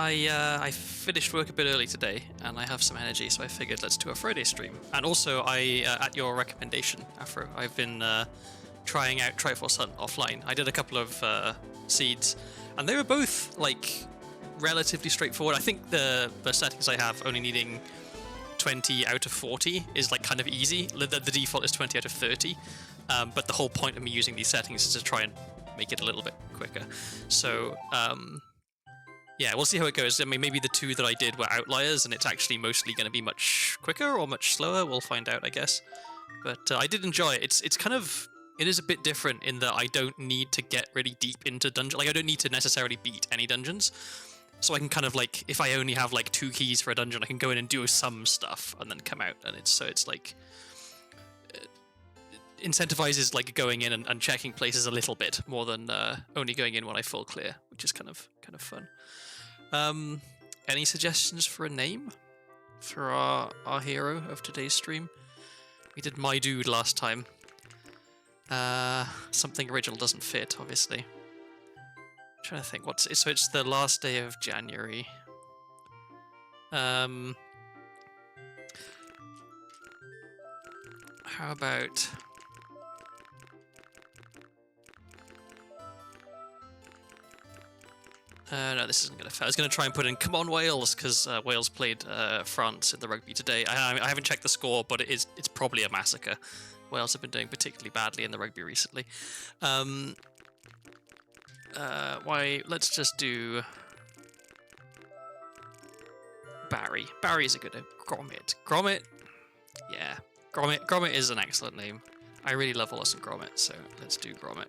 I finished work a bit early today, and I have some energy, so I figured let's do a Friday stream. And also, at your recommendation, Afro, I've been trying out Triforce Hunt offline. I did a couple of seeds, and they were both like relatively straightforward. I think the settings I have, only needing 20 out of 40, is like kind of easy. The default is 20 out of 30, but the whole point of me using these settings is to try and make it a little bit quicker. So yeah, we'll see how it goes. I mean, maybe the two that I did were outliers, and it's actually mostly going to be much quicker or much slower. We'll find out, I guess. But I did enjoy it. It is a bit different in that I don't need to get really deep into dungeons. Like, I don't need to necessarily beat any dungeons. So I can kind of like, if I only have like 2 keys for a dungeon, I can go in and do some stuff and then come out. And it's like incentivizes like going in and checking places a little bit more than only going in when I full clear, which is kind of fun. Any suggestions for a name for our hero of today's stream? We did My Dude last time. Something original doesn't fit, obviously. I'm trying to think. So it's the last day of January. How about... no, this isn't going to fit. I was going to try and put in "Come on, Wales," because Wales played France in the rugby today. I haven't checked the score, but it's probably a massacre. Wales have been doing particularly badly in the rugby recently. Let's just do Barry. Barry is a good name. Gromit. Yeah, Gromit is an excellent name. I really love Wallace and Gromit, so let's do Gromit.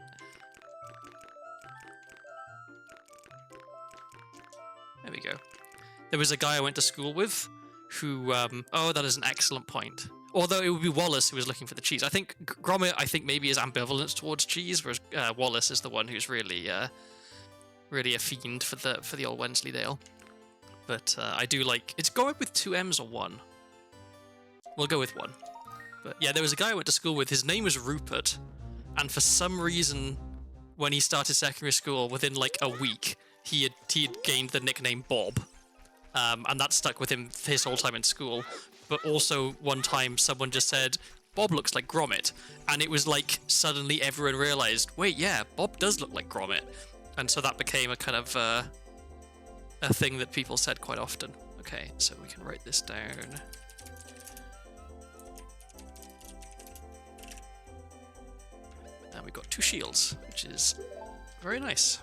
There we go. There was a guy I went to school with who, oh, that is an excellent point. Although it would be Wallace who was looking for the cheese. I think Gromit, maybe is ambivalent towards cheese, whereas Wallace is the one who's really a fiend for the old Wensleydale. But I do like, it's Gromit with 2 M's or 1? We'll go with 1. But yeah, there was a guy I went to school with, his name was Rupert, and for some reason, when he started secondary school, within like a week, he had gained the nickname Bob, and that stuck with him his whole time in school. But also one time someone just said, "Bob looks like Gromit," and it was like suddenly everyone realized, wait, yeah, Bob does look like Gromit, and so that became a kind of a thing that people said quite often. Okay, so we can write this down. And we've got 2 shields, which is very nice.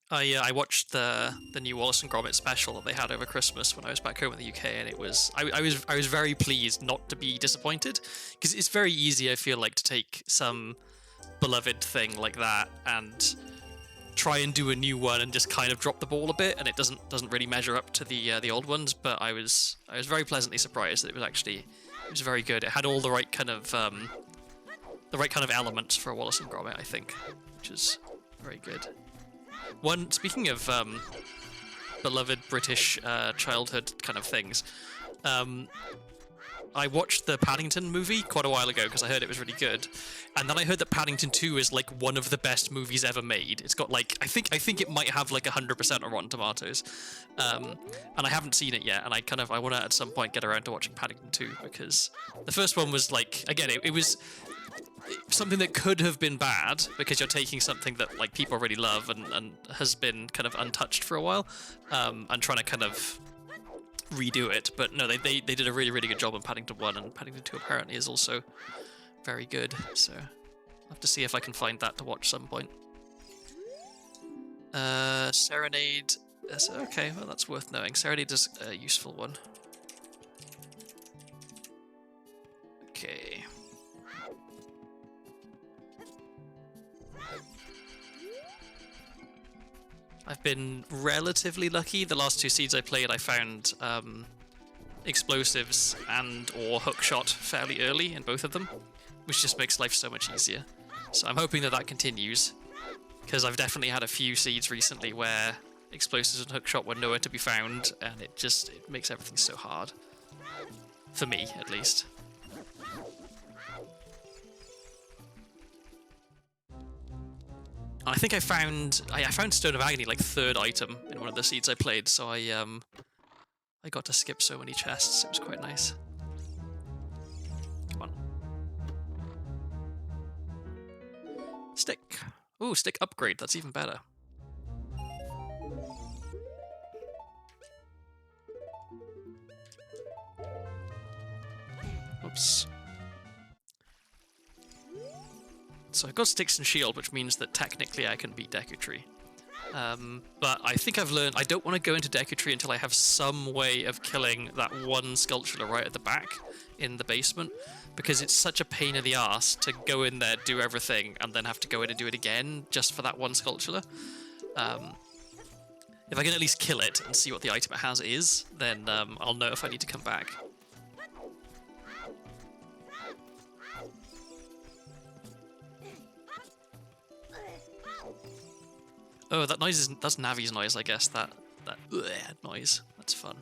I watched the new Wallace and Gromit special that they had over Christmas when I was back home in the UK, and it was I was very pleased not to be disappointed, because it's very easy, I feel like, to take some beloved thing like that and try and do a new one and just kind of drop the ball a bit, and it doesn't really measure up to the old ones. But I was very pleasantly surprised that it was very good. It had all the right kind of elements for Wallace and Gromit, I think, which is very good. Speaking of beloved British childhood kind of things, I watched the Paddington movie quite a while ago because I heard it was really good, and then I heard that Paddington 2 is like one of the best movies ever made. It's got like, I think it might have like 100% on Rotten Tomatoes, and I haven't seen it yet, and I want to at some point get around to watching Paddington 2, because the first one was like, again, it was something that could have been bad, because you're taking something that like people really love and has been kind of untouched for a while, and trying to kind of redo it. But no, they did a really, really good job on Paddington 1, and Paddington 2 apparently is also very good, so I'll have to see if I can find that to watch some point. Serenade, okay, well that's worth knowing. Serenade is a useful one. Okay. I've been relatively lucky. The last 2 seeds I played, I found explosives and or hookshot fairly early in both of them, which just makes life so much easier. So I'm hoping that continues, because I've definitely had a few seeds recently where explosives and hookshot were nowhere to be found, and it makes everything so hard. For me, at least. I think I found Stone of Agony like 3rd item in one of the seeds I played, so I got to skip so many chests. It was quite nice. Come on. Stick. Ooh, stick upgrade. That's even better. Oops. So I've got sticks and shield, which means that technically I can beat Deku Tree. But I think I've learned I don't want to go into Deku Tree until I have some way of killing that one sculpture right at the back in the basement, because it's such a pain in the ass to go in there, do everything, and then have to go in and do it again just for that one sculpture. If I can at least kill it and see what the item it has is, then I'll know if I need to come back. Oh, that noise is that's Navi's noise, I guess. That noise. That's fun.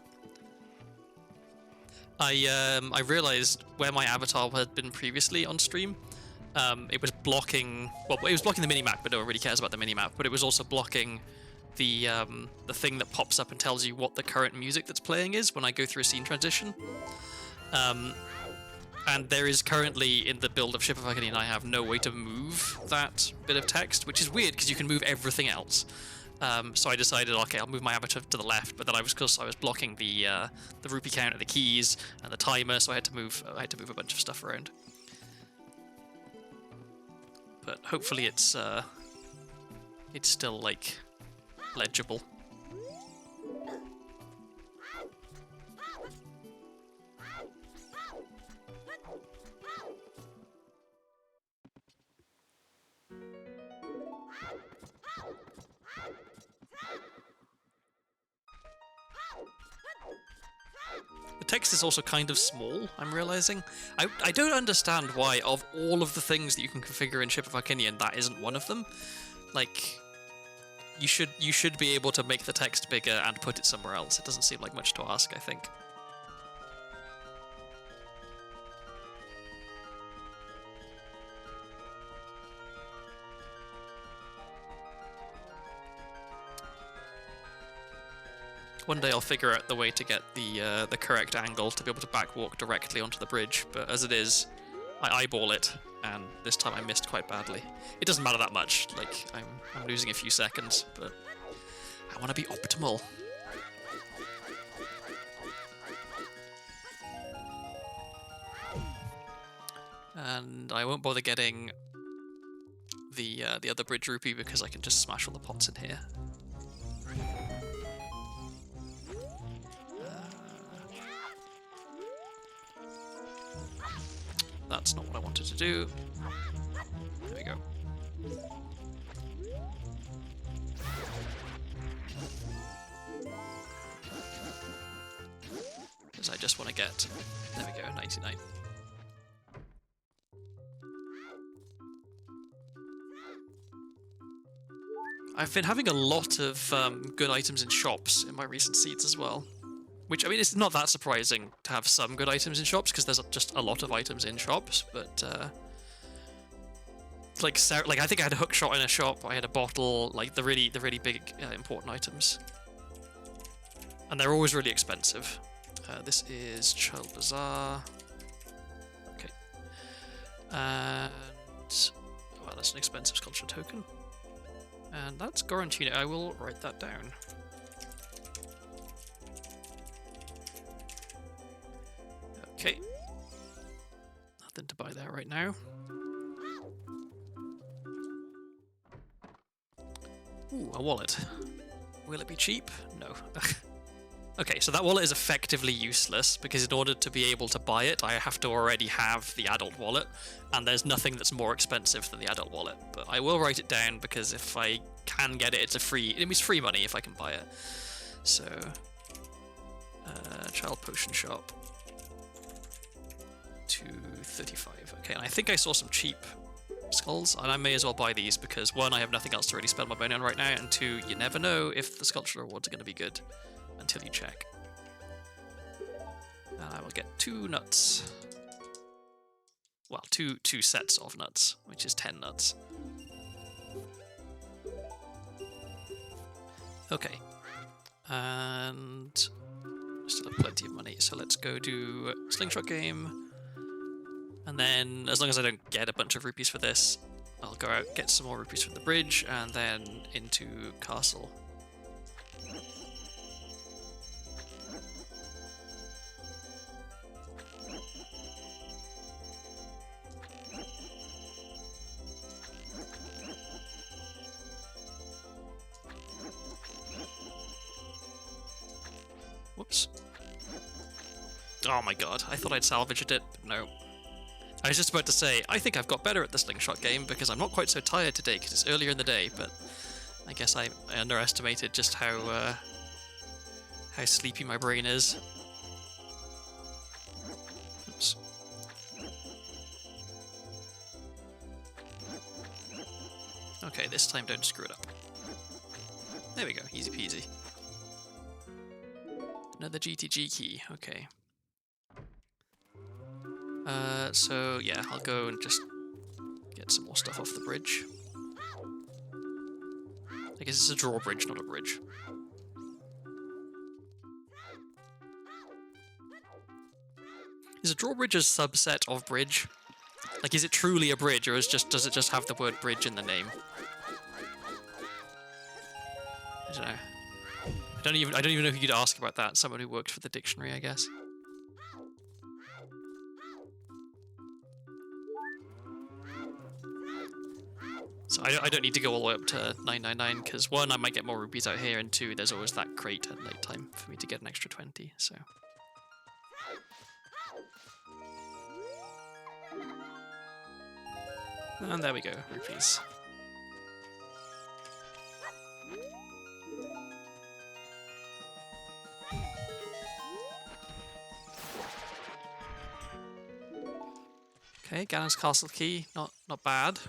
I realized where my avatar had been previously on stream, it was blocking. Well, it was blocking the minimap, but no one really cares about the minimap. But it was also blocking the thing that pops up and tells you what the current music that's playing is when I go through a scene transition. And there is currently, in the build of Ship of Ocarina, I have no way to move that bit of text, which is weird because you can move everything else. So I decided, okay, I'll move my avatar to the left, but then I was blocking the rupee count and the keys and the timer, so I had to move a bunch of stuff around. But hopefully it's still like legible. The text is also kind of small, I'm realizing. I don't understand why, of all of the things that you can configure in Ship of Ocarina, that isn't one of them. Like, you should be able to make the text bigger and put it somewhere else. It doesn't seem like much to ask, I think. One day I'll figure out the way to get the correct angle to be able to backwalk directly onto the bridge, but as it is, I eyeball it, and this time I missed quite badly. It doesn't matter that much, like, I'm losing a few seconds, but I want to be optimal. And I won't bother getting the other bridge rupee because I can just smash all the pots in here. That's not what I wanted to do. There we go. Because I just want to get... There we go, 99. I've been having a lot of good items in shops in my recent seeds as well. Which, I mean, it's not that surprising to have some good items in shops, because there's just a lot of items in shops, but, like I think I had a hook shot in a shop, I had a bottle, like, the really big, important items. And they're always really expensive. This is Child Bazaar. Okay. And... well, that's an expensive sculpture token. And that's Gorantino. I will write that down. Okay. Nothing to buy there right now. Ooh, a wallet. Will it be cheap? No. Okay, so that wallet is effectively useless, because in order to be able to buy it, I have to already have the adult wallet, and there's nothing that's more expensive than the adult wallet. But I will write it down, because if I can get it, it's free money if I can buy it. So, child potion shop. 235. Okay, and I think I saw some cheap skulls, and I may as well buy these because, one, I have nothing else to really spend my money on right now, and two, you never know if the sculpture rewards are going to be good until you check. And I will get 2 nuts. Well, two sets of nuts, which is 10 nuts. Okay. And still have plenty of money, so let's go do slingshot game. And then, as long as I don't get a bunch of rupees for this, I'll go out, get some more rupees from the bridge, and then into castle. Whoops. Oh my god, I thought I'd salvaged it, but no. I was just about to say, I think I've got better at the slingshot game because I'm not quite so tired today because it's earlier in the day, but I guess I underestimated just how sleepy my brain is. Oops. Okay, this time don't screw it up. There we go, easy peasy. Another GTG key, okay. So yeah, I'll go and just get some more stuff off the bridge. I guess it's a drawbridge, not a bridge. Is a drawbridge a subset of bridge? Like, is it truly a bridge, or does it just have the word bridge in the name? I don't know. I don't even know who you'd ask about that. Someone who worked for the dictionary, I guess. So I don't need to go all the way up to 999 because one, I might get more rupees out here, and two, there's always that crate at night time for me to get an extra 20. So. And there we go, rupees. Okay, Ganon's Castle key, not bad.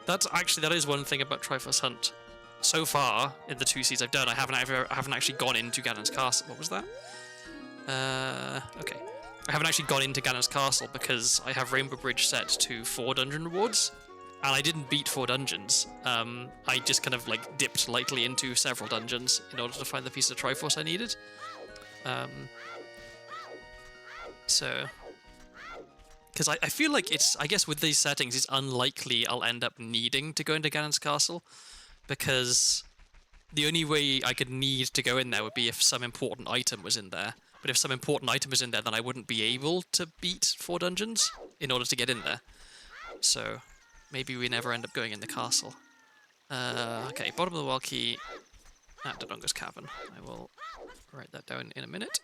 That is one thing about Triforce Hunt. So far, in the 2 seeds I've done, I haven't actually gone into Ganon's Castle. What was that? Okay. I haven't actually gone into Ganon's Castle because I have Rainbow Bridge set to 4 dungeon rewards, and I didn't beat 4 dungeons. I just kind of like dipped lightly into several dungeons in order to find the piece of Triforce I needed. So... Because I feel like I guess with these settings, it's unlikely I'll end up needing to go into Ganon's Castle, because the only way I could need to go in there would be if some important item was in there. But if some important item was in there, then I wouldn't be able to beat 4 dungeons in order to get in there. So maybe we never end up going in the castle. Okay, bottom of the wall key at Dodonga's Cavern. I will write that down in a minute.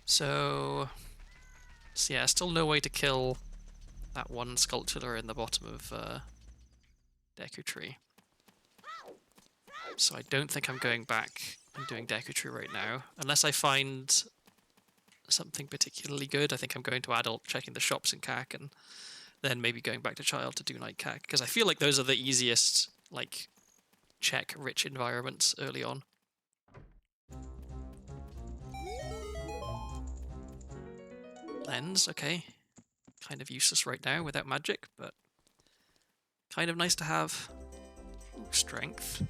So yeah, still no way to kill that one sculpture in the bottom of Deku Tree. So I don't think I'm going back and doing Deku Tree right now, unless I find something particularly good. I think I'm going to Adult, checking the shops in CAC, and then maybe going back to Child to do Night CAC, because I feel like those are the easiest, like, check-rich environments early on. Lens, okay. Kind of useless right now without magic, but kind of nice to have. Ooh, strength.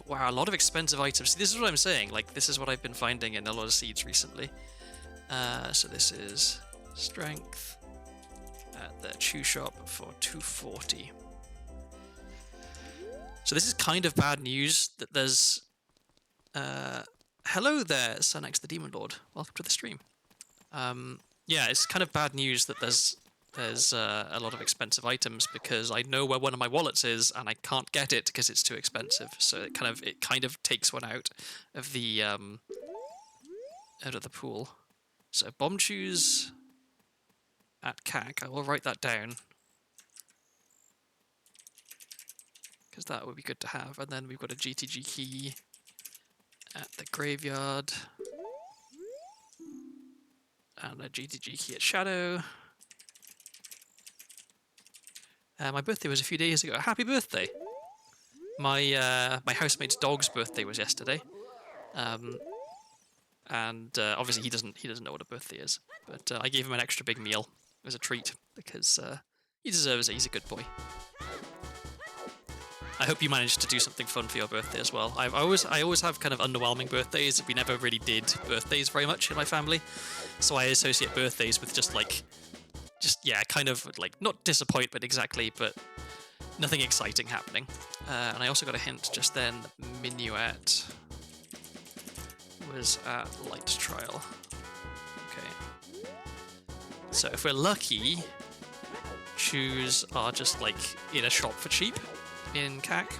Wow, a lot of expensive items. See, this is what I'm saying. Like, this is what I've been finding in a lot of seeds recently. So this is strength at the Chew Shop for 240. So this is kind of bad news that there's... hello there, Sunex the Demon Lord. Welcome to the stream. Yeah, it's kind of bad news that there's a lot of expensive items, because I know where one of my wallets is and I can't get it because it's too expensive. So it kind of takes one out of the pool. So bomb shoes at CAC. I will write that down because that would be good to have. And then we've got a GTG key at the graveyard. And a GTG key at Shadow. My birthday was a few days ago. Happy birthday! My housemate's dog's birthday was yesterday, and obviously he doesn't know what a birthday is. But I gave him an extra big meal as a treat because He deserves it. He's a good boy. I hope you managed to do something fun for your birthday as well. I always have kind of underwhelming birthdays. We never really did birthdays very much in my family, so I associate birthdays with just kind of like not disappointment exactly, but nothing exciting happening. And I also got a hint just then that Minuet was at Light Trial. Okay. So if we're lucky, shoes are just like in a shop for cheap in CAC.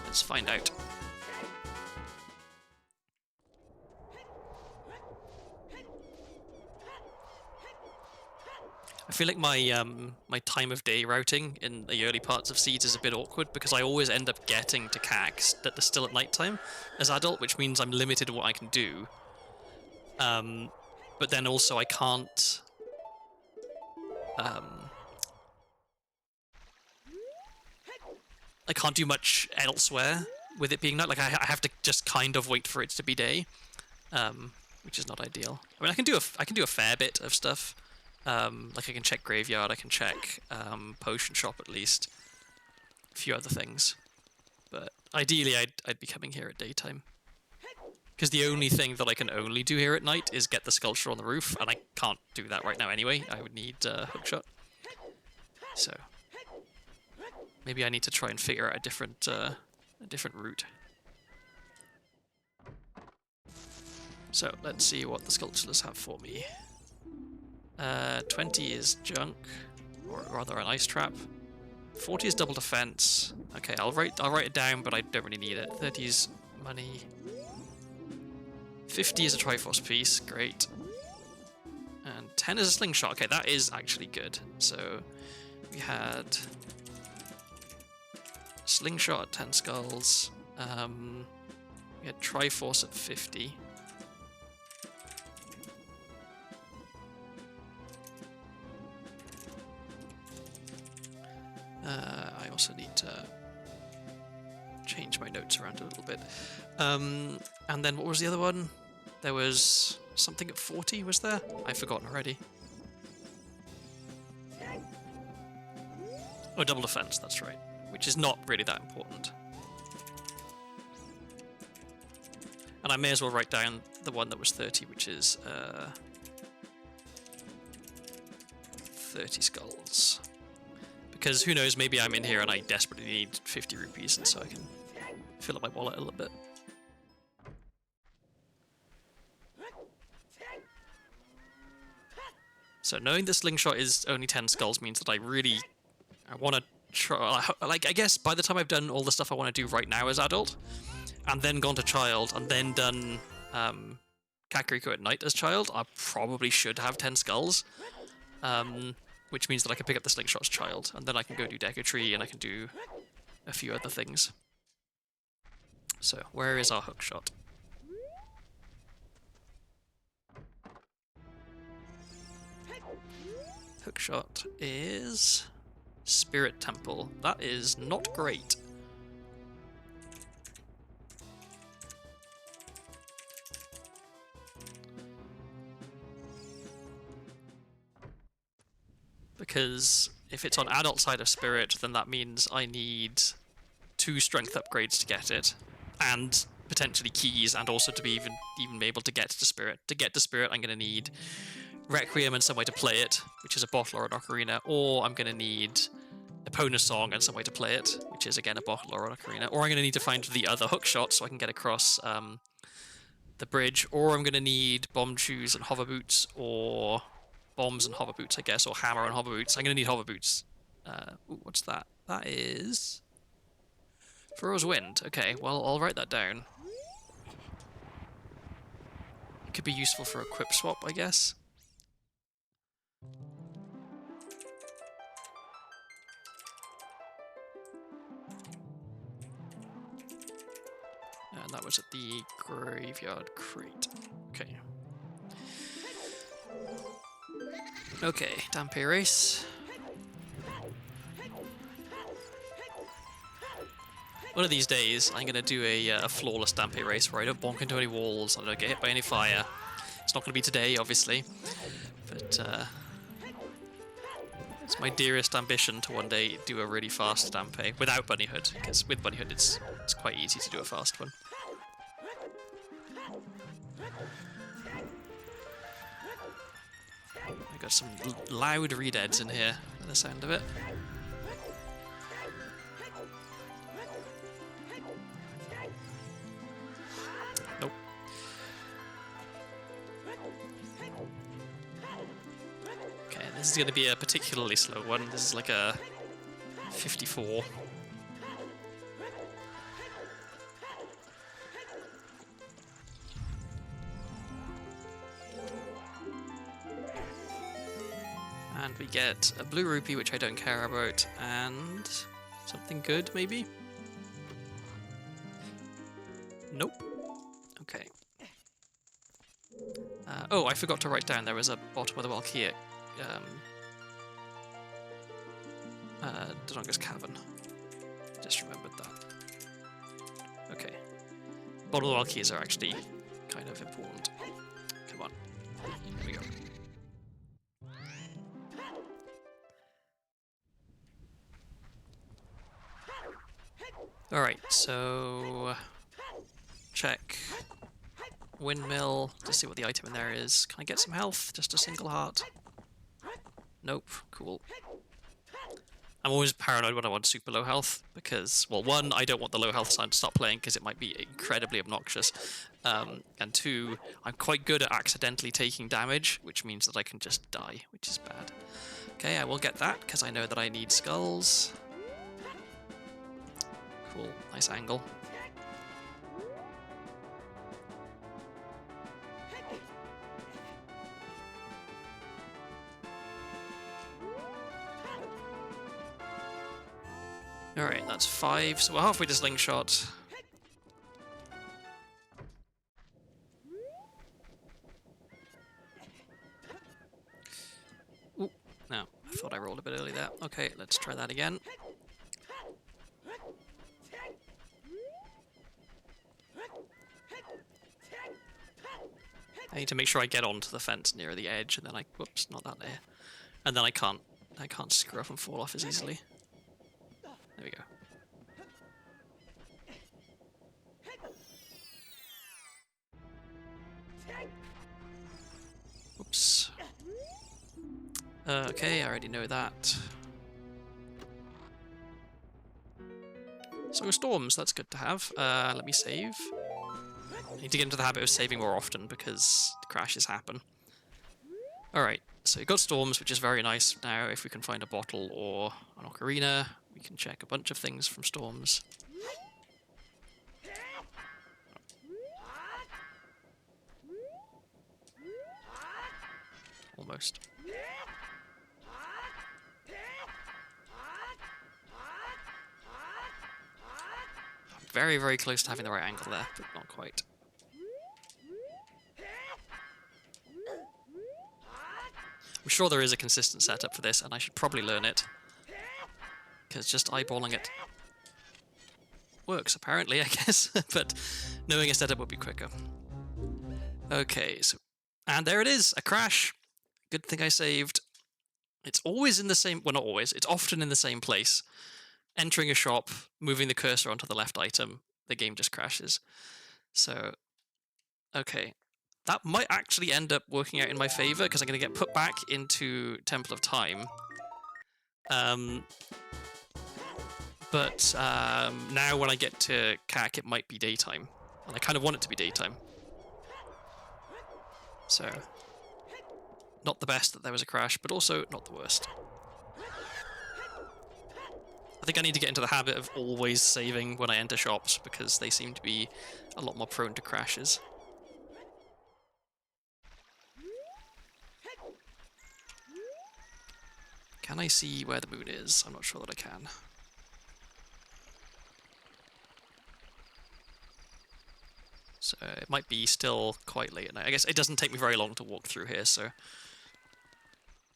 Let's find out. I feel like my my time of day routing in the early parts of Seeds is a bit awkward because I always end up getting to CAC that they're still at night time as adult, which means I'm limited in what I can do. But then also I can't do much elsewhere with it being night. Like I have to just kind of wait for it to be day, which is not ideal. I mean, I can do a fair bit of stuff. Like I can check graveyard, I can check potion shop at least, a few other things. But ideally, I'd be coming here at daytime. Because the only thing that I can only do here at night is get the sculpture on the roof, and I can't do that right now anyway. I would need hookshot. So maybe I need to try and figure out a different route. So let's see what the sculptures have for me. 20 is junk, or rather an ice trap. 40 is double defense. Okay, I'll write it down, but I don't really need it. 30 is money. 50 is a Triforce piece, great. And 10 is a slingshot. Okay, that is actually good. So we had slingshot at 10 skulls. We had Triforce at 50. I also need to change my notes around a little bit. And then what was the other one? There was something at 40, was there? I've forgotten already. Oh, double defense, that's right. Which is not really that important. And I may as well write down the one that was 30, which is 30 skulls. Because who knows, maybe I'm in here and I desperately need 50 rupees, and so I can fill up my wallet a little bit. So knowing the slingshot is only 10 skulls means that I want to try, like, I guess by the time I've done all the stuff I want to do right now as adult, and then gone to child, and then done Kakariko at night as child, I probably should have 10 skulls. Which means that I can pick up the slingshot as child, and then I can go do Deco Tree, and I can do a few other things. So, where is our hookshot? Hookshot is Spirit Temple. That is not great. Because if it's on adult side of Spirit, then that means I need 2 strength upgrades to get it, and potentially keys, and also to be even able to get to Spirit. To get to Spirit, I'm going to need Requiem and some way to play it, which is a bottle or an ocarina, or I'm going to need Epona's Song and some way to play it, which is again a bottle or an ocarina, or I'm going to need to find the other hookshot so I can get across the bridge, or I'm going to need Bomb Shoes and Hover Boots, or Bombs and Hover Boots, I guess, or Hammer and Hover Boots. I'm going to need Hover Boots. Ooh, what's that? That is Furrow's Wind. Okay, well, I'll write that down. It could be useful for a Quip Swap, I guess. And that was at the Graveyard Crate. Okay. Okay, Dampe Race. One of these days, I'm going to do a flawless Dampe Race where I don't bonk into any walls, I don't get hit by any fire. It's not going to be today, obviously, but my dearest ambition to one day do a really fast Dampe without Bunnyhood, because with Bunnyhood it's quite easy to do a fast one. I got some loud redeads in here, by the sound of it. Nope. Okay, this is going to be a particularly slow one. This is like a 54. And we get a blue rupee, which I don't care about, and something good, maybe? Nope. Okay. Oh, I forgot to write down there was a bottom of the Valkyrie. Dononga's Cavern. Just remembered that. Okay. Bottom of the Valkyries are actually kind of important. Come on. Here we go. Alright, so check windmill to see what the item in there is. Can I get some health? Just a single heart? Nope. Cool. I'm always paranoid when I want super low health because, well, one, I don't want the low health sound to stop playing because it might be incredibly obnoxious, and two, I'm quite good at accidentally taking damage, which means that I can just die, which is bad. Okay, I will get that because I know that I need skulls. Cool, nice angle. Alright, that's 5, so we're halfway to Slingshot. Ooh, no, I thought I rolled a bit early there. Okay, let's try that again. I need to make sure I get onto the fence near the edge, and then I... Whoops, not that there. And then I can't screw up and fall off as easily. There we go. Oops. Okay, I already know that. So storms, that's good to have. Let me save. I need to get into the habit of saving more often because crashes happen. Alright, so we've got storms, which is very nice. Now, if we can find a bottle or an ocarina, we can check a bunch of things from storms. Almost. I'm very, very close to having the right angle there, but not quite. I'm sure there is a consistent setup for this, and I should probably learn it. Because just eyeballing it works, apparently, I guess. But knowing a setup would be quicker. Okay, so... And there it is! A crash! Good thing I saved. It's always in the same... Well, not always. It's often in the same place. Entering a shop, moving the cursor onto the left item, the game just crashes. So... Okay. That might actually end up working out in my favour, because I'm going to get put back into Temple of Time. But now when I get to CAC, it might be daytime. And I kind of want it to be daytime. So, not the best that there was a crash, but also not the worst. I think I need to get into the habit of always saving when I enter shops, because they seem to be a lot more prone to crashes. Can I see where the moon is? I'm not sure that I can. So it might be still quite late at night. I guess it doesn't take me very long to walk through here, so...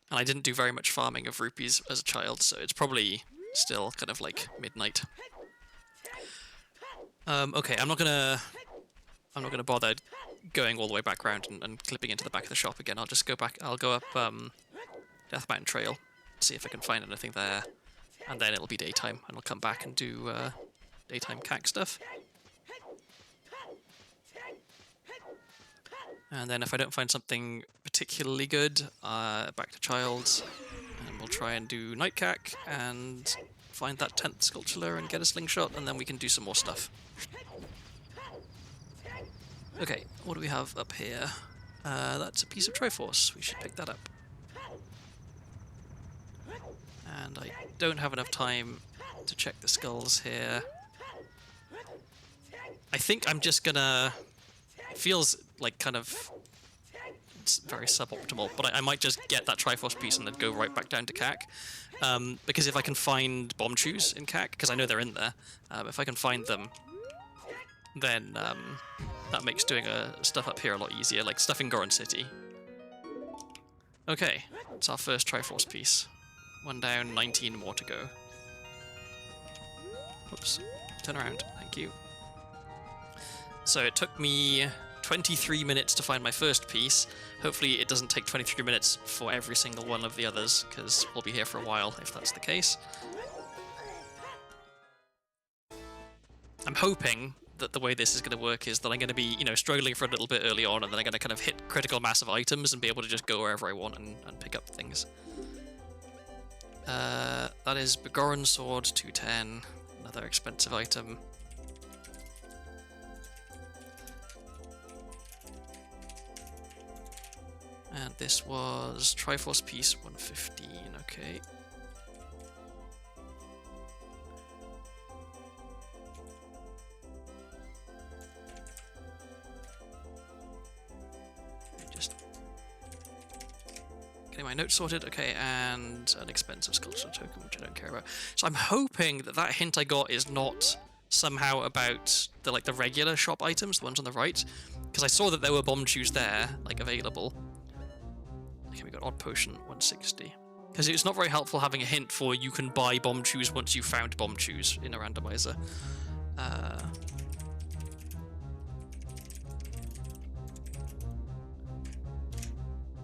And I didn't do very much farming of rupees as a child, so it's probably still kind of like midnight. Okay, I'm not gonna bother going all the way back around and clipping into the back of the shop again. I'll just go back. I'll go up Death Mountain Trail see if I can find anything there, and then it'll be daytime, and I'll come back and do daytime CAC stuff. And then if I don't find something particularly good, back to Childs, and we'll try and do night CAC, and find that 10th sculpture and get a slingshot, and then we can do some more stuff. Okay, what do we have up here? That's a piece of Triforce. We should pick that up. And I don't have enough time to check the skulls here. I think I'm just gonna... It feels like kind of... It's very suboptimal, but I might just get that Triforce piece and then go right back down to CAC. Because if I can find bomb chews in CAC, because I know they're in there, if I can find them, then that makes doing stuff up here a lot easier, like stuff in Goron City. Okay, it's our first Triforce piece. 1 down, 19 more to go. Whoops, turn around, thank you. So it took me 23 minutes to find my first piece. Hopefully it doesn't take 23 minutes for every single one of the others, because we'll be here for a while if that's the case. I'm hoping that the way this is going to work is that I'm going to be, you know, struggling for a little bit early on, and then I'm going to kind of hit critical mass of items and be able to just go wherever I want and pick up things. That is Begoran Sword, 210, another expensive item. And this was Triforce piece 115, okay. Just getting my notes sorted, okay, and an expensive sculpture token, which I don't care about. So I'm hoping that that hint I got is not somehow about the regular shop items, the ones on the right, because I saw that there were bomb chews there, like, available. Okay, we got Odd Potion, 160. Because it's not very helpful having a hint for you can buy bomb chews once you've found bomb chews in a randomizer.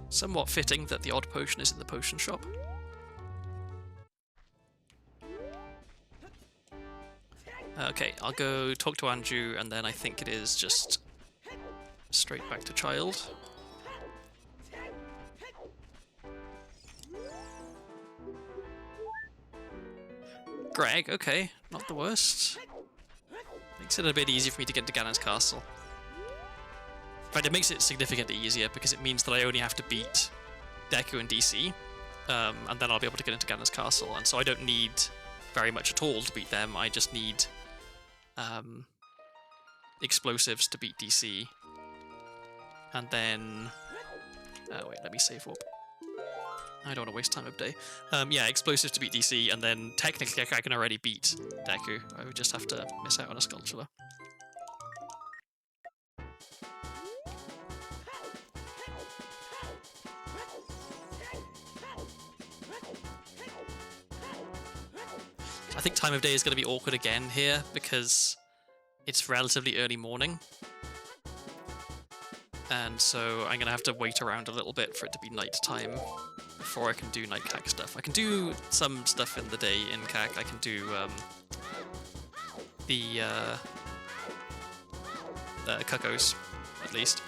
Somewhat fitting that the Odd Potion is in the potion shop. Okay, I'll go talk to Anju, and then I think it is just straight back to Child. Greg, okay, not the worst. Makes it a bit easier for me to get to Ganon's castle. In fact, it makes it significantly easier because it means that I only have to beat Deku and DC, and then I'll be able to get into Ganon's castle. And so I don't need very much at all to beat them. I just need explosives to beat DC, and then wait, let me save up. I don't want to waste time of day. Yeah, explosives to beat DC, and then technically I can already beat Deku. I would just have to miss out on a sculpture. I think time of day is going to be awkward again here, because it's relatively early morning. And so I'm going to have to wait around a little bit for it to be night time before I can do night CAC stuff. I can do some stuff in the day in CAC. I can do the cuckoos, at least.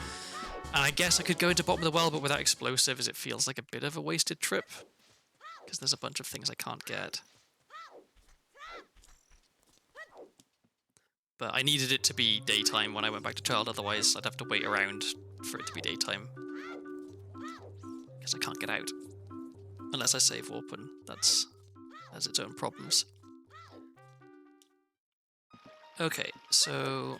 And I guess I could go into bottom of the well, but without explosives it feels like a bit of a wasted trip, because there's a bunch of things I can't get. But I needed it to be daytime when I went back to Child, otherwise I'd have to wait around for it to be daytime. Because I can't get out. Unless I save warp, and that has its own problems. Okay, so...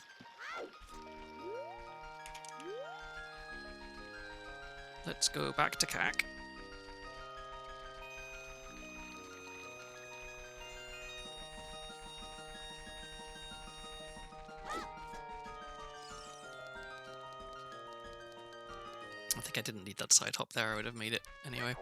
let's go back to CAC. I think I didn't need that side hop there, I would have made it anyway.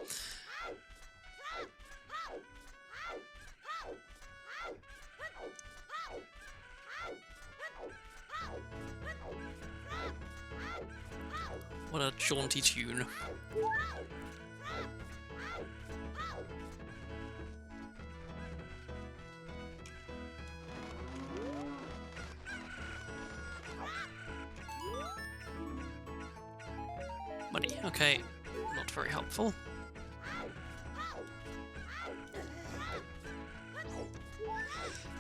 What a jaunty tune. Money, okay. Not very helpful.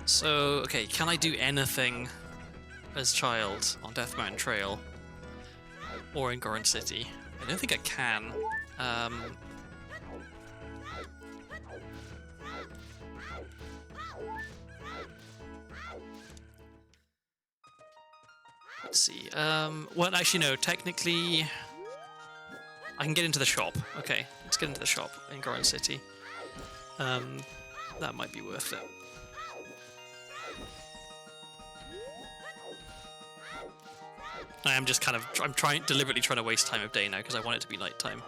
So, okay, can I do anything as child on Death Mountain Trail or in Goron City? I don't think I can. Let's see. Well, actually, no. Technically, I can get into the shop. Okay, let's get into the shop in Goron City. That might be worth it. I am just kind of, I'm deliberately trying to waste time of day now because I want it to be nighttime.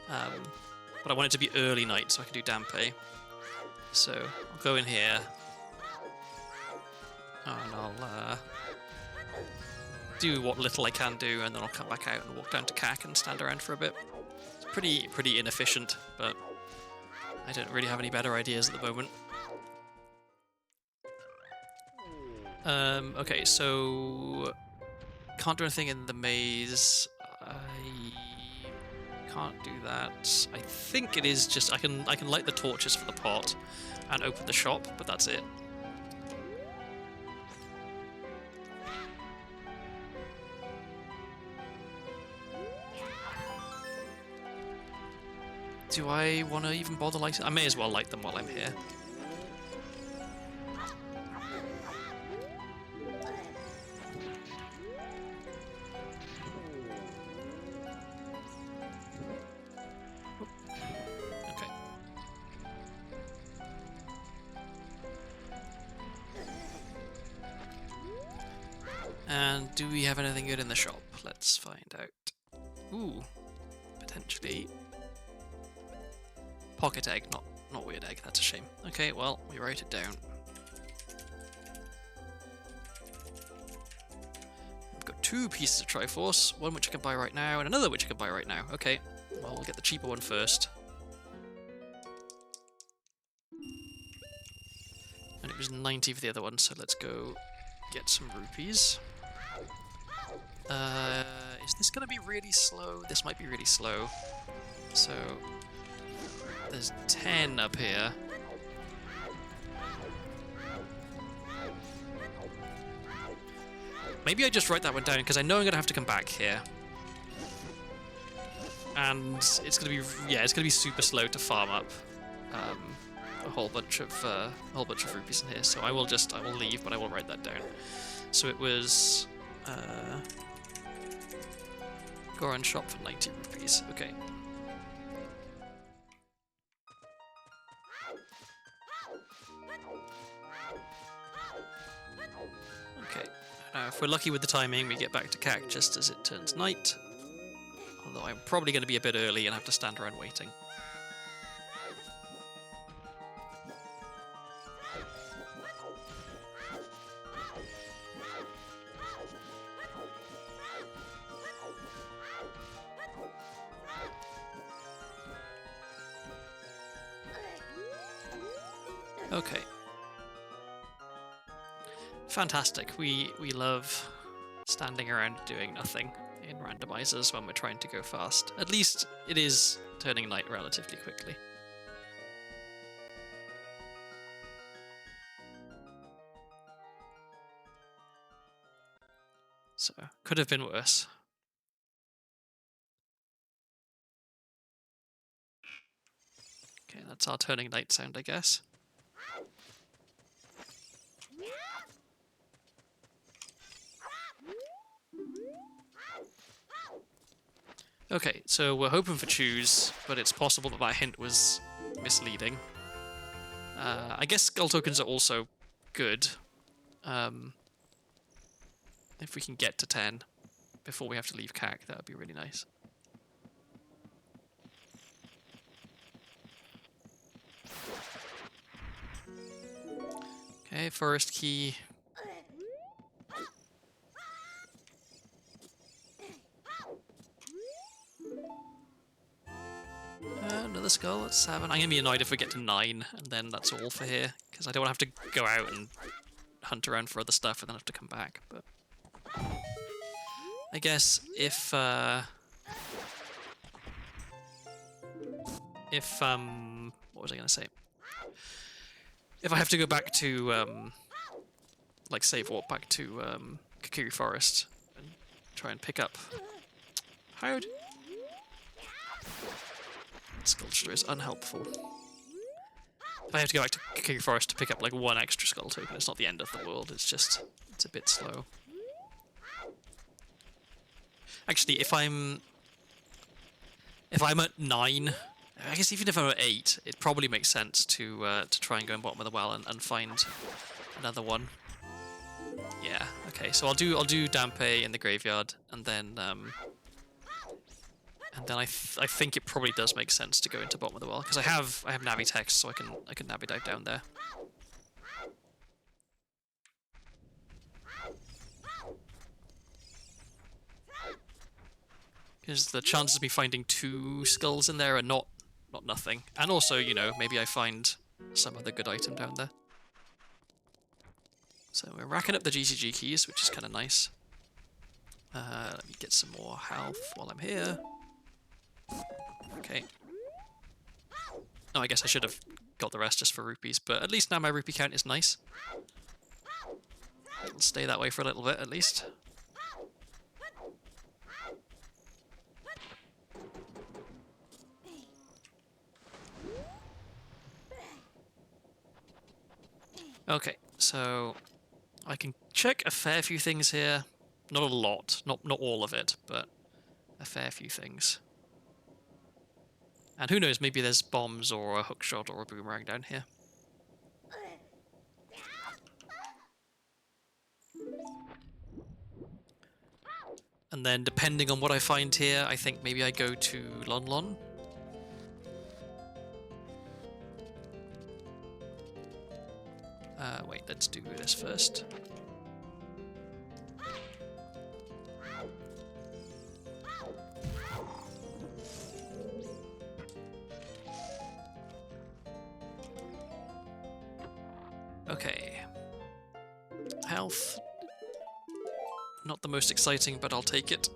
But I want it to be early night so I can do Dampe. So I'll go in here. And I'll do what little I can do, and then I'll come back out and walk down to CAC and stand around for a bit. It's pretty inefficient, but I don't really have any better ideas at the moment. Okay, so can't do anything in the maze. I can't do that. I think it is just I can light the torches for the pot and open the shop, but that's it. Do I want to even bother lighting? I may as well light them while I'm here. Okay. And do we have anything good in the shop? Let's find out. Ooh, potentially. Pocket egg, not weird egg, that's a shame. Okay, well, we write it down. I've got 2 pieces of Triforce, one which I can buy right now, and another which I can buy right now. Okay, well, we'll get the cheaper one first. And it was 90 for the other one, so let's go get some rupees. Is this gonna be really slow? This might be really slow. So there's 10 up here. Maybe I just write that one down because I know I'm gonna have to come back here, and it's gonna be it's gonna be super slow to farm up a whole bunch of rupees in here. So I will leave, but I will write that down. So it was Goron shop for 90 rupees. Okay. Okay, now if we're lucky with the timing, we get back to CAC just as it turns night. Although I'm probably going to be a bit early and have to stand around waiting. Okay. Fantastic. We love standing around doing nothing in randomizers when we're trying to go fast. At least it is turning night relatively quickly. So, could have been worse. Okay, that's our turning night sound, I guess. Okay, so we're hoping for choose, but it's possible that that hint was misleading. I guess skull tokens are also good. If we can get to 10 before we have to leave CAC, that would be really nice. Okay, forest key. Another skull, that's 7. I'm going to be annoyed if we get to 9, and then that's all for here, because I don't want to have to go out and hunt around for other stuff and then have to come back, but I guess if if what was I going to say? If I have to go back to like save walk back to Kakiri Forest and try and pick up. How? Sculpture is unhelpful. If I have to go back to Kakiri Forest to pick up like one extra skull token, it's not the end of the world. It's just it's a bit slow. Actually, if I'm at 9, I guess even if I'm at 8, it probably makes sense to try and go in bottom of the well and find another one. Yeah. Okay. So I'll do Dampe in the graveyard, and then I think it probably does make sense to go into bottom of the well because I have Navi text, so I can Navi dive down there. Because the chances of me finding 2 skulls in there are not nothing. And also, you know, maybe I find some other good item down there. So we're racking up the GCG keys, which is kind of nice. Let me get some more health while I'm here. Okay. Oh, I guess I should have got the rest just for rupees, but at least now my rupee count is nice. It'll stay that way for a little bit, at least. Okay, so I can check a fair few things here. Not a lot, not all of it, but a fair few things. And who knows, maybe there's bombs or a hookshot or a boomerang down here. And then depending on what I find here, I think maybe I go to Lon Lon. Wait, let's do this first. Okay. Health. Not the most exciting, but I'll take it.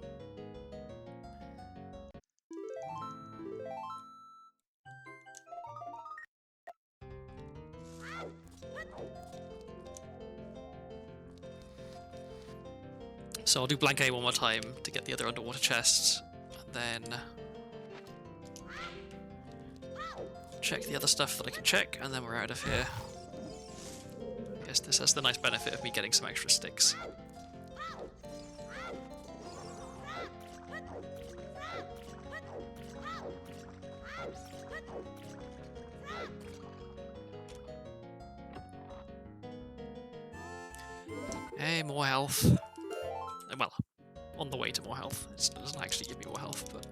So I'll do blank A one more time to get the other underwater chests, and then check the other stuff that I can check, and then we're out of here. Yes, this has the nice benefit of me getting some extra sticks. Hey, more health. Well, on the way to more health. It doesn't actually give me more health, but...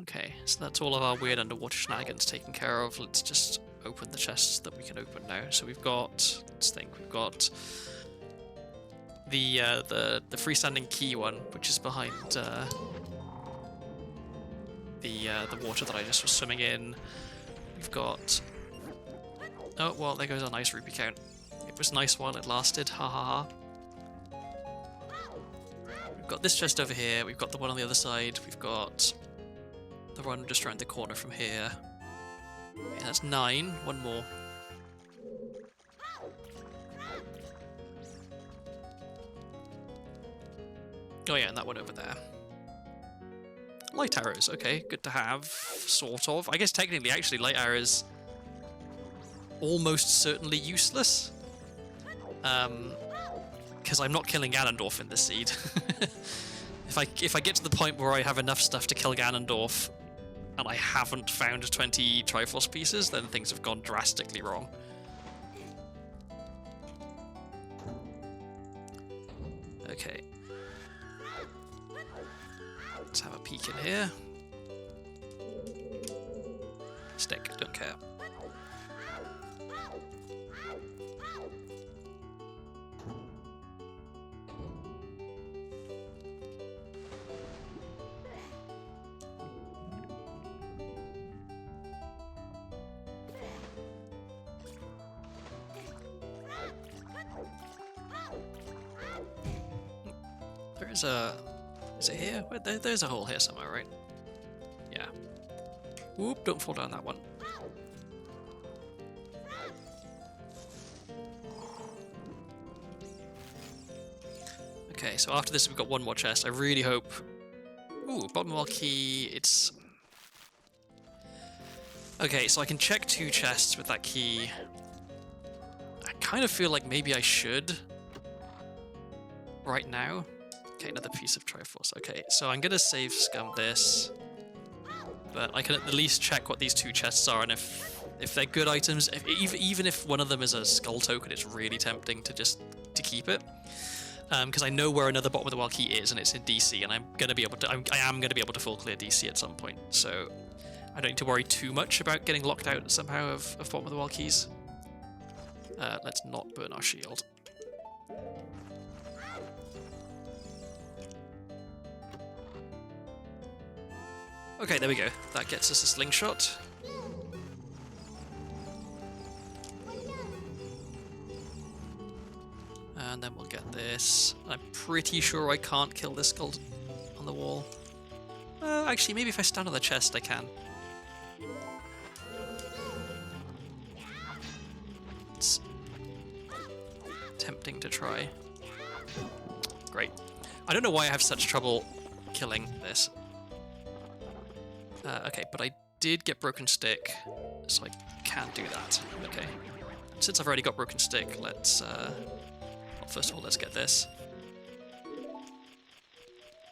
Okay, so that's all of our weird underwater shenanigans taken care of. Let's just open the chests that we can open now. So we've got... Let's think. We've got... The freestanding key one, which is behind the water that I just was swimming in. We've got... Oh, well, there goes our nice rupee count. It was nice while it lasted, ha ha ha. We've got this chest over here, we've got the one on the other side, we've got the one just around the corner from here. Okay, that's 9, one more. Oh yeah, and that one over there. Light arrows, okay, good to have, sort of. I guess technically, actually, light arrows almost certainly useless. Because I'm not killing Ganondorf in this seed. If I get to the point where I have enough stuff to kill Ganondorf, and I haven't found 20 Triforce pieces, then things have gone drastically wrong. Okay. Let's have a peek in here. Stick, don't care. There's Is it here? There's a hole here somewhere, right? Yeah. Oop, don't fall down that one. Okay, so after this we've got one more chest. I really hope... Ooh, bottom wall key, it's... Okay, so I can check 2 chests with that key. I kind of feel like maybe I should right now. Okay, another piece of Triforce. Okay, so I'm gonna save scum this, but I can at least check what these 2 chests are, and if they're good items, even if one of them is a skull token, it's really tempting to just keep it, because I know where another bottom of the world key is, and it's in DC, and I'm gonna be able to. I am gonna be able to full clear DC at some point, so I don't need to worry too much about getting locked out somehow of bottom of the world keys. Let's not burn our shield. Okay, there we go. That gets us a slingshot. And then we'll get this. I'm pretty sure I can't kill this skull on the wall. Actually, maybe if I stand on the chest, I can. It's tempting to try. Great. I don't know why I have such trouble killing this. Okay, but I did get broken stick, so I can do that. Okay. Since I've already got broken stick, let's... well, first of all, let's get this.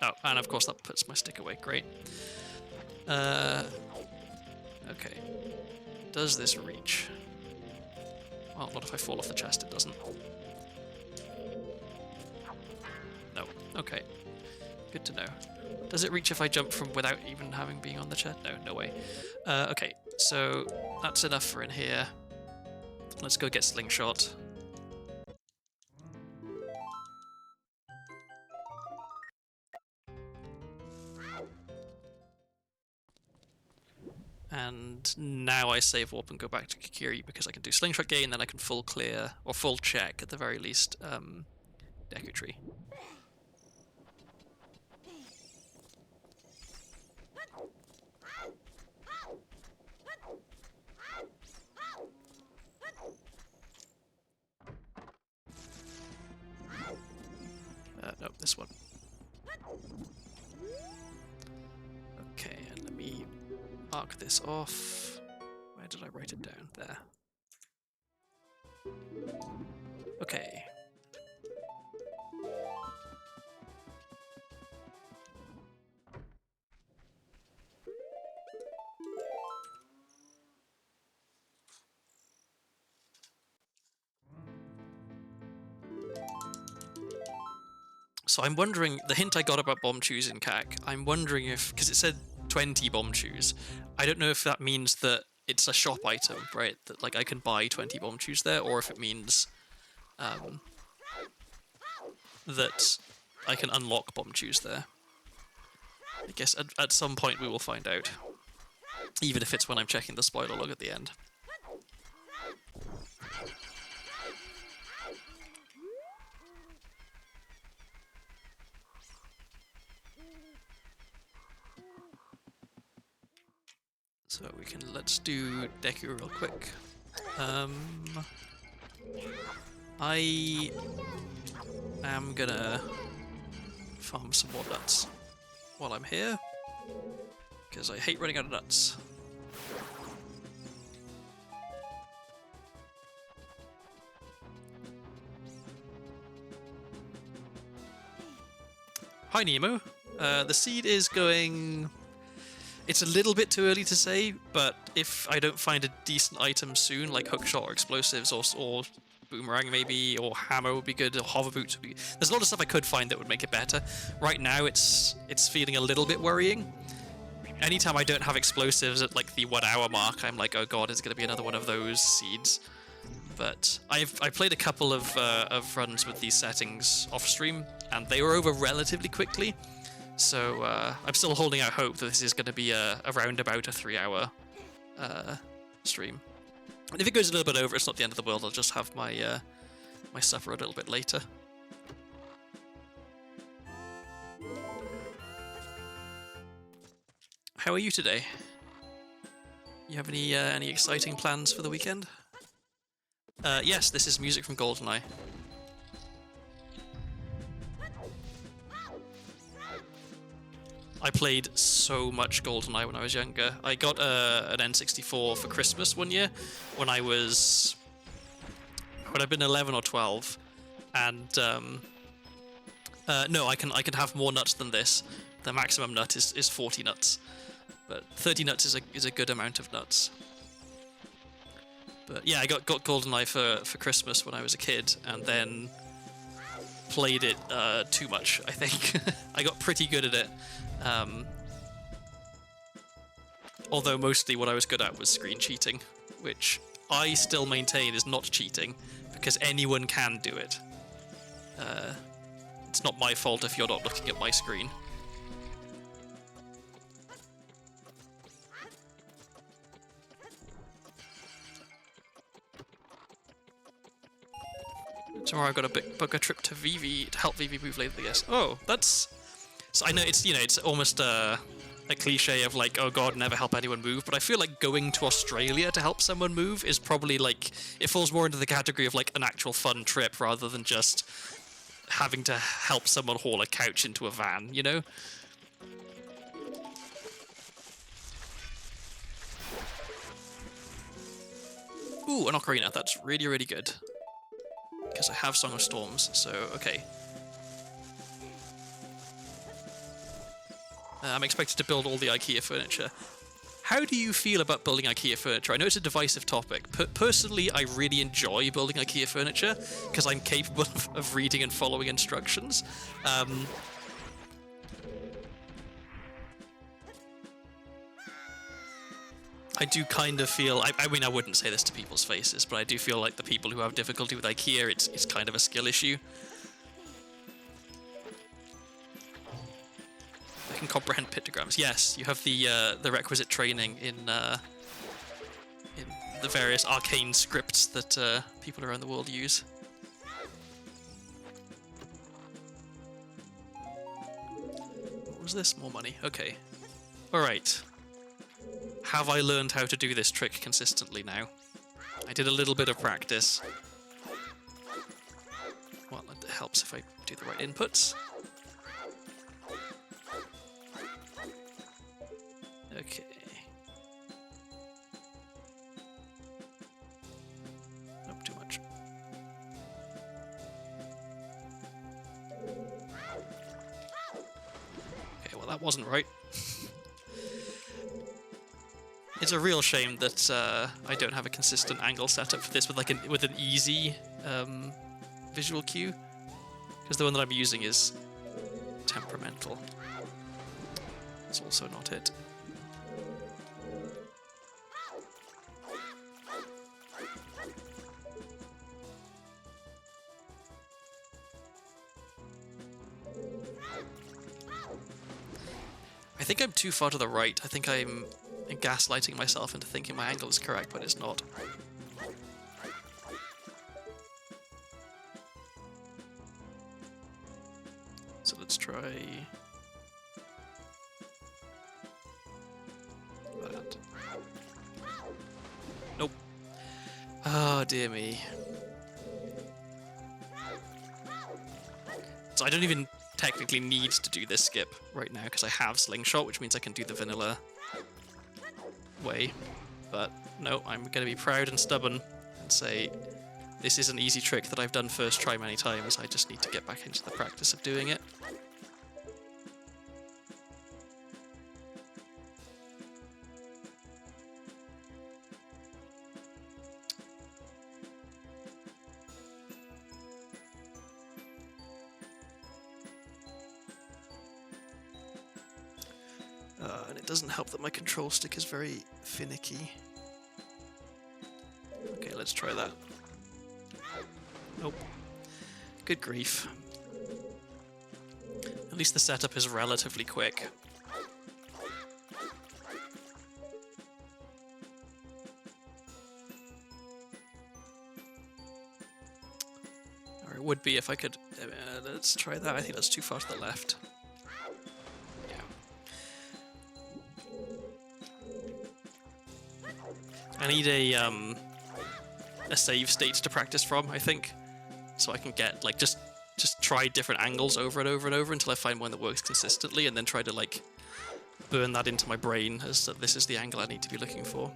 Oh, and of course that puts my stick away. Great. Okay. Does this reach? Well, not if I fall off the chest, it doesn't. No. Okay. Good to know. Does it reach if I jump from without even having been on the chest? No, no way. Okay, so that's enough for in here. Let's go get slingshot. And now I save warp and go back to Kikiri because I can do slingshot gain, then I can full clear, or full check at the very least, Deku Tree. No, this one. Okay, and let me mark this off. Where did I write it down? There. Okay. So I'm wondering, the hint I got about bomb chews in CAC, I'm wondering if, because it said 20 bomb chews, I don't know if that means that it's a shop item, right? That like I can buy 20 bomb chews there, or if it means that I can unlock bomb chews there. I guess at some point we will find out, even if it's when I'm checking the spoiler log at the end. So we can, let's do Deku real quick. I am gonna farm some more nuts while I'm here, because I hate running out of nuts. Hi Nemo. The seed is going... It's a little bit too early to say, but if I don't find a decent item soon, like hookshot or explosives or boomerang maybe, or hammer would be good, or hover boots would be good. There's a lot of stuff I could find that would make it better. Right now it's feeling a little bit worrying. Anytime I don't have explosives at like the 1 hour mark, I'm like, oh god, is it going to be another one of those seeds? But I played a couple of runs with these settings off stream, and they were over relatively quickly. So I'm still holding out hope that this is going to be around about a 3 hour stream. And if it goes a little bit over, it's not the end of the world. I'll just have my my supper a little bit later. how are you today? You have any exciting plans for the weekend? Yes, this is music from GoldenEye. I played so much GoldenEye when I was younger. I got an N64 for Christmas one year when I would have been 11 or 12, and no, I can have more nuts than this. The maximum nut is 40 nuts, but 30 nuts is a good amount of nuts. But yeah, I got GoldenEye for Christmas when I was a kid, and then played it too much, I think. I got pretty good at it. Although mostly what I was good at was screen cheating, which I still maintain is not cheating, because anyone can do it. It's not my fault if you're not looking at my screen. Tomorrow I've got to book a trip to Vivi to help Vivi move lately. Yes. Oh, that's. So I know it's almost a cliche of like, oh god, never help anyone move. But I feel like going to Australia to help someone move is probably like, it falls more into the category of like an actual fun trip rather than just having to help someone haul a couch into a van, you know? Ooh, an Ocarina. That's really, really good. Because I have Song of Storms, so okay. I'm expected to build all the IKEA furniture. How do you feel about building IKEA furniture? I know it's a divisive topic. Personally, I really enjoy building IKEA furniture because I'm capable of reading and following instructions. I do kind of feel, I mean, I wouldn't say this to people's faces, but I do feel like the people who have difficulty with IKEA, it's kind of a skill issue. I can comprehend pictograms. Yes, you have the requisite training in the various arcane scripts that people around the world use. What was this? More money. Okay. Alright. Have I learned how to do this trick consistently now? I did a little bit of practice. Well, it helps if I do the right inputs. Okay. Nope, too much. Okay, well that wasn't right. It's a real shame that I don't have a consistent angle setup for this with like with an easy visual cue, because the one that I'm using is temperamental. It's also not it. I think I'm too far to the right. I think I'm gaslighting myself into thinking my angle is correct, but it's not. So let's try that. Nope. Oh, dear me. So I don't even technically need to do this skip right now because I have Slingshot, which means I can do the vanilla way. But no, I'm going to be proud and stubborn and say this is an easy trick that I've done first try many times. I just need to get back into the practice of doing it. And it doesn't help that my control stick is very finicky. Okay, let's try that. Nope. Good grief. At least the setup is relatively quick. Or it would be if I could... let's try that. I think that's too far to the left. I need a save state to practice from, I think, so I can get like just try different angles over and over and over until I find one that works consistently, and then try to like burn that into my brain as that this is the angle I need to be looking for.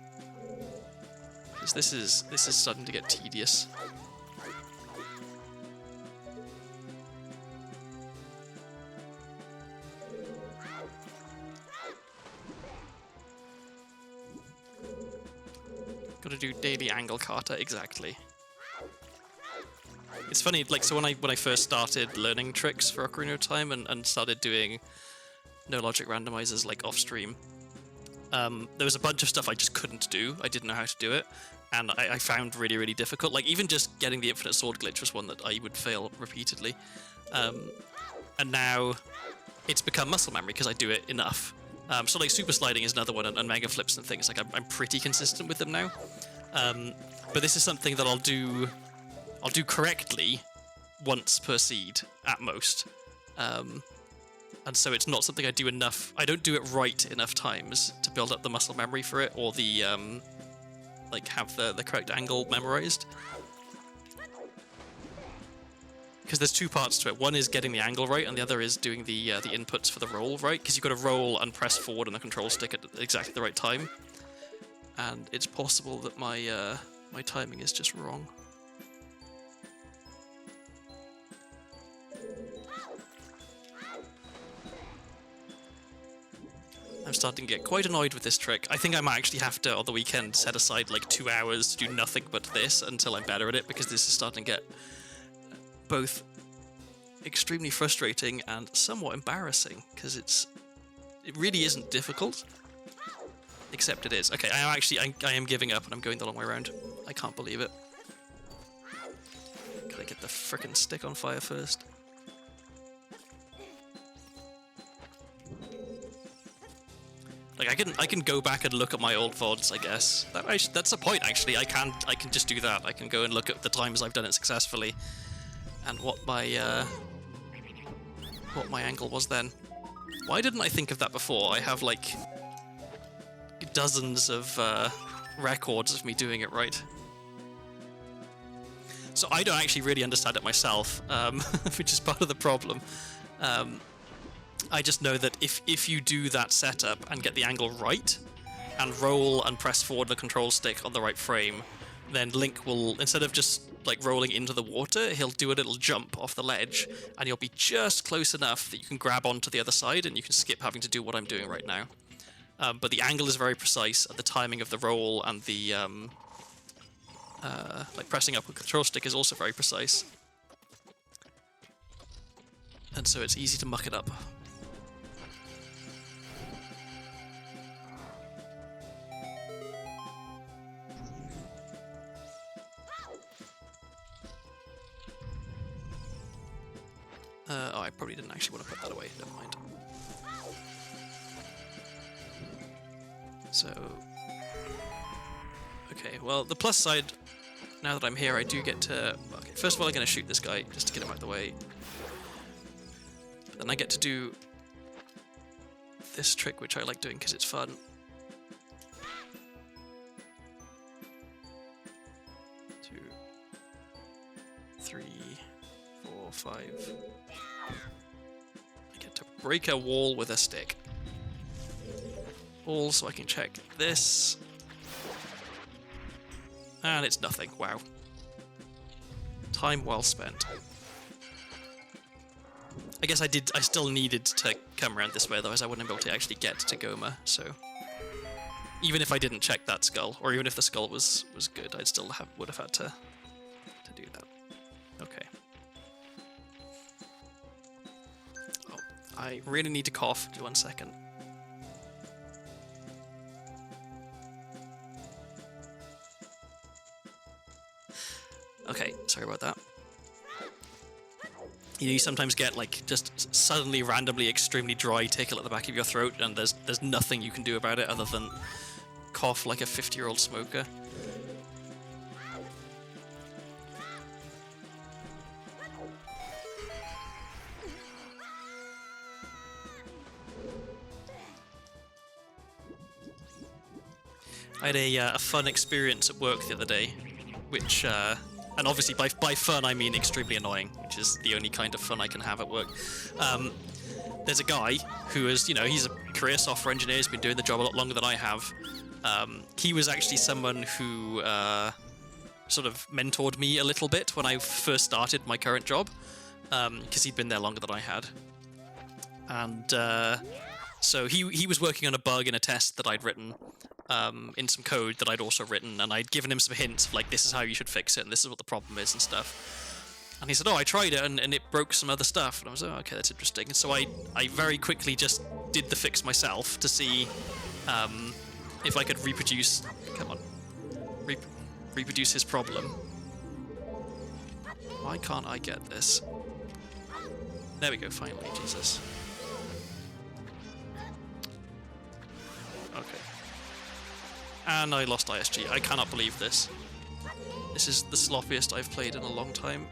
Because this is starting to get tedious. Got to do daily angle kata, exactly. It's funny, like, so when I first started learning tricks for Ocarina of Time and started doing no logic randomizers like off stream, there was a bunch of stuff I just couldn't do. I didn't know how to do it, and I found really, really difficult. Like, even just getting the infinite sword glitch was one that I would fail repeatedly. And now it's become muscle memory because I do it enough. So like super sliding is another one, and mega flips and things. Like I'm pretty consistent with them now. But this is something that I'll do correctly once per seed at most. And so it's not something I do enough. I don't do it right enough times to build up the muscle memory for it, or the like have the correct angle memorized. Because there's two parts to it. One is getting the angle right, and the other is doing the inputs for the roll right. Because you've got to roll and press forward on the control stick at exactly the right time. And it's possible that my my timing is just wrong. I'm starting to get quite annoyed with this trick. I think I might actually have to, on the weekend, set aside like 2 hours to do nothing but this until I'm better at it, because this is starting to get both extremely frustrating and somewhat embarrassing, because it really isn't difficult, except it is. Okay, I am giving up and I'm going the long way around. I can't believe it. Gotta get the frickin' stick on fire first. Like I can go back and look at my old VODs, I guess. That's the point, actually. I can just do that. I can go and look at the times I've done it successfully, and what my angle was then. Why didn't I think of that before? I have like dozens of records of me doing it right. So I don't actually really understand it myself, which is part of the problem. I just know that if you do that setup and get the angle right, and roll and press forward the control stick on the right frame, then Link will, instead of just like rolling into the water, he'll do a little jump off the ledge, and you'll be just close enough that you can grab onto the other side and you can skip having to do what I'm doing right now. But the angle is very precise, and the timing of the roll and the like pressing up with the control stick is also very precise. And so it's easy to muck it up. Oh, I probably didn't actually want to put that away, never mind. So... okay, well, the plus side, now that I'm here, I do get to... okay, first of all, I'm going to shoot this guy, just to get him out of the way. But then I get to do this trick, which I like doing because it's fun. 2, 3, 4, 5... I get to break a wall with a stick. All so I can check this. And it's nothing. Wow. Time well spent. I guess I still needed to come around this way, otherwise I wouldn't be able to actually get to Goma, so... even if I didn't check that skull, or even if the skull was good, I'd still would have had to do that. Okay. Oh, I really need to cough. Do 1 second. Okay, sorry about that. You sometimes get like just suddenly randomly extremely dry tickle at the back of your throat, and there's nothing you can do about it other than cough like a 50-year-old smoker. I had a fun experience at work the other day, which, and obviously by fun I mean extremely annoying, which is the only kind of fun I can have at work. There's a guy who is, he's a career software engineer, he's been doing the job a lot longer than I have. He was actually someone who sort of mentored me a little bit when I first started my current job, because he'd been there longer than I had. And so he was working on a bug in a test that I'd written, in some code that I'd also written, and I'd given him some hints of like, this is how you should fix it, and this is what the problem is and stuff. And he said, oh, I tried it, and it broke some other stuff. And I was like, oh, okay, that's interesting. And so I very quickly just did the fix myself to see if I could reproduce... Come on. Reproduce his problem. Why can't I get this? There we go, finally, Jesus. Okay. And I lost ISG. I cannot believe this. This is the sloppiest I've played in a long time.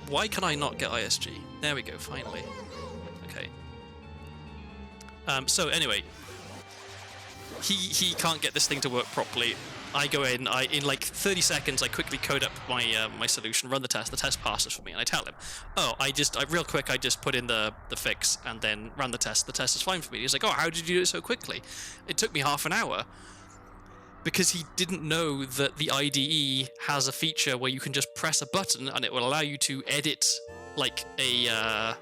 Why can I not get ISG? There we go, finally. Okay. So anyway, he can't get this thing to work properly. I go in, in like 30 seconds, I quickly code up my solution, run the test passes for me, and I tell him, oh, real quick, I just put in the fix and then ran the test is fine for me. He's like, oh, how did you do it so quickly? It took me half an hour. Because he didn't know that the IDE has a feature where you can just press a button and it will allow you to edit like a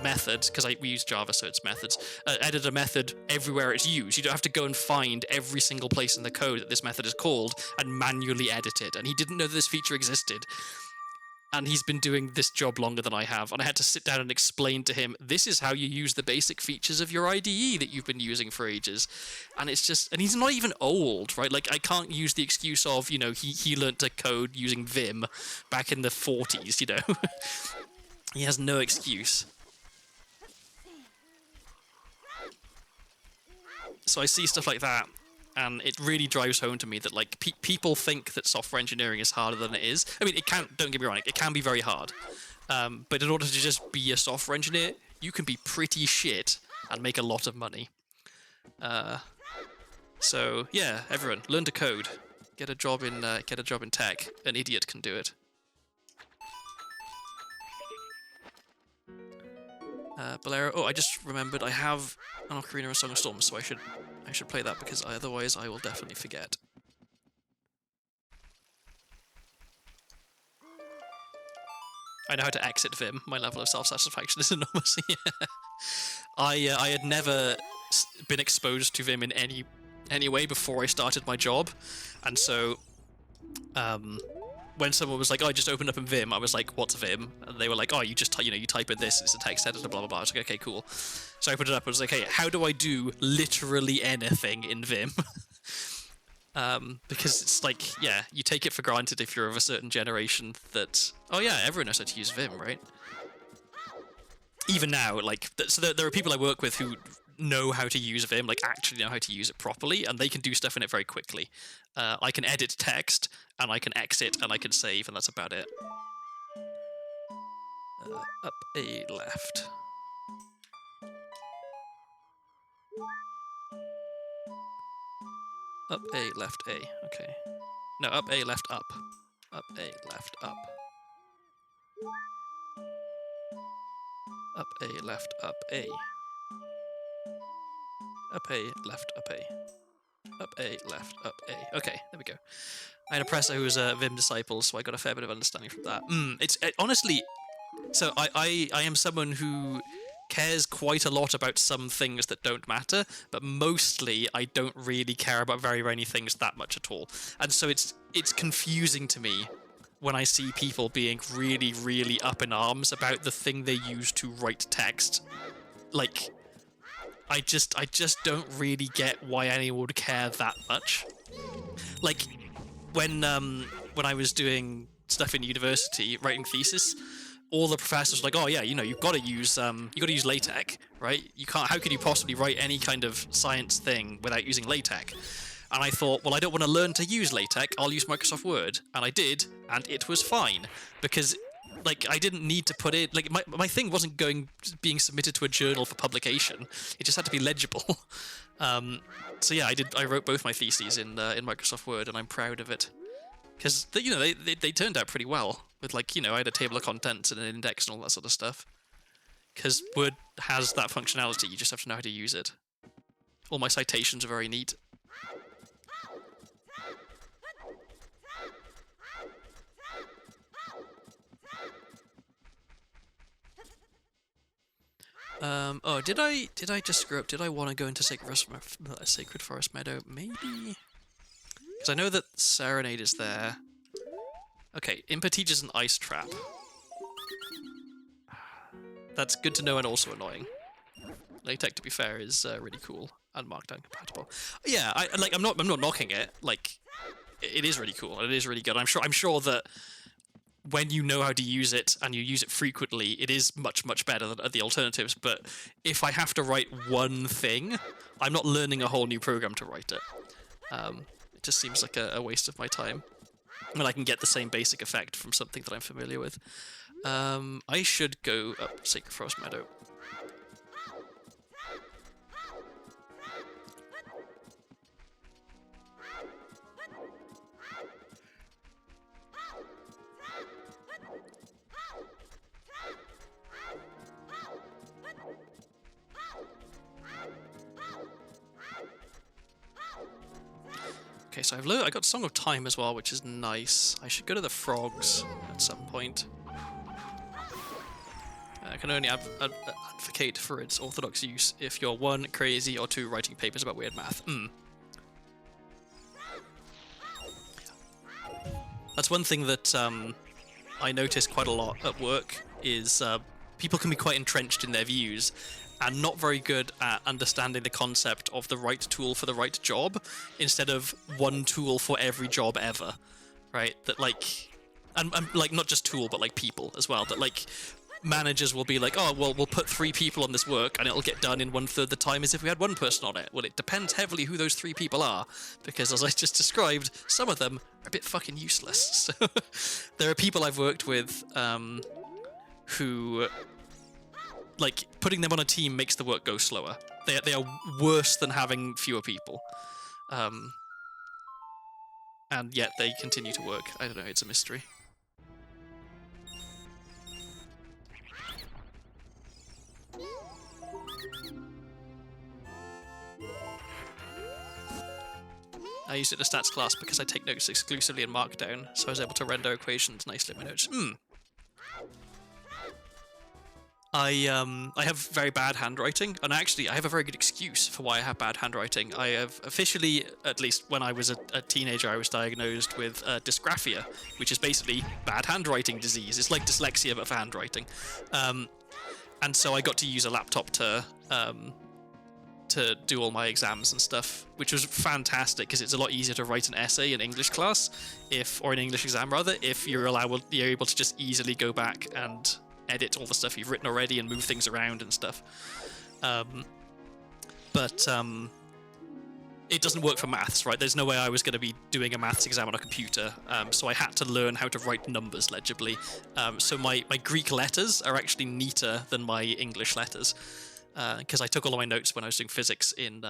method, because we use Java, so it's methods. Edit a method everywhere it's used. You don't have to go and find every single place in the code that this method is called and manually edit it. And he didn't know that this feature existed. And he's been doing this job longer than I have, and I had to sit down and explain to him, this is how you use the basic features of your IDE that you've been using for ages. And it's just, and he's not even old, right? Like, I can't use the excuse of, he learnt to code using Vim back in the 40s, He has no excuse. So I see stuff like that, and it really drives home to me that, like, people think that software engineering is harder than it is. I mean, don't get me wrong, it can be very hard. But in order to just be a software engineer, you can be pretty shit and make a lot of money. So, yeah, everyone, learn to code. Get a job in tech. An idiot can do it. Bolero. Oh, I just remembered I have an Ocarina of Song of Storms, so I should play that, because otherwise I will definitely forget. I know how to exit Vim. My level of self-satisfaction is enormous. I had never been exposed to Vim in any way before I started my job, and so when someone was like, oh, I just opened up in Vim, I was like, what's Vim? And they were like, oh, you just you type in this, it's a text editor, blah, blah, blah. I was like, okay, cool. So I opened it up and was like, hey, how do I do literally anything in Vim? Because it's like, yeah, you take it for granted if you're of a certain generation that, oh yeah, everyone knows how to use Vim, right? Even now, like, so there are people I work with who know how to use Vim, like actually know how to use it properly, and they can do stuff in it very quickly. I can edit text, and I can exit, and I can save, and that's about it. Up A left. Up A left A, okay. No, up A left up. Up A left up. Up A left up A. Up A, left, up A. Up A, left, up A. Okay, there we go. I had a presser who was a Vim disciple, so I got a fair bit of understanding from that. Honestly, so I am someone who cares quite a lot about some things that don't matter, but mostly I don't really care about very many things that much at all. And so it's confusing to me when I see people being really, really up in arms about the thing they use to write text. Like, I just don't really get why anyone would care that much. Like, when I was doing stuff in university, writing thesis, all the professors were like, oh yeah, you've got to use LaTeX, right? You can't. How could you possibly write any kind of science thing without using LaTeX? And I thought, well, I don't want to learn to use LaTeX. I'll use Microsoft Word, and I did, and it was fine, because like I didn't need to put it like my thing wasn't being submitted to a journal for publication. It just had to be legible. So yeah, I wrote both my theses in Microsoft Word, and I'm proud of it because you know they turned out pretty well with like I had a table of contents and an index and all that sort of stuff. Because Word has that functionality, you just have to know how to use it. All my citations are very neat. Oh, did I just screw up? Did I want to go into Sacred Forest Meadow? Maybe? Because I know that Serenade is there. Okay, Impetige is an ice trap. That's good to know and also annoying. Latex, to be fair, is really cool and Markdown compatible. Yeah, I'm not knocking it. Like, it is really cool and it is really good. I'm sure that when you know how to use it and you use it frequently, it is much better than the alternatives. But if I have to write one thing, I'm not learning a whole new program to write it. It just seems like a waste of my time when I can get the same basic effect from something that I'm familiar with. I should go up Sacred Forest Meadow. Okay, so I got Song of Time as well, which is nice. I should go to the frogs at some point. I can only advocate for its orthodox use if you're 1, crazy, or 2, writing papers about weird math. That's one thing that I notice quite a lot at work, is people can be quite entrenched in their views and not very good at understanding the concept of the right tool for the right job, instead of one tool for every job ever, right? That like, and like not just tool, but like people as well. That like managers will be like, oh, well, we'll put 3 people on this work and it'll get done in 1/3 the time as if we had 1 person on it. Well, it depends heavily who those 3 people are, because as I just described, some of them are a bit fucking useless. So there are people I've worked with who, like, putting them on a team makes the work go slower. They are worse than having fewer people. And yet they continue to work. I don't know, it's a mystery. I used it in a stats class because I take notes exclusively in Markdown, so I was able to render equations nicely in my notes. I have very bad handwriting, and actually I have a very good excuse for why I have bad handwriting. I have officially, at least when I was a teenager, I was diagnosed with dysgraphia, which is basically bad handwriting disease. It's like dyslexia but for handwriting. And so I got to use a laptop to do all my exams and stuff, which was fantastic because it's a lot easier to write an essay in English class, or an English exam rather, if you're able to just easily go back and edit all the stuff you've written already and move things around and stuff. But it doesn't work for maths, right? There's no way I was going to be doing a maths exam on a computer, so I had to learn how to write numbers legibly. So my Greek letters are actually neater than my English letters, because I took all of my notes when I was doing physics in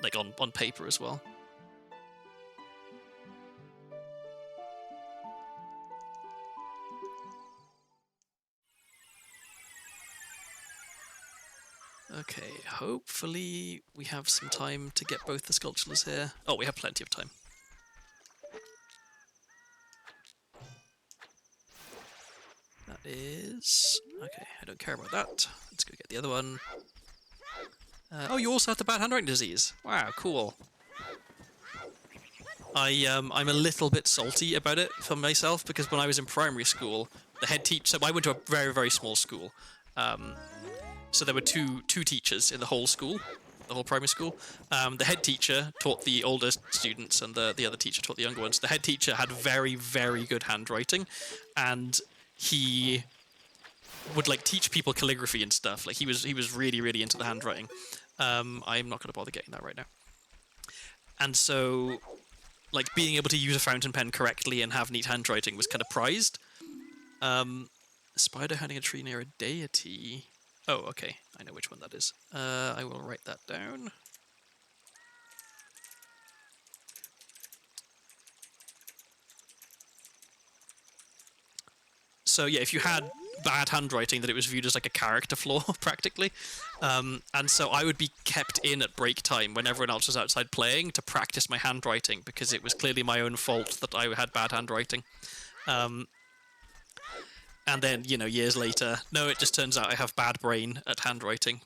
like on paper as well. Okay, hopefully we have some time to get both the sculptures here. Oh, we have plenty of time. That is... okay, I don't care about that. Let's go get the other one. Oh, you also have the bad handwriting disease. Wow, cool. I'm a little bit salty about it for myself, because when I was in primary school, the head teacher... so I went to a very, very small school. So there were two teachers in the whole school, the whole primary school. The head teacher taught the older students, and the other teacher taught the younger ones. The head teacher had very, very good handwriting, and he would like teach people calligraphy and stuff. Like he was really, really into the handwriting. I'm not going to bother getting that right now. And so, like, being able to use a fountain pen correctly and have neat handwriting was kind of prized. Spider hiding a tree near a deity. Oh, okay. I know which one that is. I will write that down. So yeah, if you had bad handwriting, that it was viewed as like a character flaw, practically. And so I would be kept in at break time when everyone else was outside playing to practice my handwriting, because it was clearly my own fault that I had bad handwriting. And then, you know, years later, no, it just turns out I have bad brain at handwriting.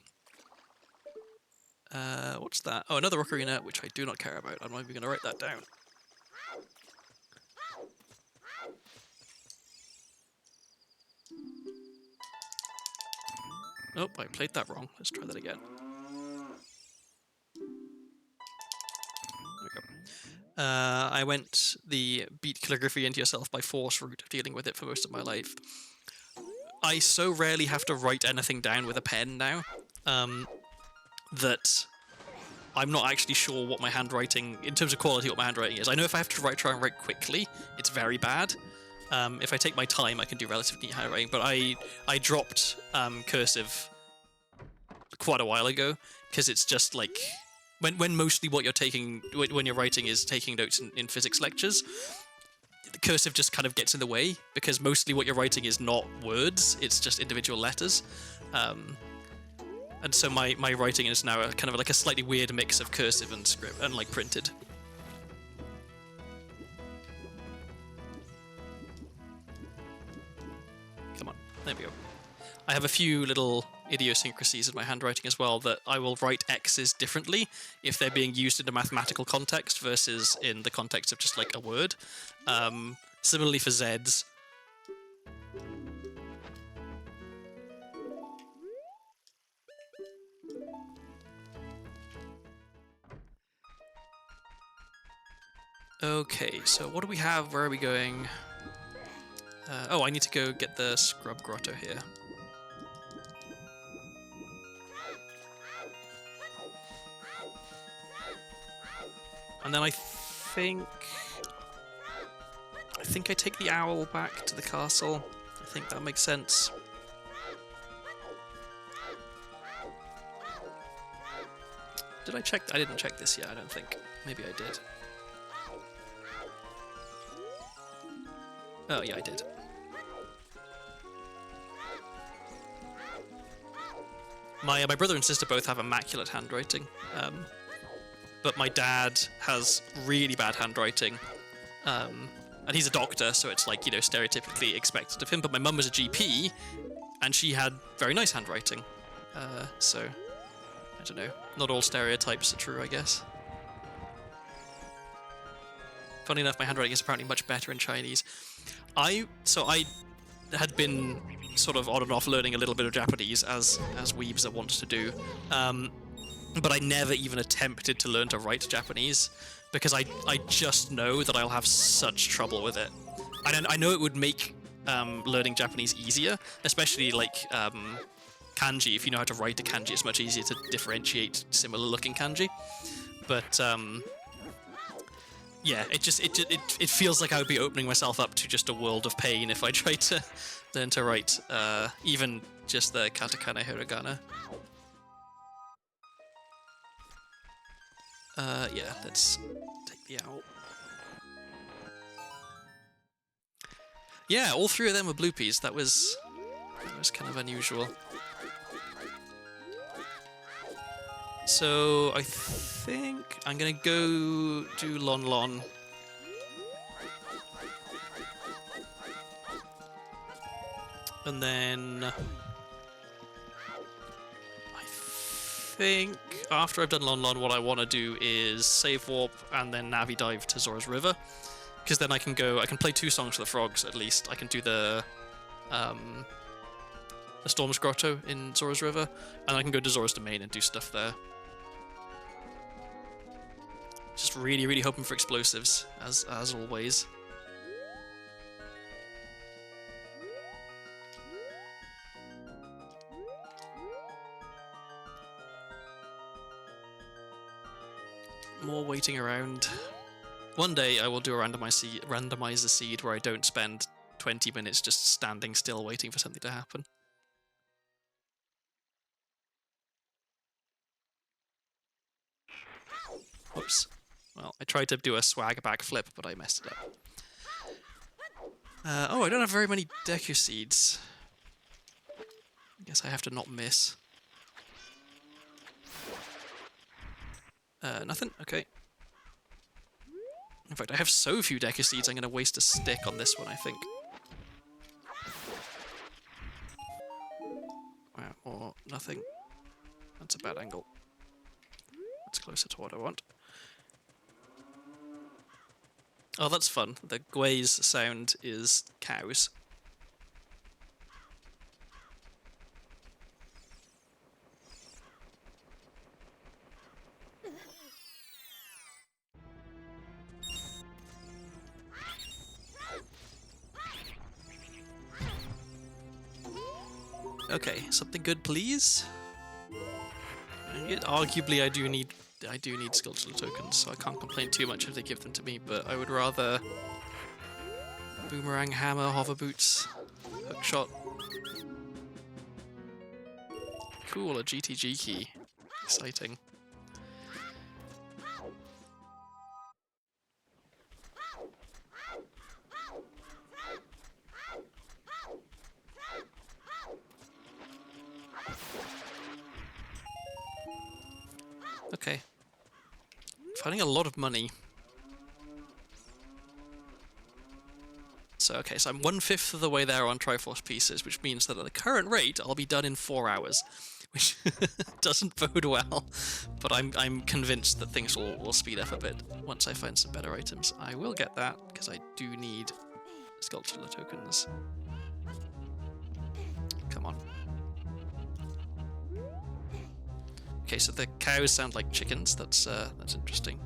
What's that? Oh, another ocarina, which I do not care about. I'm not even going to write that down. Nope, I played that wrong. Let's try that again. There we go. I went the beat calligraphy into yourself by force route of dealing with it for most of my life. I so rarely have to write anything down with a pen now that I'm not actually sure what my handwriting, in terms of quality, what my handwriting is. I know if I have to try and write quickly, it's very bad. If I take my time, I can do relatively neat handwriting, but I dropped cursive quite a while ago, because it's just like, when mostly what you're taking, when you're writing is taking notes in physics lectures, the cursive just kind of gets in the way, because mostly what you're writing is not words, it's just individual letters. And so my writing is now kind of like a slightly weird mix of cursive and script and like printed. Come on, there we go. I have a few little idiosyncrasies in my handwriting as well, that I will write X's differently if they're being used in a mathematical context versus in the context of just like a word. Similarly for Z's. Okay, so what do we have? Where are we going? Oh, I need to go get the scrub grotto here. And then I think I take the owl back to the castle. I think that makes sense. Did I check? I didn't check this yet, I don't think. Maybe I did. Oh, yeah, I did. My brother and sister both have immaculate handwriting, but my dad has really bad handwriting, and he's a doctor, so it's like, you know, stereotypically expected of him. But my mum was a GP, and she had very nice handwriting, so I don't know. Not all stereotypes are true, I guess. Funny enough, my handwriting is apparently much better in Chinese. I had been sort of on and off learning a little bit of Japanese, as weebs are wont to do, but I never even attempted to learn to write Japanese, because I just know that I'll have such trouble with it. I know it would make learning Japanese easier, especially like kanji. If you know how to write a kanji, it's much easier to differentiate similar looking kanji, but yeah, it feels like I would be opening myself up to just a world of pain if I tried to learn to write even just the katakana hiragana. Yeah, let's take the owl. Yeah, all three of them were bloopies. That was kind of unusual. So I think I'm gonna go do Lon Lon. And then I think after I've done Lon Lon, what I want to do is save warp and then Navi dive to Zora's River, because then I can play 2 songs for the frogs at least. I can do the Storm's Grotto in Zora's River, and I can go to Zora's Domain and do stuff there. Just really, really hoping for explosives, as always. More waiting around. One day I will do a randomizer seed where I don't spend 20 minutes just standing still waiting for something to happen. Oops. Well, I tried to do a swag backflip, but I messed it up. Oh, I don't have very many Deku Seeds. Guess I have to not miss. Nothing? Okay. In fact, I have so few Deku Seeds, I'm going to waste a stick on this one, I think. Or nothing. That's a bad angle. That's closer to what I want. Oh, that's fun. The Gwei's sound is cows. Okay, something good, please. Arguably, I do need sculptural tokens, so I can't complain too much if they give them to me. But I would rather boomerang, hammer, hover boots, hook shot. Cool, a GTG key. Exciting. Okay. Finding a lot of money. So, okay, so I'm 1/5 of the way there on Triforce pieces, which means that at the current rate, I'll be done in 4 hours. Which doesn't bode well, but I'm convinced that things will speed up a bit once I find some better items. I will get that, because I do need sculptural tokens. Come on. Okay, so the cows sound like chickens. That's interesting.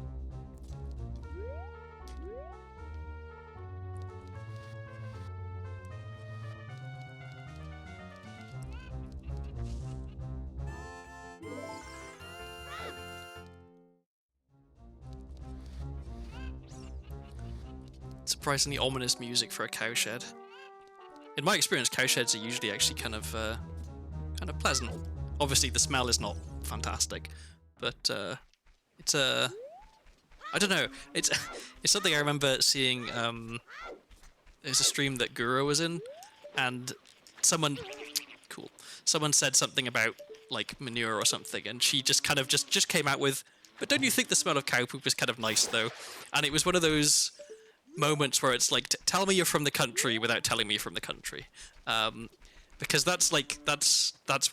Surprisingly ominous music for a cowshed. In my experience, cowsheds are usually actually kind of pleasant. Obviously, the smell is not fantastic, but it's a I don't know. It's something I remember seeing. There's a stream that Guru was in, and someone said something about like manure or something, and she just kind of just came out with, "But don't you think the smell of cow poop is kind of nice though?" And it was one of those moments where it's like, tell me you're from the country without telling me you're from the country, because that's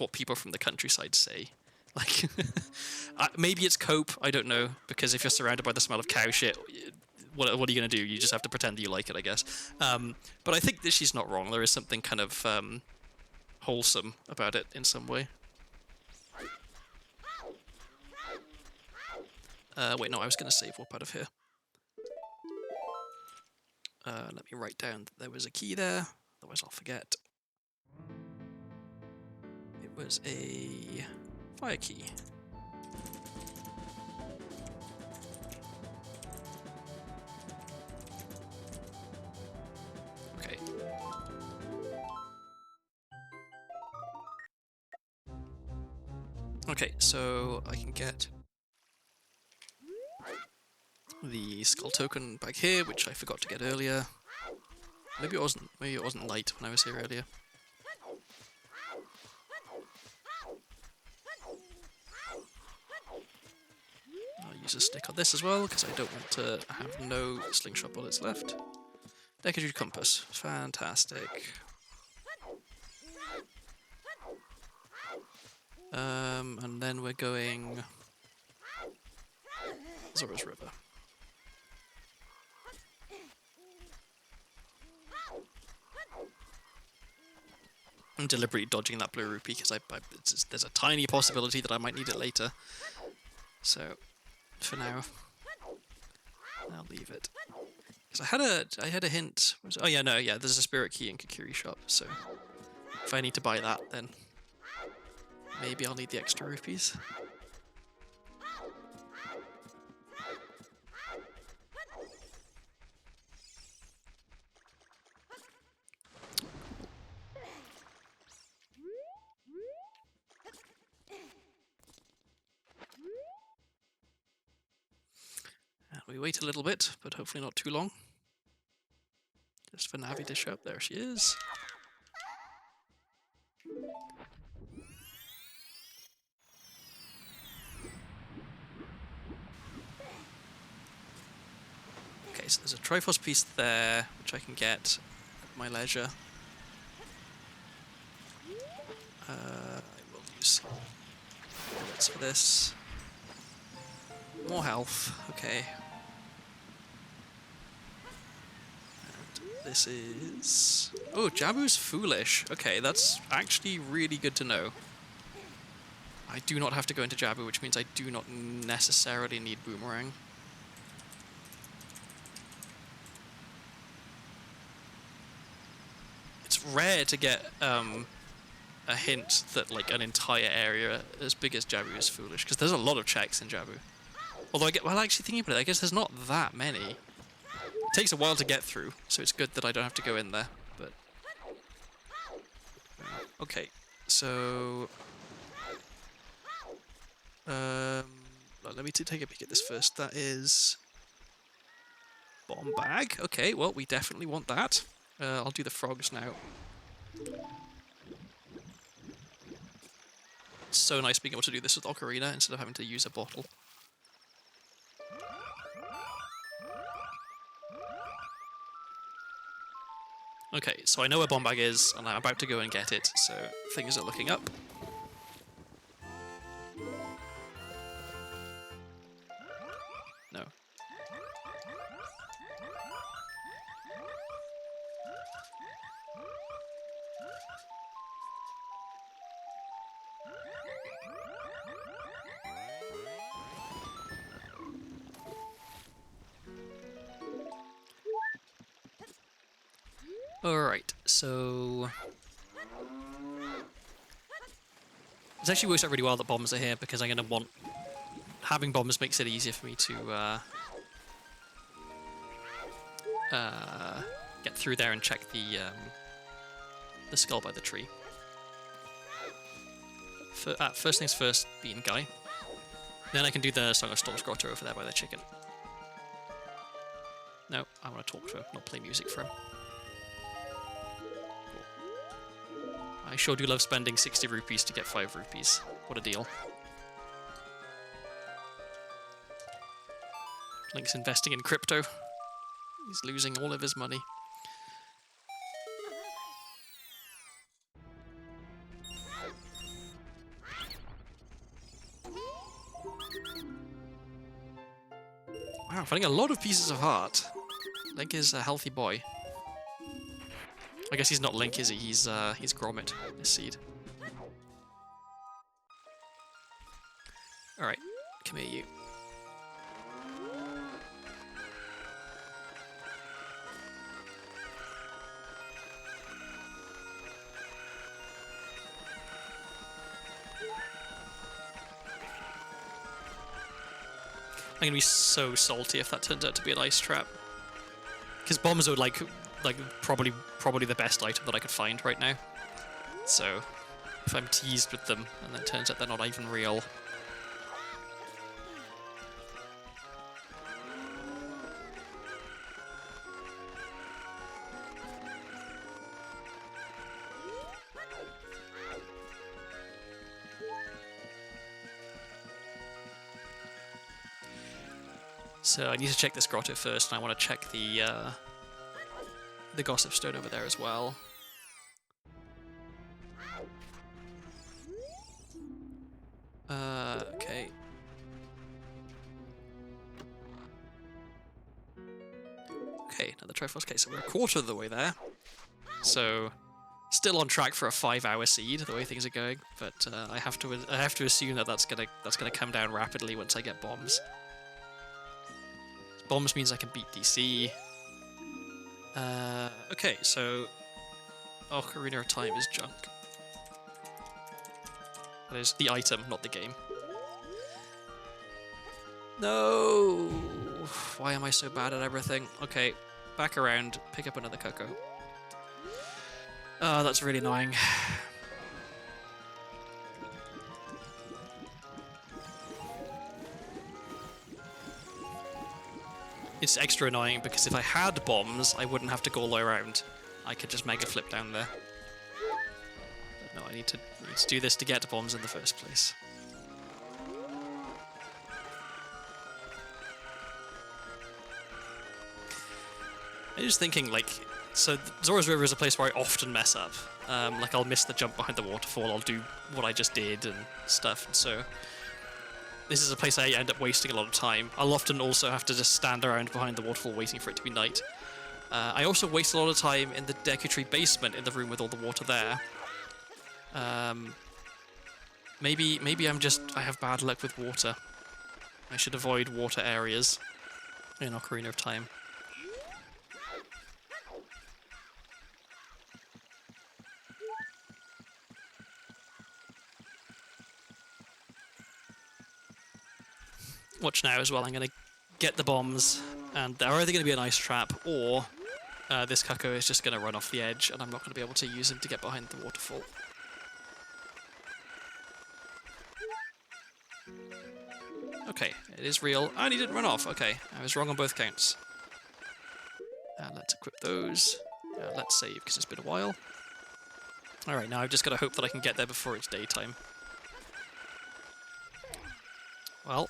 what people from the countryside say. Like, maybe it's cope, I don't know, because if you're surrounded by the smell of cow shit, what are you going to do? You just have to pretend that you like it, I guess. But I think that she's not wrong. There is something kind of wholesome about it in some way. Wait, no, I was going to save warp out of here. Let me write down that there was a key there, otherwise I'll forget. It was a fire key. Okay. Okay, so I can get the skull token back here, which I forgot to get earlier. Maybe it wasn't light when I was here earlier. I'll use a stick on this as well, because I don't want to have no slingshot bullets left. Decadue compass. Fantastic. And then we're going Zora's River. I'm deliberately dodging that blue rupee because there's a tiny possibility that I might need it later. So, for now, I'll leave it. Because I had a hint. Oh yeah, no, yeah. There's a spirit key in Kakiri shop. So, if I need to buy that, then maybe I'll need the extra rupees. we wait a little bit, but hopefully not too long. Just for Navi to show up. There she is. Okay, so there's a Triforce piece there, which I can get at my leisure. I will use bullets for this. More health, okay. And this is... Oh, Jabu's foolish. Okay, that's actually really good to know. I do not have to go into Jabu, which means I do not necessarily need Boomerang. It's rare to get a hint that like an entire area as big as Jabu is foolish, because there's a lot of checks in Jabu. Although well, actually thinking about it, I guess there's not that many. It takes a while to get through, so it's good that I don't have to go in there. But okay, so let me take a peek at this first. That is bomb bag. Okay, well we definitely want that. I'll do the frogs now. It's so nice being able to do this with Ocarina instead of having to use a bottle. Okay, so I know where bomb bag is, and I'm about to go and get it, so things are looking up. No. Alright, so... It actually works out really well that bombs are here, because I'm going to want... Having bombs makes it easier for me to get through there and check the skull by the tree. First things first, bean guy. Then I can do the Song of Storms grotto over there by the chicken. No, I want to talk to him, not play music for him. I sure do love spending 60 rupees to get 5 rupees. What a deal. Link's investing in crypto. He's losing all of his money. Wow, I'm finding a lot of pieces of heart. Link is a healthy boy. I guess he's not Link, is he? He's Gromit, this seed. Alright, come here, you. I'm gonna be so salty if that turns out to be an ice trap. Because bombs are like probably the best item that I could find right now. So if I'm teased with them and then it turns out they're not even real. So I need to check this grotto first, and I want to check the gossip stone over there as well. Okay. Okay, another Triforce case. So we're a quarter of the way there. So still on track for a 5-hour seed, the way things are going. But I have to assume that that's gonna come down rapidly once I get bombs. Bombs means I can beat DC. Okay, so Ocarina of Time is junk. That is the item, not the game. No! Why am I so bad at everything? Okay, back around, pick up another Cocoa. Oh, that's really annoying. it's extra annoying because if I had bombs, I wouldn't have to go all the way around. I could just mega flip down there. But no, I need to do this to get to bombs in the first place. I'm just thinking, like, so Zora's River is a place where I often mess up. Like, I'll miss the jump behind the waterfall, I'll do what I just did and stuff, so this is a place I end up wasting a lot of time. I'll often also have to just stand around behind the waterfall waiting for it to be night. I also waste a lot of time in the Deku Tree basement in the room with all the water there. Maybe I have bad luck with water. I should avoid water areas in Ocarina of Time. Watch now as well, I'm going to get the bombs, and they're either going to be an ice trap, or this Cucko is just going to run off the edge, and I'm not going to be able to use him to get behind the waterfall. Okay, it is real, and he didn't run off. Okay, I was wrong on both counts. Let's equip those. Let's save, because it's been a while. Alright, now I've just got to hope that I can get there before it's daytime. Well,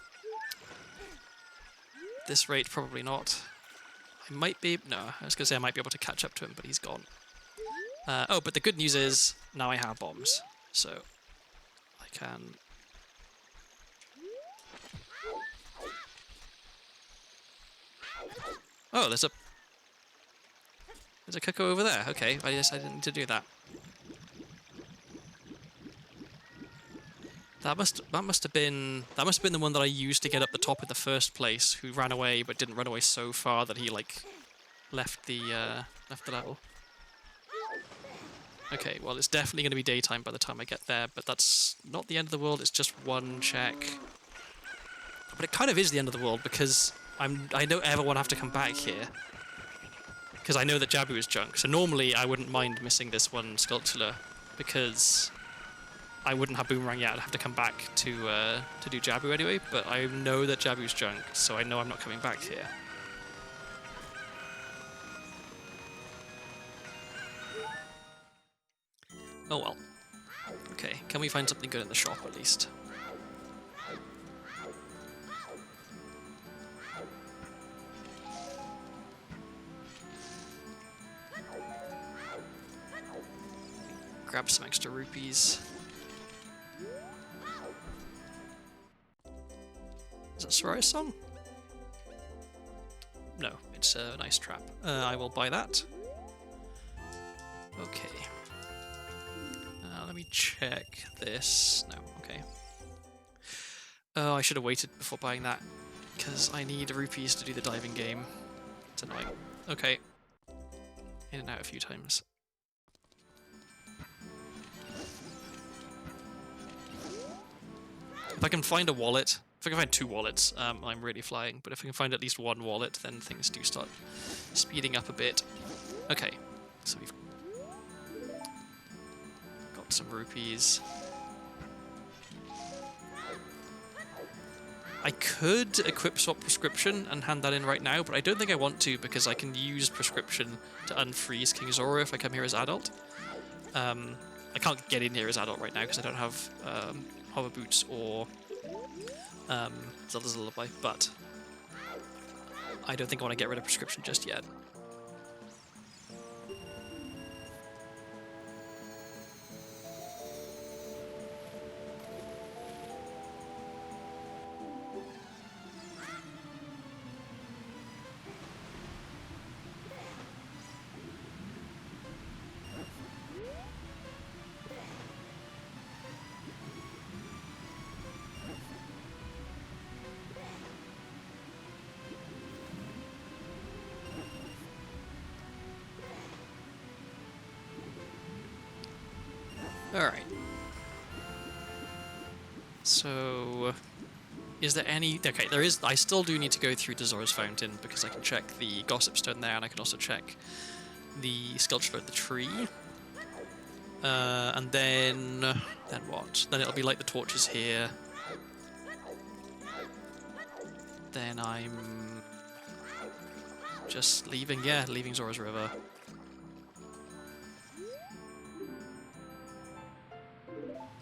this rate, probably not. I might be... No, I was going to say I might be able to catch up to him, but he's gone. Oh, but the good news is, now I have bombs. So, I can... Oh, there's a Cucko over there. Okay, I guess I didn't need to do that. That must have been the one that I used to get up the top in the first place, who ran away but didn't run away so far that he like left the level. Okay, well it's definitely going to be daytime by the time I get there, but that's not the end of the world. It's just one check. But it kind of is the end of the world because I don't ever want to have to come back here because I know that Jabu is junk. So normally I wouldn't mind missing this one sculpture because I wouldn't have Boomerang yet. I'd have to come back to do Jabu anyway, but I know that Jabu's junk, so I know I'm not coming back here. Oh well. Okay, can we find something good in the shop at least? Grab some extra rupees. Is that Soraya song? No, it's a nice trap. I will buy that. Okay. Let me check this. No, okay. Oh, I should have waited before buying that, because I need rupees to do the diving game. It's annoying. Okay. In and out a few times. If I can find a wallet, if I can find 2 wallets, I'm really flying, but if I can find at least 1 wallet, then things do start speeding up a bit. Okay, so we've got some rupees. I could equip swap prescription and hand that in right now, but I don't think I want to because I can use prescription to unfreeze King Zora if I come here as adult. I can't get in here as adult right now because I don't have hover boots or Zelda's Lullaby, but I don't think I want to get rid of prescription just yet. Alright. So, is there any... Okay, there is... I still do need to go through Zora's Fountain because I can check the Gossip Stone there and I can also check the sculpture of the tree. And then... Then what? Then it'll be like the torches here. Then I'm... just leaving, yeah, leaving Zora's River.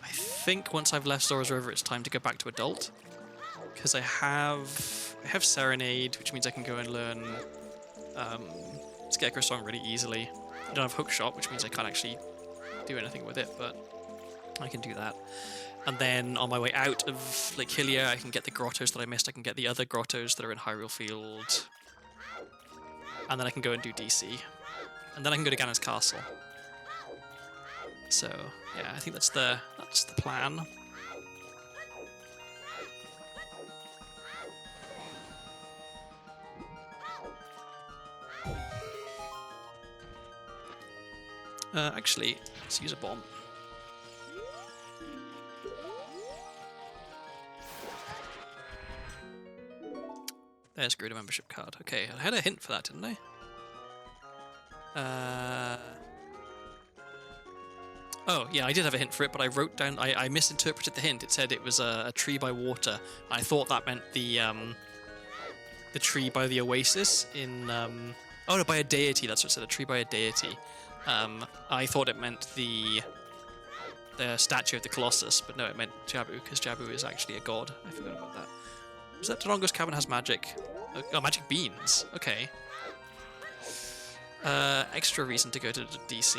I think once I've left Zora's River, it's time to go back to Adult. Because I have Serenade, which means I can go and learn Scarecrow Song really easily. I don't have Hookshot, which means I can't actually do anything with it, but I can do that. And then on my way out of Lake Hylia, I can get the grottos that I missed. I can get the other grottos that are in Hyrule Field. And then I can go and do DC. And then I can go to Ganon's Castle. So, yeah, I think that's the plan. Actually, let's use a bomb. There's Gruda membership card. Okay, I had a hint for that, didn't I? Oh, yeah, I did have a hint for it, but I wrote down... I misinterpreted the hint. It said it was a tree by water. I thought that meant the tree by the oasis in... Oh, no, by a deity. That's what it said, a tree by a deity. I thought it meant the statue of the Colossus, but no, it meant Jabu, because Jabu is actually a god. I forgot about that. Is that Dodongo's Cavern has magic? Oh, magic beans. Okay. Extra reason to go to DC.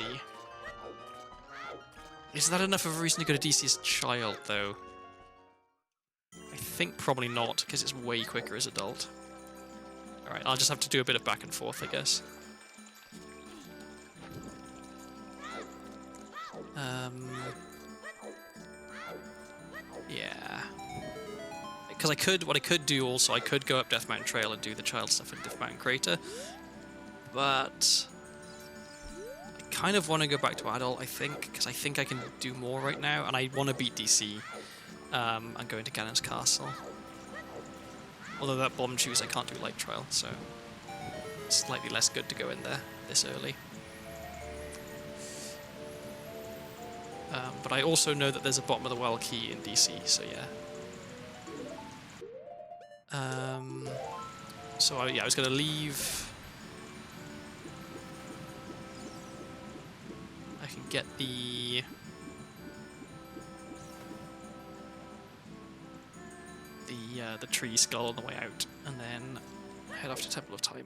Is that enough of a reason to go to DC as a child, though? I think probably not, because it's way quicker as adult. Alright, I'll just have to do a bit of back and forth, I guess. Yeah. Because what I could do also, I could go up Death Mountain Trail and do the child stuff in Death Mountain Crater, but I kind of want to go back to adult, I think, because I think I can do more right now, and I want to beat DC and go into Ganon's Castle. Although that bomb choose, I can't do Light Trial, so it's slightly less good to go in there this early. But I also know that there's a bottom of the well key in DC, so yeah. So I was going to leave. I can get the tree skull on the way out, and then head off to Temple of Time.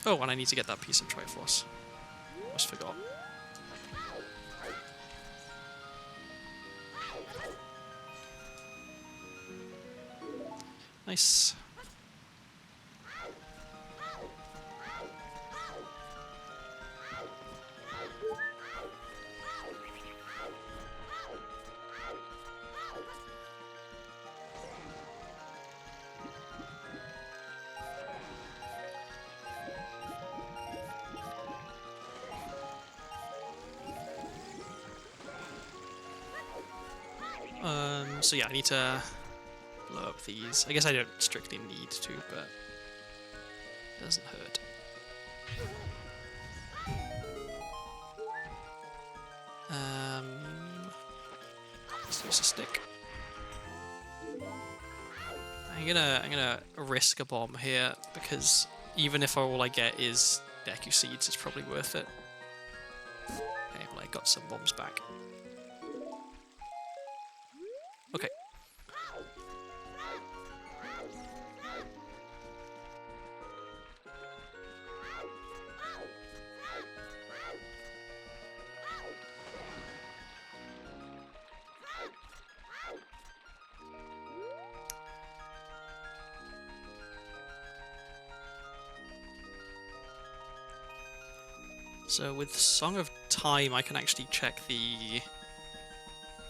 Oh, and I need to get that piece of Triforce. Almost forgot. Nice. So yeah, I need to blow up these. I guess I don't strictly need to, but it doesn't hurt. Let's use a stick. I'm gonna risk a bomb here, because even if all I get is Deku Seeds, it's probably worth it. Okay, well I got some bombs back. Okay. So with Song of Time, I can actually check the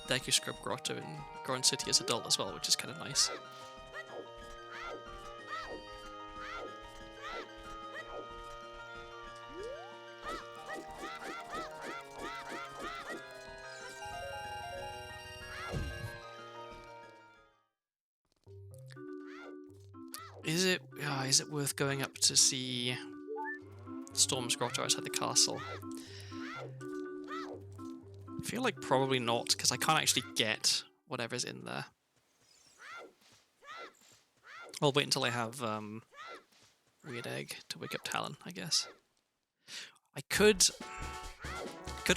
Deku Scrub Grotto in Goron City as adult as well, which is kind of nice. Is it worth going up to see Storm's Grotto outside the castle? I feel like probably not, because I can't actually get whatever's in there. I'll wait until I have weird egg to wake up Talon, I guess. I could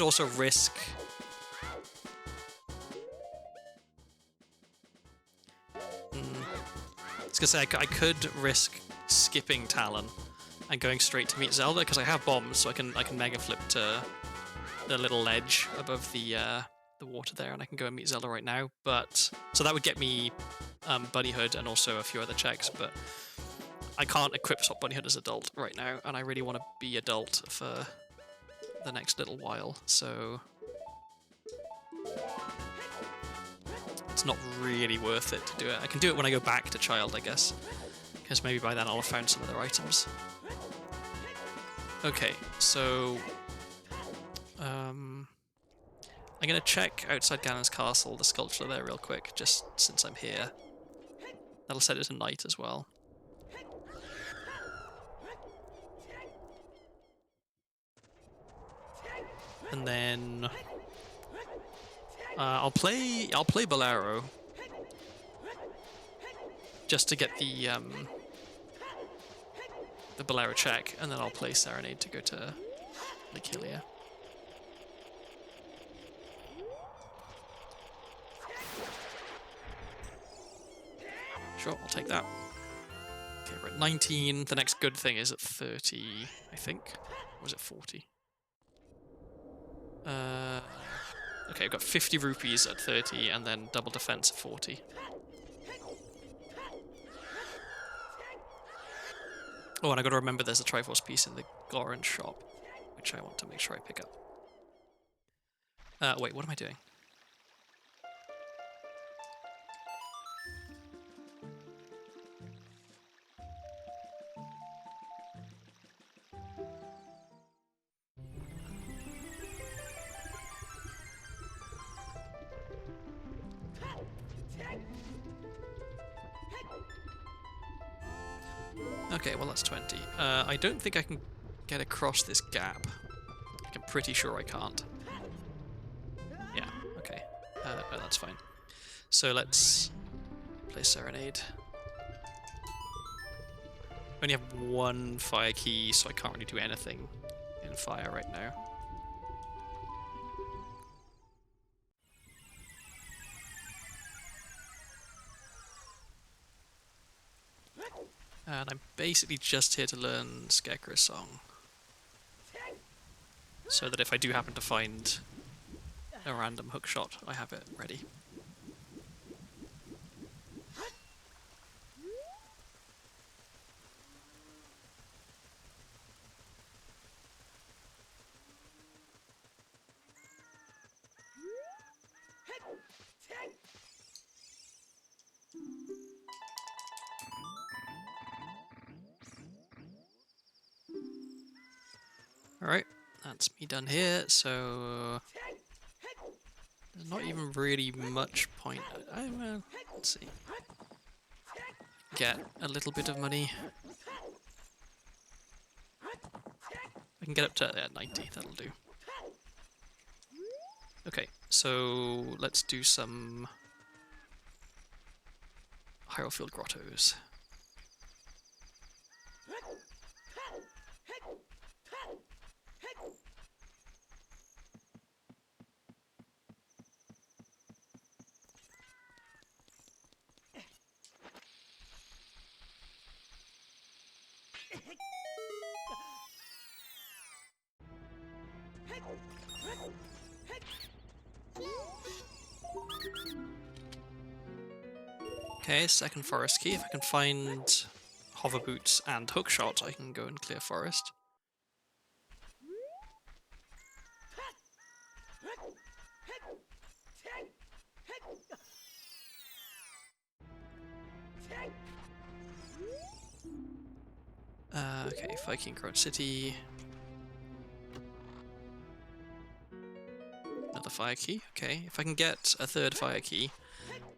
also risk... I was gonna say, I could risk skipping Talon and going straight to meet Zelda, because I have bombs, so I can mega flip to the little ledge above the water there, and I can go and meet Zelda right now. But so that would get me Bunnyhood and also a few other checks, but I can't equip swap Bunnyhood as adult right now, and I really want to be adult for the next little while, so it's not really worth it to do it. I can do it when I go back to child, I guess, because maybe by then I'll have found some other items. Okay, so I'm gonna check outside Ganon's castle, the sculpture there real quick, just since I'm here. That'll set it to night as well. And then I'll play Bolero just to get the Bolero check, and then I'll play Serenade to go to Lake Hylia. Sure, I'll take that. Okay, we're at 19. The next good thing is at 30, I think. Or was it 40? Okay, I've got 50 rupees at 30, and then double defense at 40. Oh, and I gotta remember there's a Triforce piece in the Goran shop, which I want to make sure I pick up. Wait, what am I doing? Okay, well that's 20. I don't think I can get across this gap. I'm pretty sure I can't. Yeah, okay. No, that's fine. So let's play Serenade. I only have one fire key, so I can't really do anything in fire right now. And I'm basically just here to learn Scarecrow's song, so that if I do happen to find a random hookshot, I have it ready. Alright, that's me done here, so there's not even really much point. Well, let's see. Get a little bit of money. I can get up to 90, that'll do. Okay, so let's do some Hierophil Grottos. Okay, second forest key. If I can find hover boots and hookshot, I can go and clear forest. Okay, Viking Road City. Another fire key. Okay, if I can get a third fire key,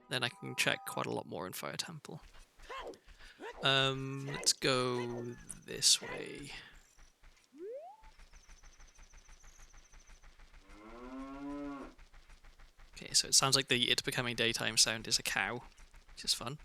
then I can check quite a lot more in Fire Temple. Let's go this way. Okay, so it sounds like the "It Becoming Daytime" sound is a cow, which is fun.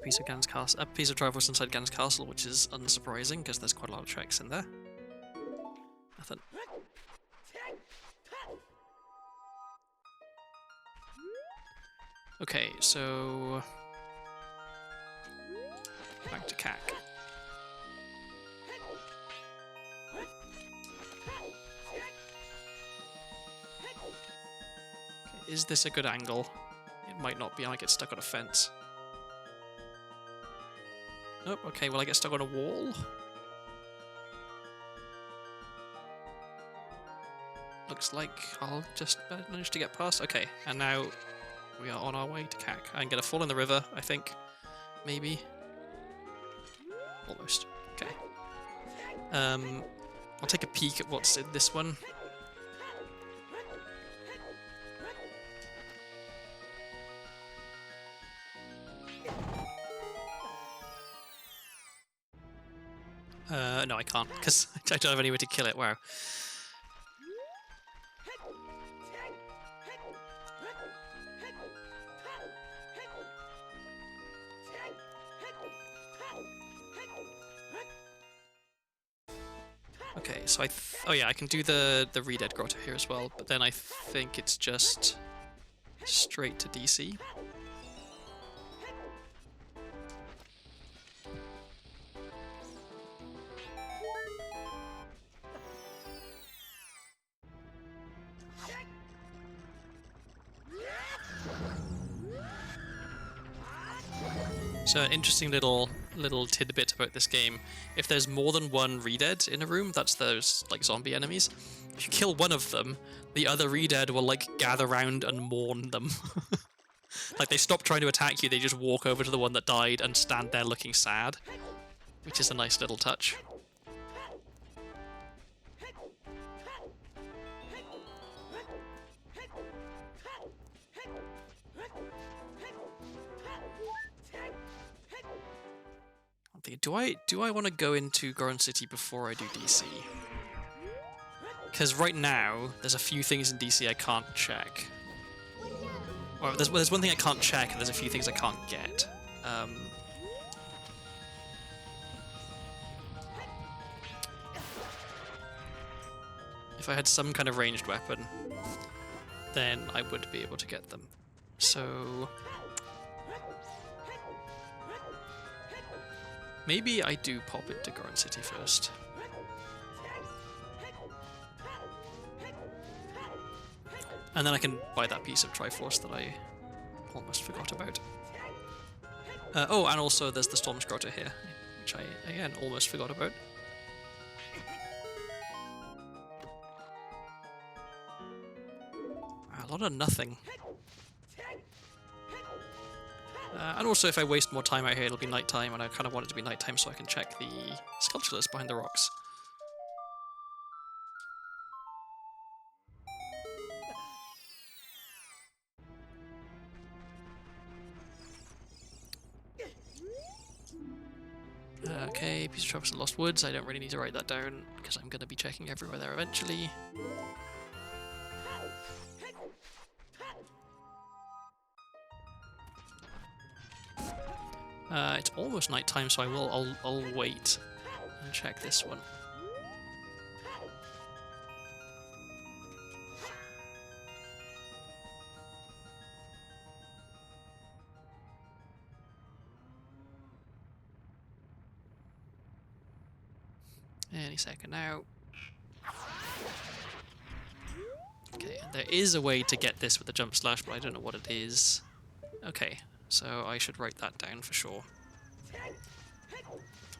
piece of Gan's castle, a piece of Triforce inside Gan's castle, which is unsurprising because there's quite a lot of tracks in there. Nothing. Okay, so back to CAC. Okay, is this a good angle? It might not be. I get stuck on a fence. Nope. Okay, well I get stuck on a wall. Looks like I'll just manage to get past. Okay, and now we are on our way to CAC. I'm gonna fall in the river, I think. Maybe. Almost. Okay. I'll take a peek at what's in this one. No, I can't, because I don't have any way to kill it. Wow. Okay, so oh yeah, I can do the Redead Grotto here as well, but then I think it's just straight to DC. So an interesting little tidbit about this game. If there's more than one Redead in a room, that's those like zombie enemies. If you kill one of them, the other Redead will like gather round and mourn them. Like they stop trying to attack you, they just walk over to the one that died and stand there looking sad. Which is a nice little touch. Do I want to go into Goron City before I do DC? Because right now there's a few things in DC I can't check. Or there's one thing I can't check, and there's a few things I can't get. If I had some kind of ranged weapon, then I would be able to get them. So maybe I do pop into Goron City first. And then I can buy that piece of Triforce that I almost forgot about. Oh, and also there's the Storm's Grotto here, which I, again, almost forgot about. A lot of nothing. And also, if I waste more time out here, it'll be nighttime, and I kind of want it to be nighttime so I can check the sculpture list behind the rocks. Okay, piece of Traverse in Lost Woods. I don't really need to write that down because I'm going to be checking everywhere there eventually. It's almost nighttime, so I'll wait and check this one. Any second now. Okay, there is a way to get this with the jump slash, but I don't know what it is. Okay, so I should write that down for sure.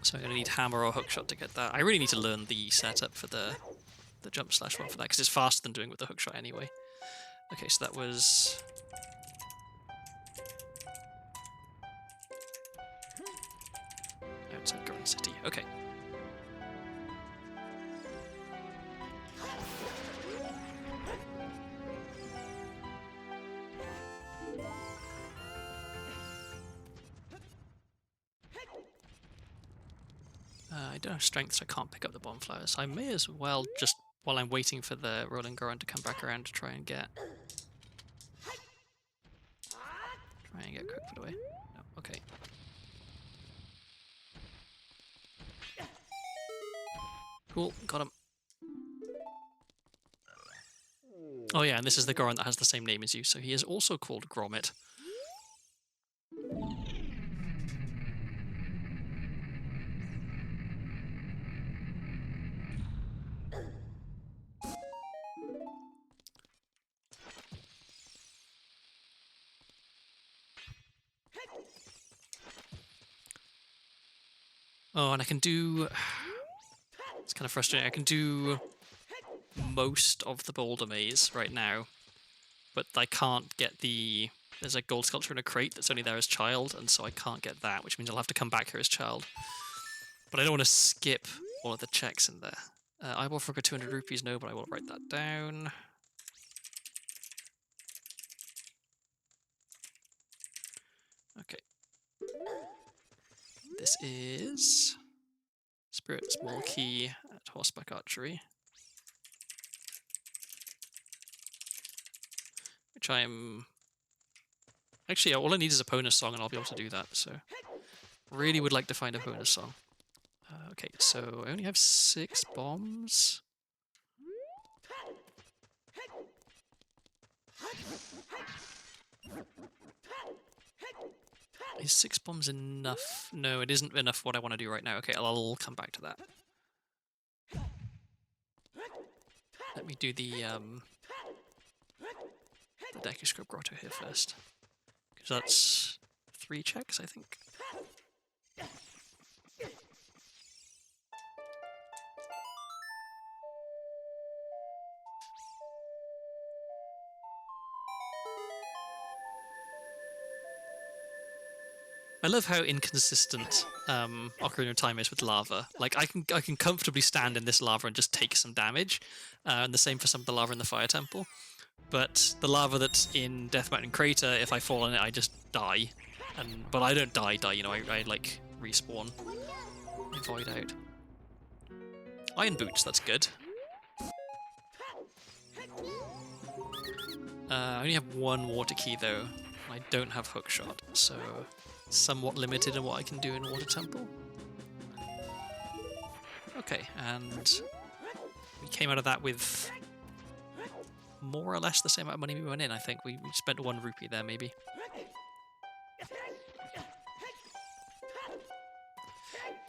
So I'm going to need hammer or hookshot to get that. I really need to learn the setup for the jump slash one for that, because it's faster than doing with the hookshot anyway. Okay, so that was... outside Goron City. Okay. I don't have strength, so I can't pick up the bonfires. I may as well, just while I'm waiting for the Rolling Goron to come back around, to try and get Crookfoot away. No, okay. Cool, got him. Oh yeah, and this is the Goron that has the same name as you, so he is also called Gromit. Oh, and I can do... It's kind of frustrating. I can do most of the boulder maze right now, but I can't get the... There's a gold sculpture in a crate that's only there as child, and so I can't get that, which means I'll have to come back here as child. But I don't want to skip all of the checks in there. Eyeball for 200 rupees, no, but I will write that down. Okay. This is... Spirit Small Key at Horseback Archery. Which I'm... Actually, all I need is a bonus song and I'll be able to do that, so... Really would like to find a bonus song. Okay, so I only have 6 bombs. Is 6 bombs enough? No, it isn't enough for what I want to do right now. Okay, I'll come back to that. Let me do the Decuscript Grotto here first. Because that's 3 checks, I think. I love how inconsistent Ocarina of Time is with lava. Like I can comfortably stand in this lava and just take some damage, and the same for some of the lava in the Fire Temple. But the lava that's in Death Mountain Crater, if I fall in it, I just die. But I don't die. You know, I like respawn. I void out. Iron boots, that's good. I only have 1 water key though. I don't have hookshot, so somewhat limited in what I can do in Water Temple. Okay, and we came out of that with more or less the same amount of money we went in, I think. We spent 1 rupee there, maybe.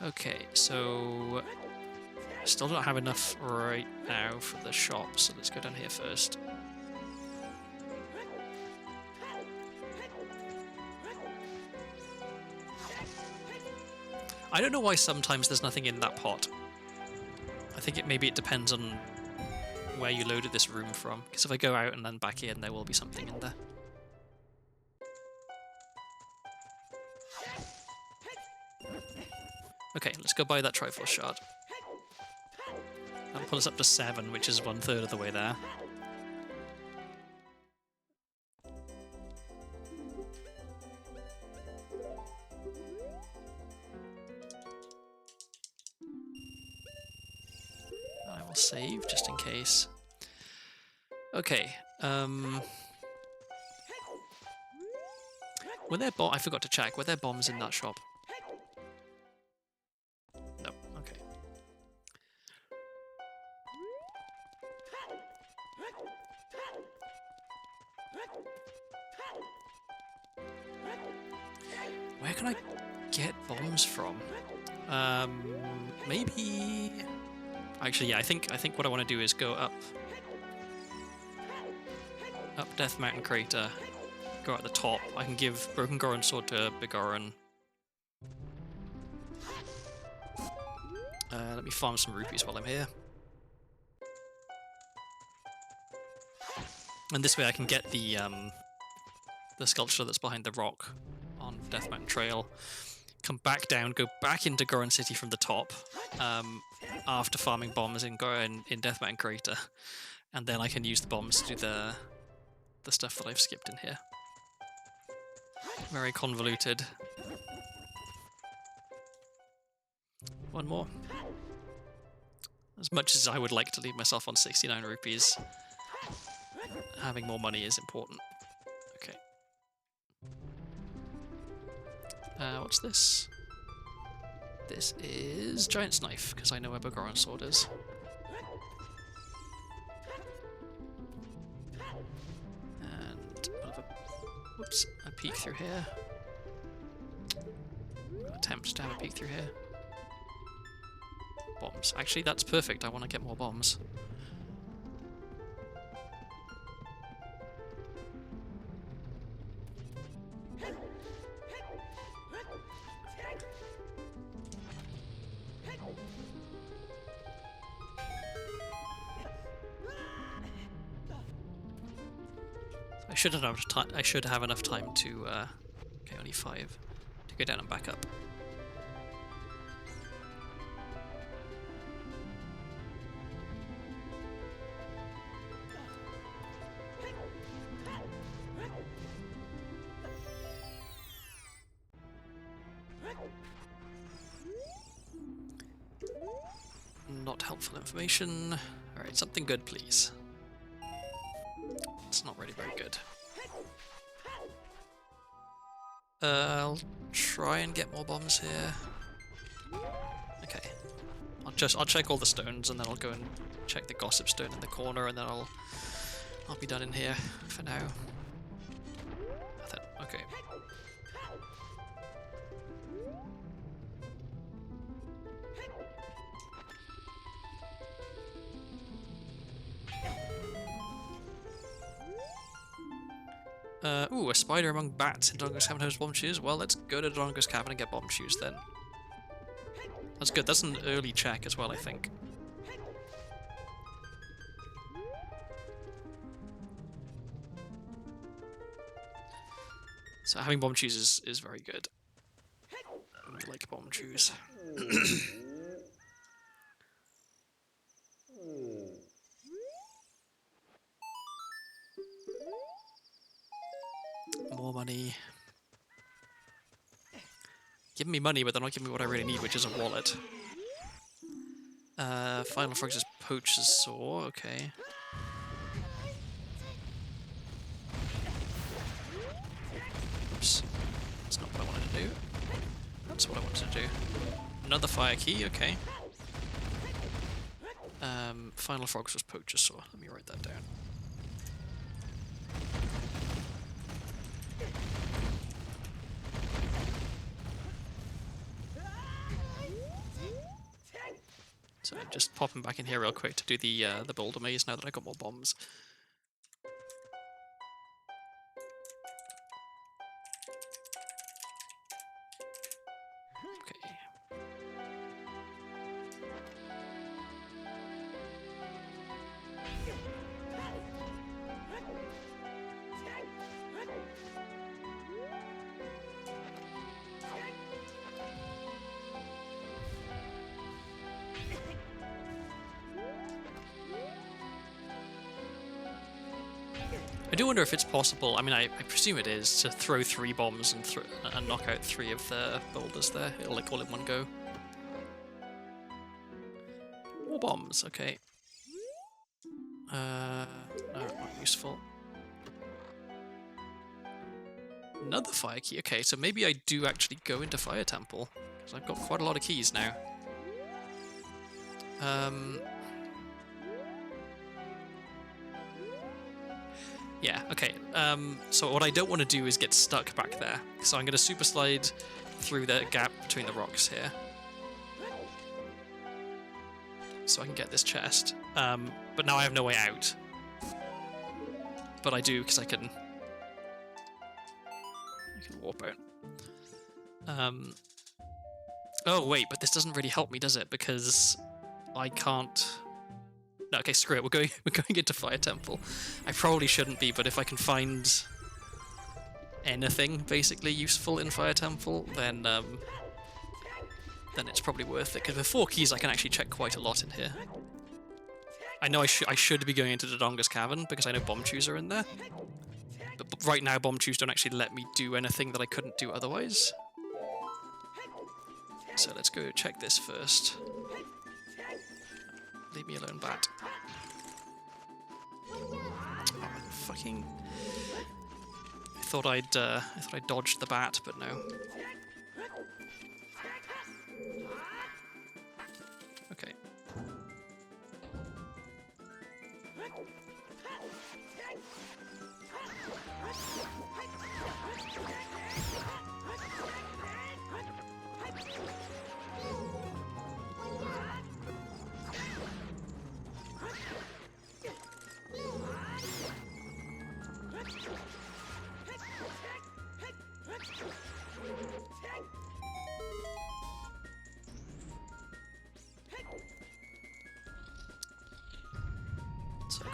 Okay, so still don't have enough right now for the shop, so let's go down here first. I don't know why sometimes there's nothing in that pot. I think maybe it depends on where you loaded this room from, because if I go out and then back in, there will be something in there. Okay, let's go buy that Triforce shard. That'll put us up to 7, which is 1/3 of the way there. I will save just in case. Okay, were there I forgot to check. Were there bombs in that shop? No. Okay. Where can I get bombs from? Maybe. Actually, yeah. I think what I want to do is go up Death Mountain Crater. Go at the top. I can give Broken Goron Sword to Big Goron. Let me farm some rupees while I'm here. And this way I can get the sculpture that's behind the rock on Death Mountain Trail. Come back down, go back into Goron City from the top, after farming bombs in Death Mountain Crater. And then I can use the bombs to do the stuff that I've skipped in here. Very convoluted. 1 more. As much as I would like to leave myself on 69 rupees, having more money is important. Okay. What's this? This is Giant's Knife, because I know where Bogoron's Sword is. And whoops, a peek through here. I'll attempt to have a peek through here. Bombs. Actually, that's perfect. I want to get more bombs. I should have enough time to. Okay, only 5 to go down and back up. Not helpful information. Alright, something good, please. It's not really very good. I'll try and get more bombs here. Okay. I'll check all the stones and then I'll go and check the gossip stone in the corner and then I'll be done in here for now. Okay. Ooh, a spider among bats in Dodongo's Cavern has bomb shoes. Well, let's go to Dodongo's Cavern and get bomb shoes then. That's good. That's an early check as well, I think. So having bomb shoes is very good. I like bomb shoes. More money. Give me money, but they're not giving me what I really need, which is a wallet. Final Frogs' Poacher's Saw, okay. Oops. That's not what I wanted to do. That's what I wanted to do. Another fire key, okay. Final Frogs was Poacher's Saw. Let me write that down. So I'm just popping back in here real quick to do the boulder maze now that I got more bombs. Okay. I do wonder if it's possible, I mean I presume it is, to throw 3 bombs and knock out 3 of the boulders there. It'll like all in one go. More bombs, okay. No, not useful. Another fire key, okay, so maybe I do actually go into Fire Temple, because I've got quite a lot of keys now. Yeah, okay. So what I don't want to do is get stuck back there. So I'm going to super slide through the gap between the rocks here. So I can get this chest. But now I have no way out. But I do, because I can warp out. Oh, wait, but this doesn't really help me, does it? Because I can't... No, okay, screw it. We're going into Fire Temple. I probably shouldn't be, but if I can find anything basically useful in Fire Temple, then it's probably worth it. Because with 4 keys, I can actually check quite a lot in here. I know I should be going into Dodongo's Cavern because I know bomb chews are in there. But right now, bomb chews don't actually let me do anything that I couldn't do otherwise. So let's go check this first. Leave me alone, bat. Oh, fucking! I thought I dodged the bat, but no.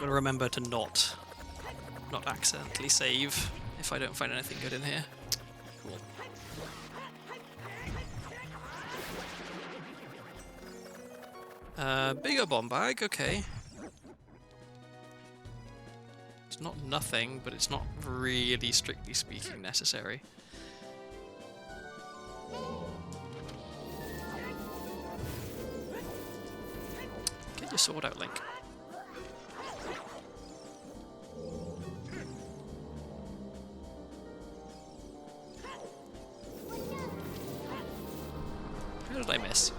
Gotta remember to not accidentally save if I don't find anything good in here. Cool. Bigger bomb bag, okay. It's not nothing, but it's not really, strictly speaking, necessary. Get your sword out, Link. How did I miss?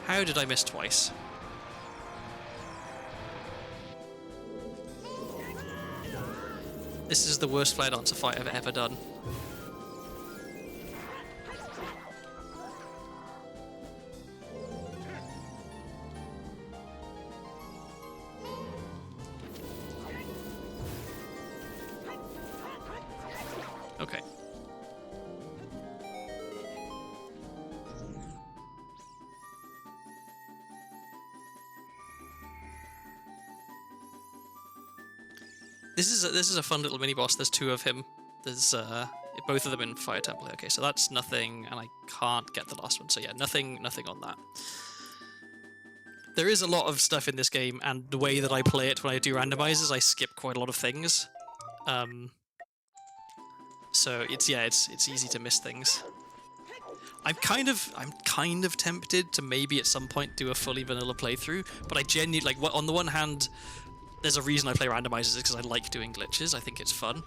How did I miss twice? This is the worst flare dancer fight I've ever done. Okay. This is a fun little mini boss. There's two of him. There's both of them in Fire Temple. Okay, so that's nothing, and I can't get the last one. So yeah, nothing on that. There is a lot of stuff in this game, and the way that I play it when I do randomizers, I skip quite a lot of things. So it's easy to miss things. I'm kind of tempted to maybe at some point do a fully vanilla playthrough, but I genuinely on the one hand, there's a reason I play randomizers is because I like doing glitches. I think it's fun.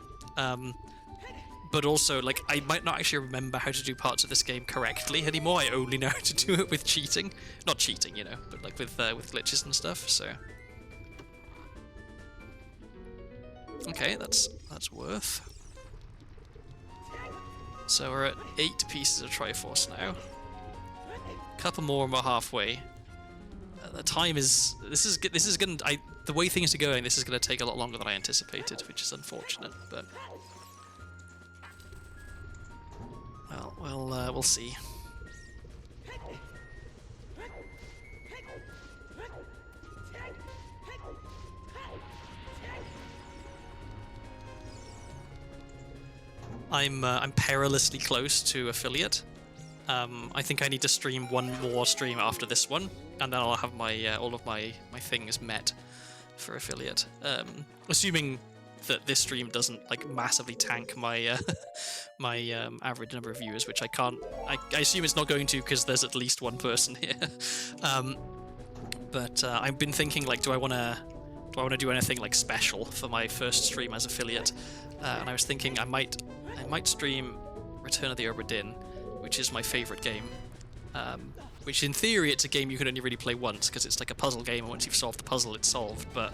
But also, like, I might not actually remember how to do parts of this game correctly anymore. I only know how to do it with cheating. Not cheating, you know, but like with glitches and stuff, so. Okay, that's worth. So we're at 8 pieces of Triforce now. Couple more and we're halfway. The time is... This is gonna... the way things are going, this is gonna take a lot longer than I anticipated, which is unfortunate, but... Well, we'll see. I'm perilously close to affiliate. I think I need to stream one more stream after this one, and then I'll have my all of my things met for affiliate. Assuming that this stream doesn't like massively tank my my average number of viewers, which I can't. I assume it's not going to because there's at least one person here. But I've been thinking, like, do I want to do anything like special for my first stream as affiliate? And I was thinking I might stream Return of the Obra Dinn, which is my favorite game. Which in theory it's a game you can only really play once because it's like a puzzle game, and once you've solved the puzzle it's solved. But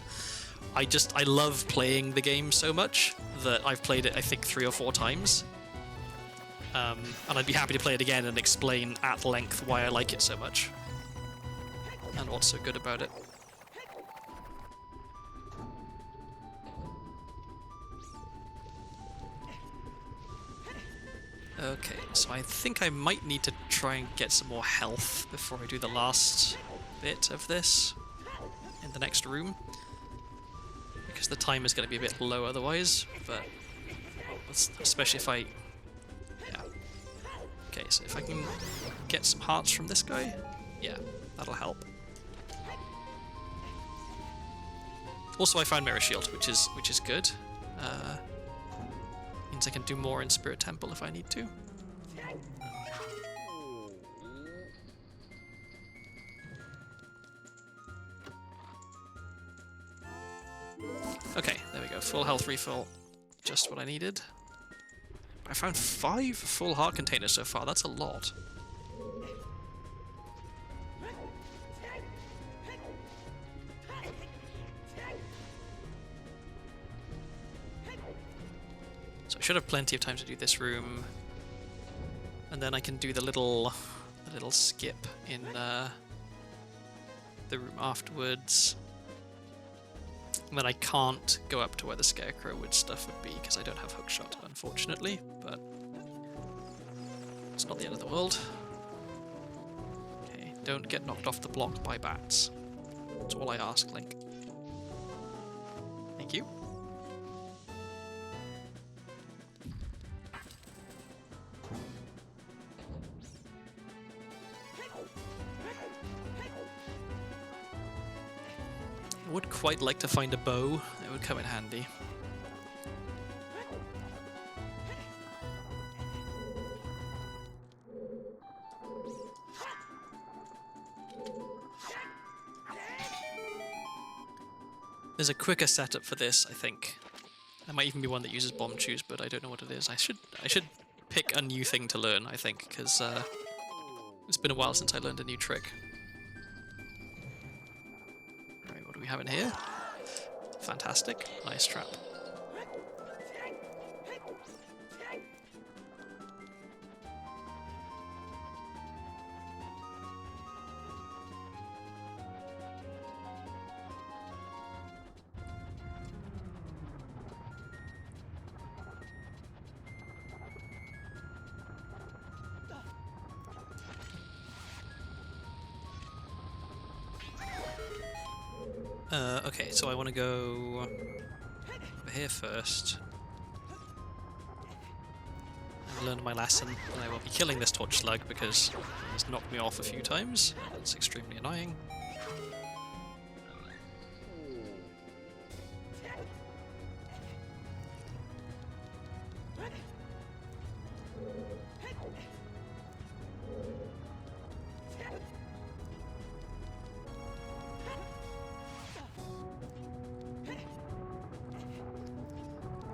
I love playing the game so much that I've played it I think 3 or 4 times. And I'd be happy to play it again and explain at length why I like it so much and what's so good about it. Okay, so I think I might need to try and get some more health before I do the last bit of this in the next room, because the time is going to be a bit low otherwise, but especially if I... yeah. Okay, so if I can get some hearts from this guy, yeah, that'll help. Also, I found Mirror Shield, which is good. Means I can do more in Spirit Temple if I need to. Okay, there we go. Full health refill. Just what I needed. I found 5 full heart containers so far. That's a lot. So I should have plenty of time to do this room, and then I can do the little skip in the room afterwards. And then I can't go up to where the Scarecrow wood stuff would be because I don't have hookshot, unfortunately. But it's not the end of the world. Okay, don't get knocked off the block by bats. That's all I ask, Link. would quite like to find a bow. It would come in handy. There's a quicker setup for this, I think. There might even be one that uses bomb chews, but I don't know what it is. I should pick a new thing to learn, I think, because it's been a while since I learned a new trick. Right, what do we have in here? Fantastic. Nice trap. Okay, so I want to go over here first. I've learned my lesson, and I will be killing this torch slug because it's knocked me off a few times. It's extremely annoying.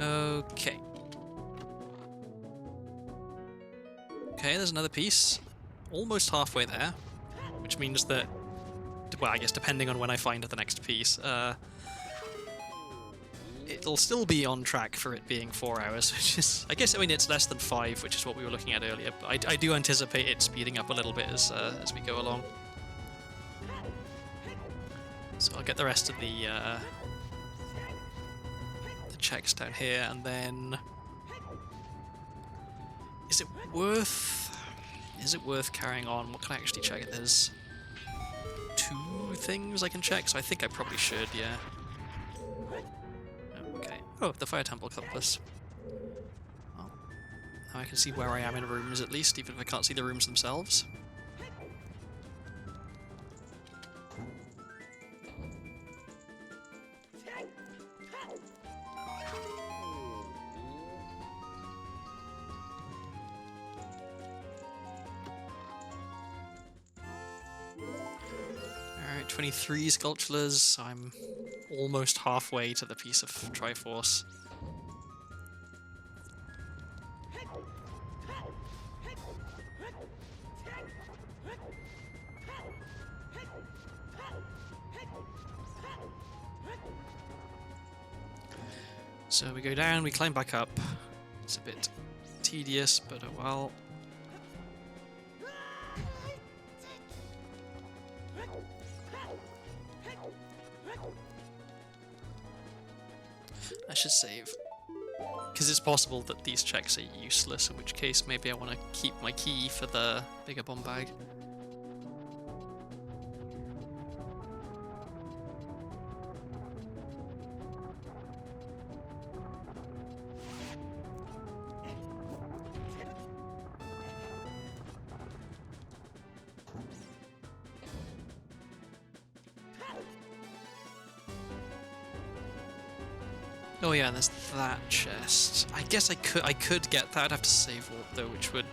Okay. Okay, there's another piece. Almost halfway there. Which means that, well, I guess depending on when I find the next piece, it'll still be on track for it being 4 hours, which is, I guess, I mean, it's less than 5, which is what we were looking at earlier, but I do anticipate it speeding up a little bit as we go along. So I'll get the rest of the checks down here, and then is it worth carrying on? What can I actually check? There's 2 things I can check, so I think I probably should, yeah. Okay. Oh, the fire temple compass. Well, now I can see where I am in rooms at least, even if I can't see the rooms themselves. Alright, 23 sculptures. I'm almost halfway to the piece of Triforce. So we go down, we climb back up. It's a bit tedious, but oh well. I should save. Because it's possible that these checks are useless, in which case maybe I want to keep my key for the bigger bomb bag. Oh yeah, there's that chest. I guess I could get that. I'd have to save warp though, which would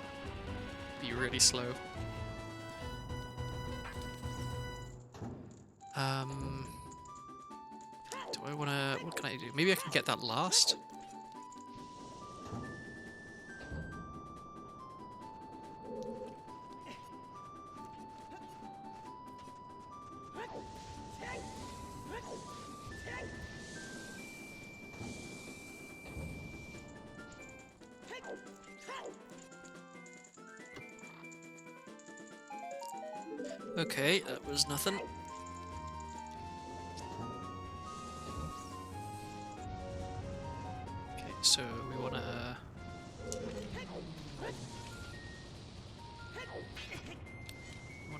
be really slow. Do I wanna... what can I do? Maybe I can get that last? Okay, that was nothing. Okay, so we wanna...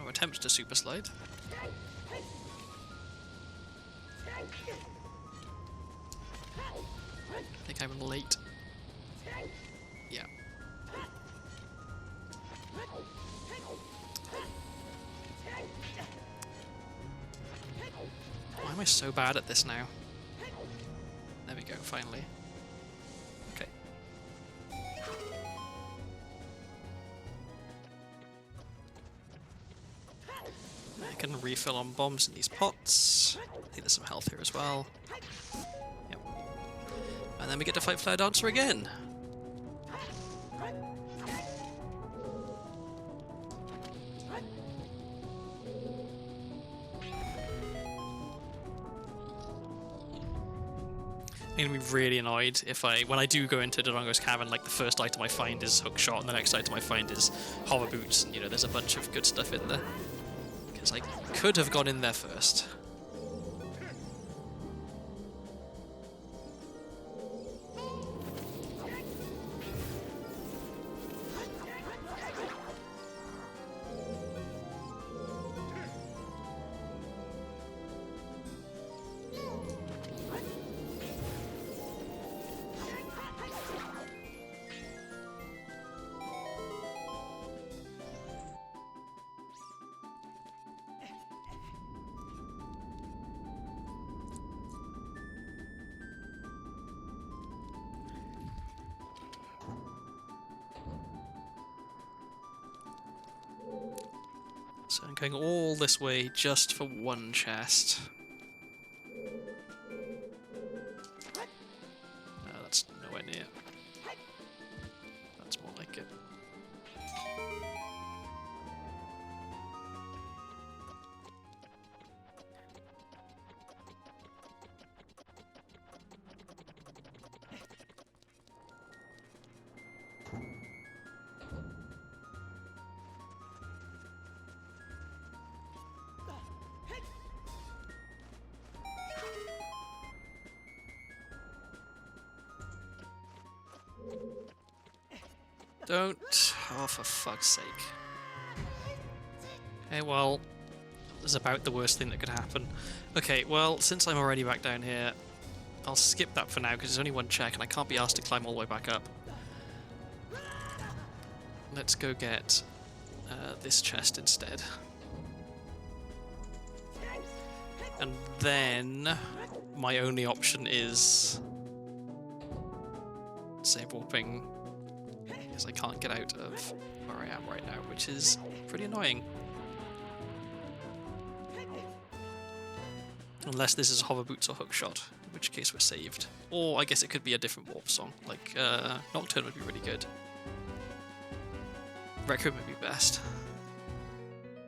attempt to super slide. I think I'm late. Yeah. am I so bad at this now? There we go, finally. Okay. I can refill on bombs in these pots. I think there's some health here as well. Yep. And then we get to fight Flare Dancer again. I'm gonna be really annoyed if when I do go into Dodongo's Cavern, like the first item I find is Hookshot and the next item I find is Hover Boots, and you know, there's a bunch of good stuff in there. Because I could have gone in there first. So I'm going all this way just for one chest. No, that's nowhere near. That's more like it. Don't. Oh, for fuck's sake. Okay, well, that's about the worst thing that could happen. Okay, well, since I'm already back down here, I'll skip that for now because there's only one check and I can't be asked to climb all the way back up. Let's go get this chest instead. And then my only option is save warping, because I can't get out of where I am right now, which is pretty annoying. Unless this is Hover Boots or Hookshot, in which case we're saved. Or I guess it could be a different warp song, like Nocturne would be really good. Requiem would be best.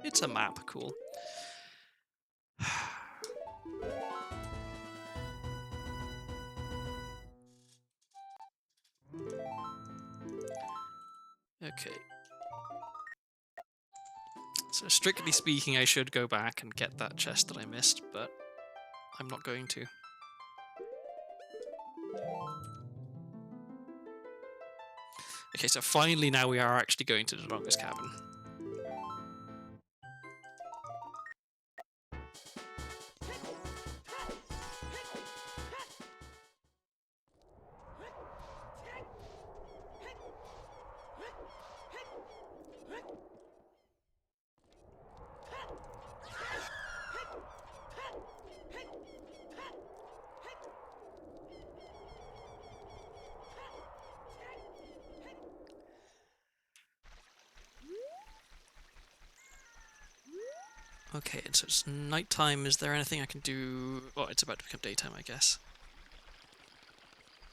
It's a map, cool. Okay. So strictly speaking, I should go back and get that chest that I missed, but I'm not going to. Okay, so finally now we are actually going to Dodongo's Cavern. Okay, and so it's nighttime. Is there anything I can do? Well, it's about to become daytime, I guess.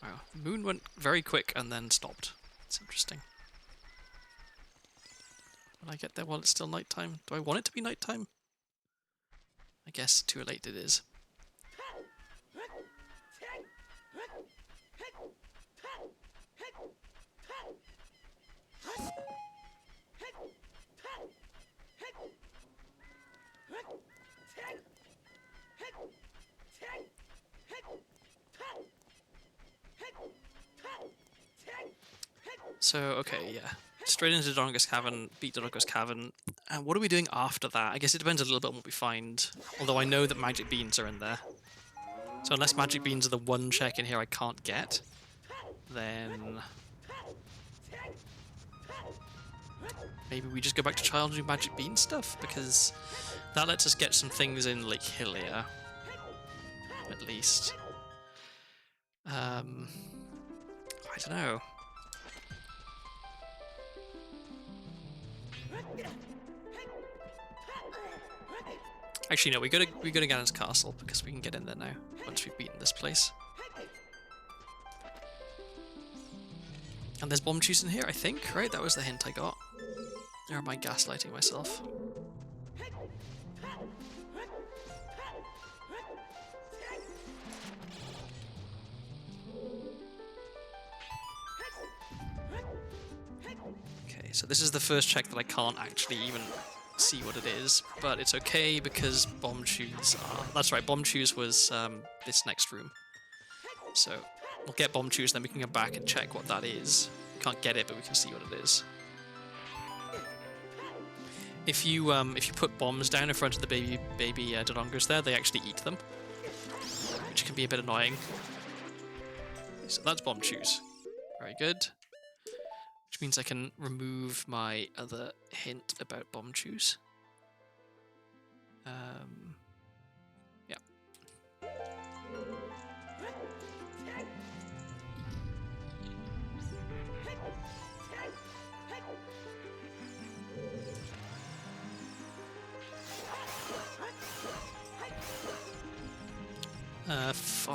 Wow, the moon went very quick and then stopped. It's interesting. Will I get there while it's still nighttime? Do I want it to be nighttime? I guess too late it is. So, okay, yeah. Straight into Dodongo's Cavern, beat Dodongo's Cavern. And what are we doing after that? I guess it depends a little bit on what we find. Although I know that magic beans are in there. So unless magic beans are the one check in here I can't get, then maybe we just go back to Child and do magic bean stuff, because that lets us get some things in Lake Hylia. at least. I don't know. Actually, no, we go to Ganon's castle because we can get in there now once we've beaten this place. And there's bomb juice in here, I think, right? That was the hint I got. Or am I gaslighting myself? Okay, so this is the first check that I can't actually even see what it is, but it's okay because bomb chews are... That's right, bomb chews was this next room. So we'll get bomb chews, then we can go back and check what that is. We can't get it, but we can see what it is. If you put bombs down in front of the baby Dodongers there, they actually eat them, which can be a bit annoying. So that's bomb chews. Very good. Which means I can remove my other hint about bomb chews. Yeah.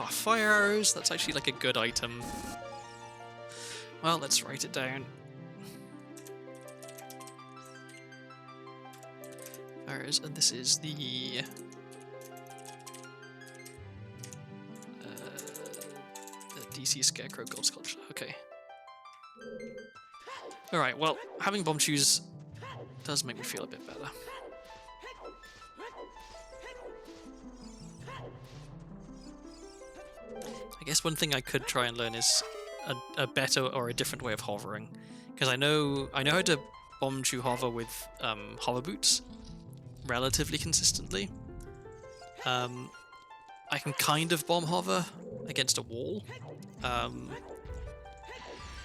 Fire arrows, that's actually like a good item. Well, let's write it down. Arrows, and this is the DC Scarecrow Gold Sculpture. Okay. Alright, well, having bomb chews does make me feel a bit better. I guess one thing I could try and learn is a better or a different way of hovering, because I know how to bomb chew hover with hover boots relatively consistently. I can kind of bomb hover against a wall,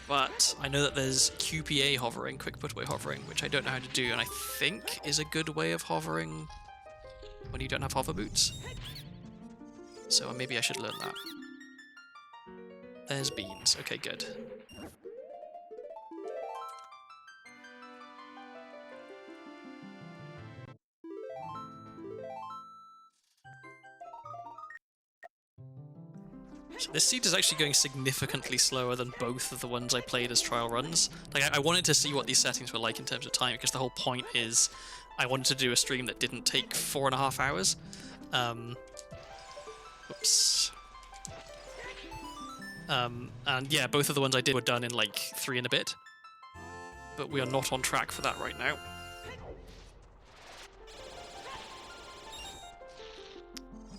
but I know that there's QPA hovering, quick put away hovering, which I don't know how to do, and I think is a good way of hovering when you don't have hover boots. So maybe I should learn that. There's beans. Okay, good. So this seed is actually going significantly slower than both of the ones I played as trial runs. Like, I wanted to see what these settings were like in terms of time, because the whole point is I wanted to do a stream that didn't take 4.5 hours. Oops. And yeah, both of the ones I did were done in like 3 and a bit. But we are not on track for that right now.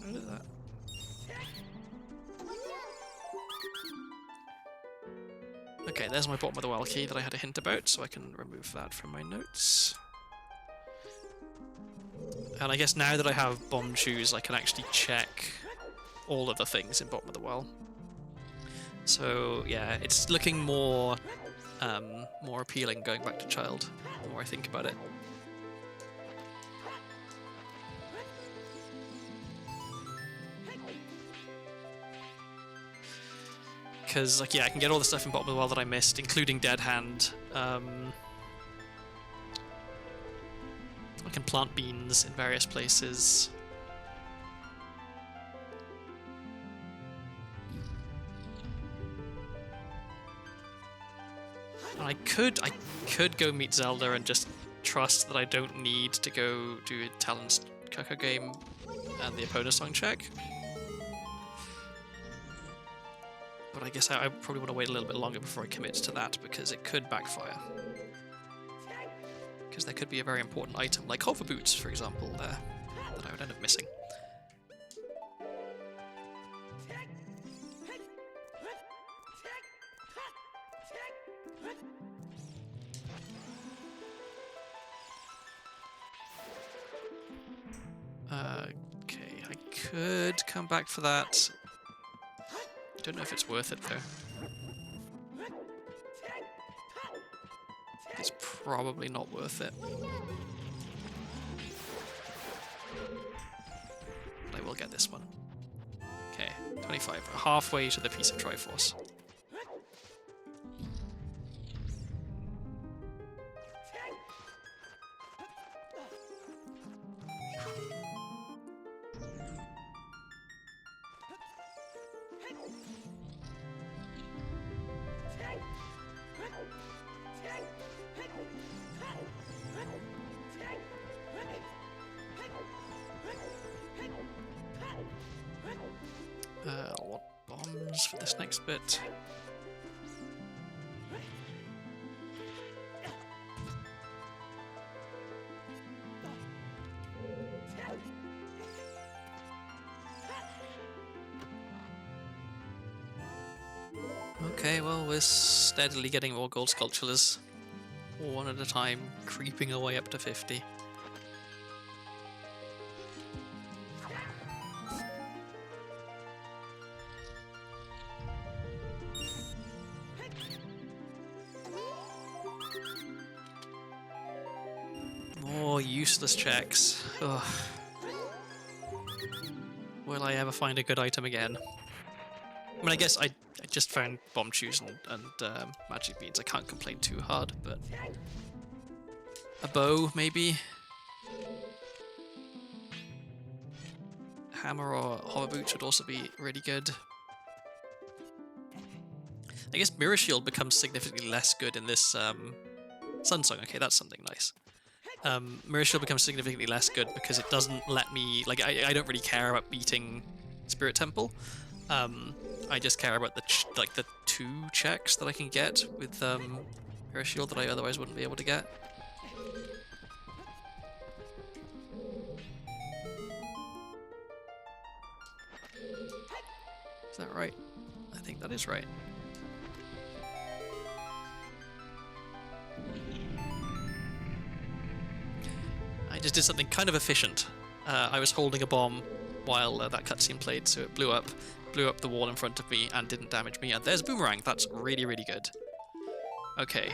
What is that? Okay, there's my bottom of the well key that I had a hint about, so I can remove that from my notes. And I guess now that I have bomb chews, I can actually check all of the things in bottom of the well. So yeah, it's looking more appealing going back to child, the more I think about it. Because, like, yeah, I can get all the stuff in bottom of the well that I missed, including Dead Hand. I can plant beans in various places. And I could go meet Zelda and just trust that I don't need to go do Talon's Cuckoo game and the opponent song check. But I guess I probably want to wait a little bit longer before I commit to that, because it could backfire. Because there could be a very important item, like hover boots, for example, there, that I would end up missing. Okay, I could come back for that. Don't know if it's worth it though. It's probably not worth it. But I will get this one. Okay. 25. Halfway to the piece of Triforce. What bombs for this next bit? Okay, well, we're steadily getting more gold sculptures. One at a time, creeping away up to 50. More useless checks. Ugh. Will I ever find a good item again? I mean, I guess I just found bomb shoes and magic beans. I can't complain too hard, but a bow maybe. Hammer or hover boots would also be really good. I guess Mirror Shield becomes significantly less good in this Sun Song. Okay, that's something nice. Mirror Shield becomes significantly less good because it doesn't let me, like, I don't really care about beating Spirit Temple. I just care about the the 2 checks that I can get with Mirror Shield that I otherwise wouldn't be able to get. Is that right? I think that is right. I just did something kind of efficient. I was holding a bomb while that cutscene played, so it blew up the wall in front of me and didn't damage me. And there's Boomerang. That's really, really good. Okay.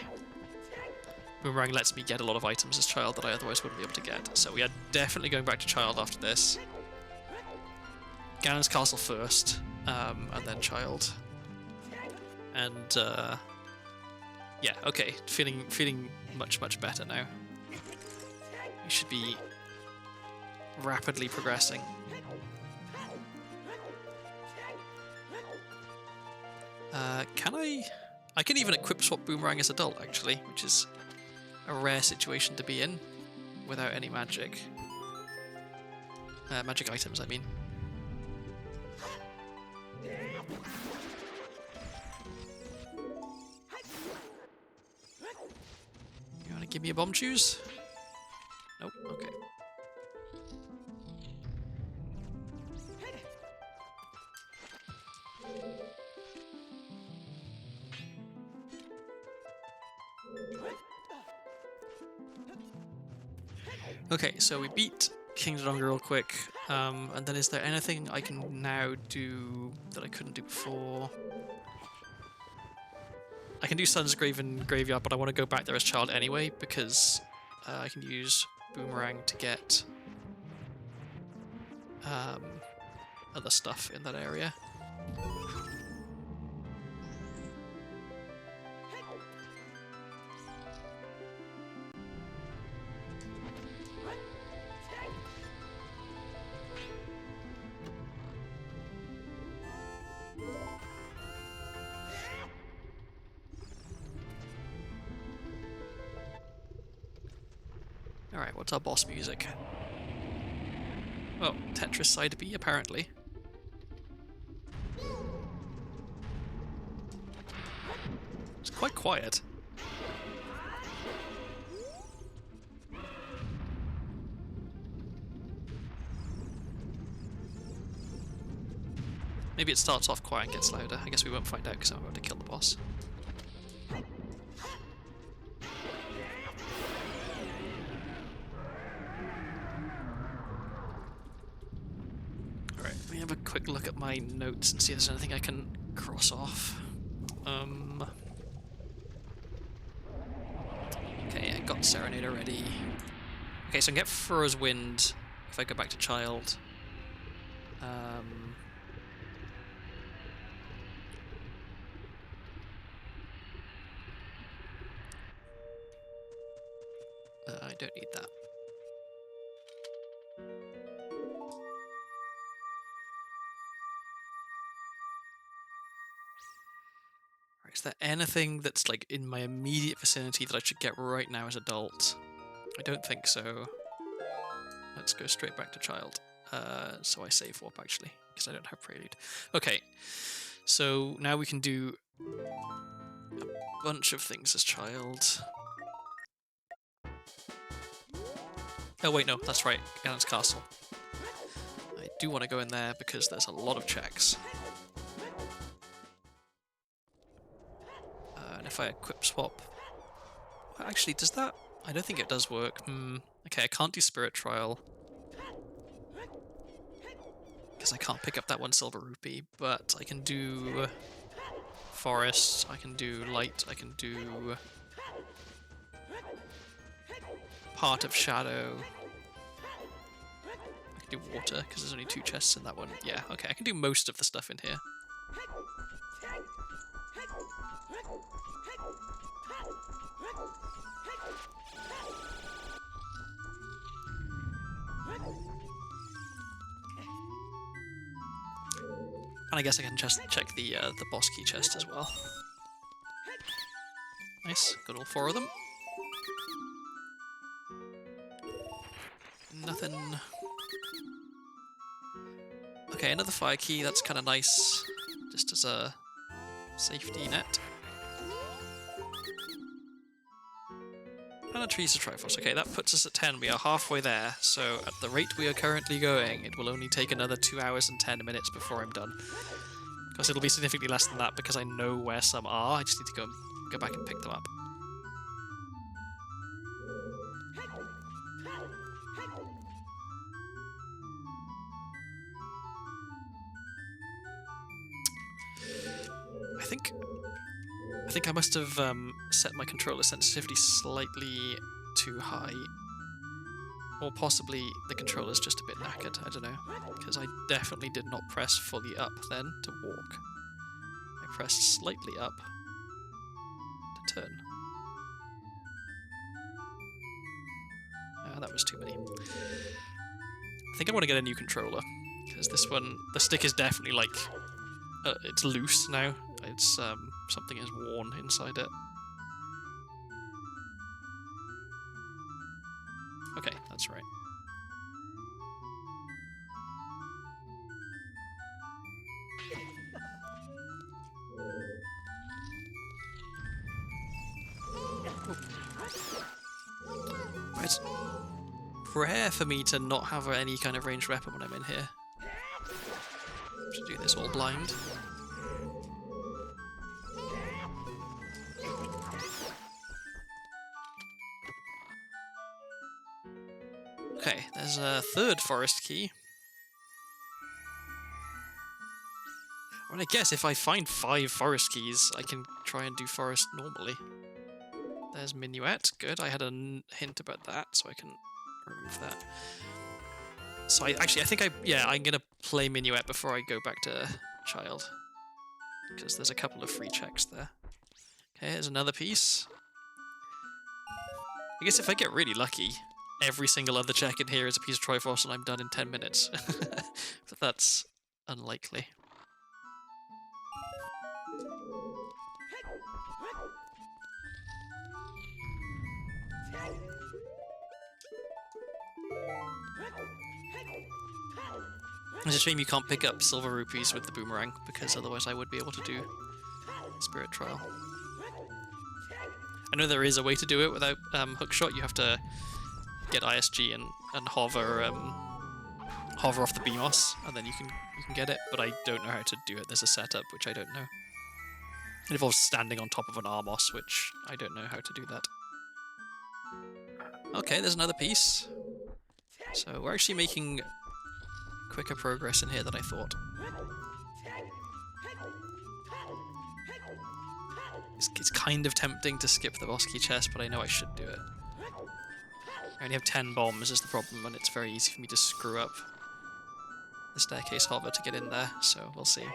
Boomerang lets me get a lot of items as Child that I otherwise wouldn't be able to get. So we are definitely going back to Child after this. Ganon's Castle first, and then Child. And yeah, okay. Feeling much, much better now. We should be rapidly progressing. Can I can even equip swap Boomerang as adult, actually, which is a rare situation to be in without any magic. Magic items, I mean. You wanna give me a bomb choose? Nope, okay. Okay, so we beat King Dodonga real quick, and then is there anything I can now do that I couldn't do before? I can do Sun's Grave and Graveyard, but I want to go back there as Child anyway, because I can use Boomerang to get other stuff in that area. Alright, what's our boss music? Oh, Tetris Side B, apparently. It's quite quiet. Maybe it starts off quiet and gets louder. I guess we won't find out because I'm about to kill the boss. Let me have a quick look at my notes and see if there's anything I can cross off. Okay, I got Serenade already. Okay, so I can get Furrow's Wind if I go back to Child. I don't need that. Is there anything that's like in my immediate vicinity that I should get right now as adult? I don't think so. Let's go straight back to child. So I save warp actually, because I don't have prelude. Okay, so now we can do a bunch of things as child. Oh wait, no, that's right, Ganon's Castle. I do want to go in there because there's a lot of checks. And if I equip swap... Well, actually, does that... I don't think it does work. Okay, I can't do Spirit Trial. Because I can't pick up that 1 silver rupee, but I can do... Forest, I can do Light, I can do... Part of Shadow. I can do Water, because there's only 2 chests in that one. Yeah, okay, I can do most of the stuff in here. And I guess I can just check the boss key chest as well. Nice, got all 4 of them. Nothing. Okay, another fire key, that's kind of nice, just as a safety net. And a trees of Triforce. Okay, that puts us at 10. We are halfway there, so at the rate we are currently going, it will only take another 2 hours and 10 minutes before I'm done. Of course, it'll be significantly less than that because I know where some are. I just need to go back and pick them up. I think I must have set my controller sensitivity slightly too high. Or possibly the controller's just a bit knackered, I don't know. Because I definitely did not press fully up then to walk. I pressed slightly up to turn. That was too many. I think I want to get a new controller. Because this one, the stick is definitely like... it's loose now. It's something is worn inside it. Okay, that's right. It's rare for me to not have any kind of ranged weapon when I'm in here. To do this all blind. Okay, there's a 3rd forest key. I mean, I guess if I find 5 forest keys, I can try and do forest normally. There's Minuet, good. I had a hint about that, so I can remove that. So I'm gonna play Minuet before I go back to Child. Because there's a couple of free checks there. Okay, here's another piece. I guess if I get really lucky, every single other check in here is a piece of Triforce and I'm done in 10 minutes. But that's unlikely. It's a shame you can't pick up silver rupees with the boomerang, because otherwise I would be able to do Spirit Trial. I know there is a way to do it without hookshot. You have to get ISG and hover off the BMOS, and then you can get it. But I don't know how to do it. There's a setup which I don't know. It involves standing on top of an Armos, which I don't know how to do that. Okay, there's another piece. So we're actually making quicker progress in here than I thought. It's kind of tempting to skip the boss key chest, but I know I should do it. I only have 10 bombs is the problem, and it's very easy for me to screw up the staircase hover to get in there, so we'll see.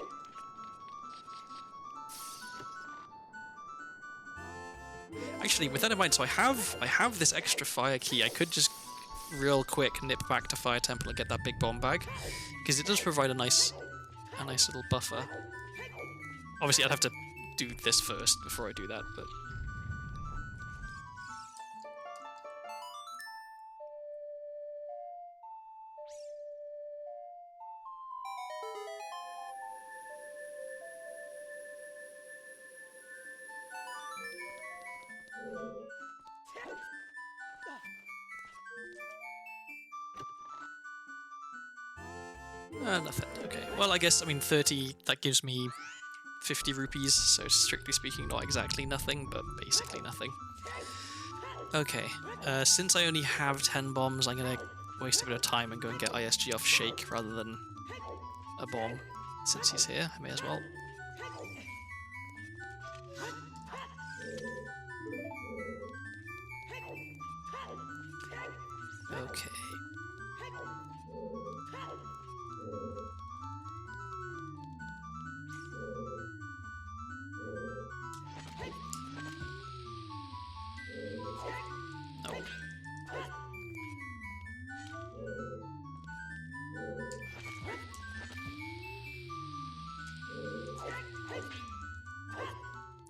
Actually, with that in mind, so I have this extra fire key. I could just real quick nip back to Fire Temple and get that big bomb bag, because it does provide a nice little buffer. Obviously, I'd have to do this first before I do that, but. Nothing. Okay. Well, I guess, I mean, 30, that gives me 50 rupees, so strictly speaking, not exactly nothing, but basically nothing. Okay. Since I only have 10 bombs, I'm going to waste a bit of time and go and get ISG off Shake rather than a bomb. Since he's here, I may as well. Okay. No.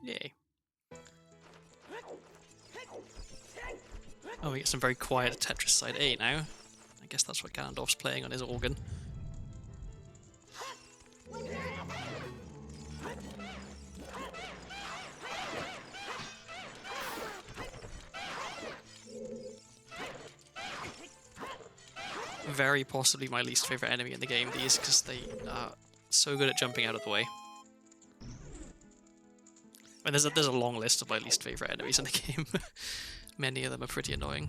Yay. Oh, we get some very quiet Tetris side A now. I guess that's what Ganondorf's playing on his organ. Very possibly my least favourite enemy in the game, these, because they are so good at jumping out of the way. I mean, there's a long list of my least favourite enemies in the game. Many of them are pretty annoying.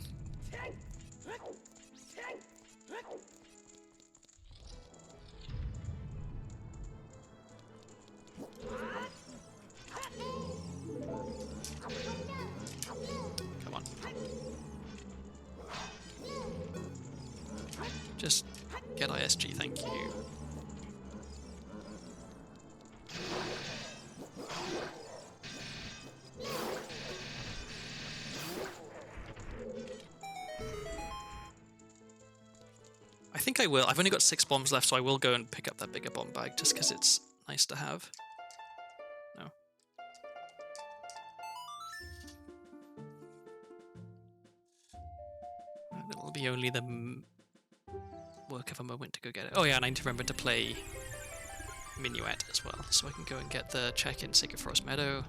Come on. Just get ISG, thank you. I think I will. I've only got 6 bombs left, so I will go and pick up that bigger bomb bag just because it's nice to have. No. It'll be only the work of a moment to go get it. Oh yeah, and I need to remember to play Minuet as well, so I can go and get the check in Sacred Forest Meadow.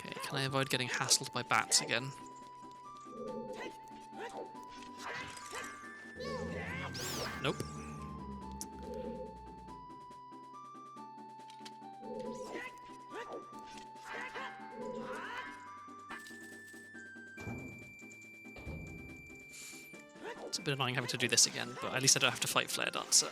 Okay, can I avoid getting hassled by bats again? Nope. It's a bit annoying having to do this again, but at least I don't have to fight Flare Dancer.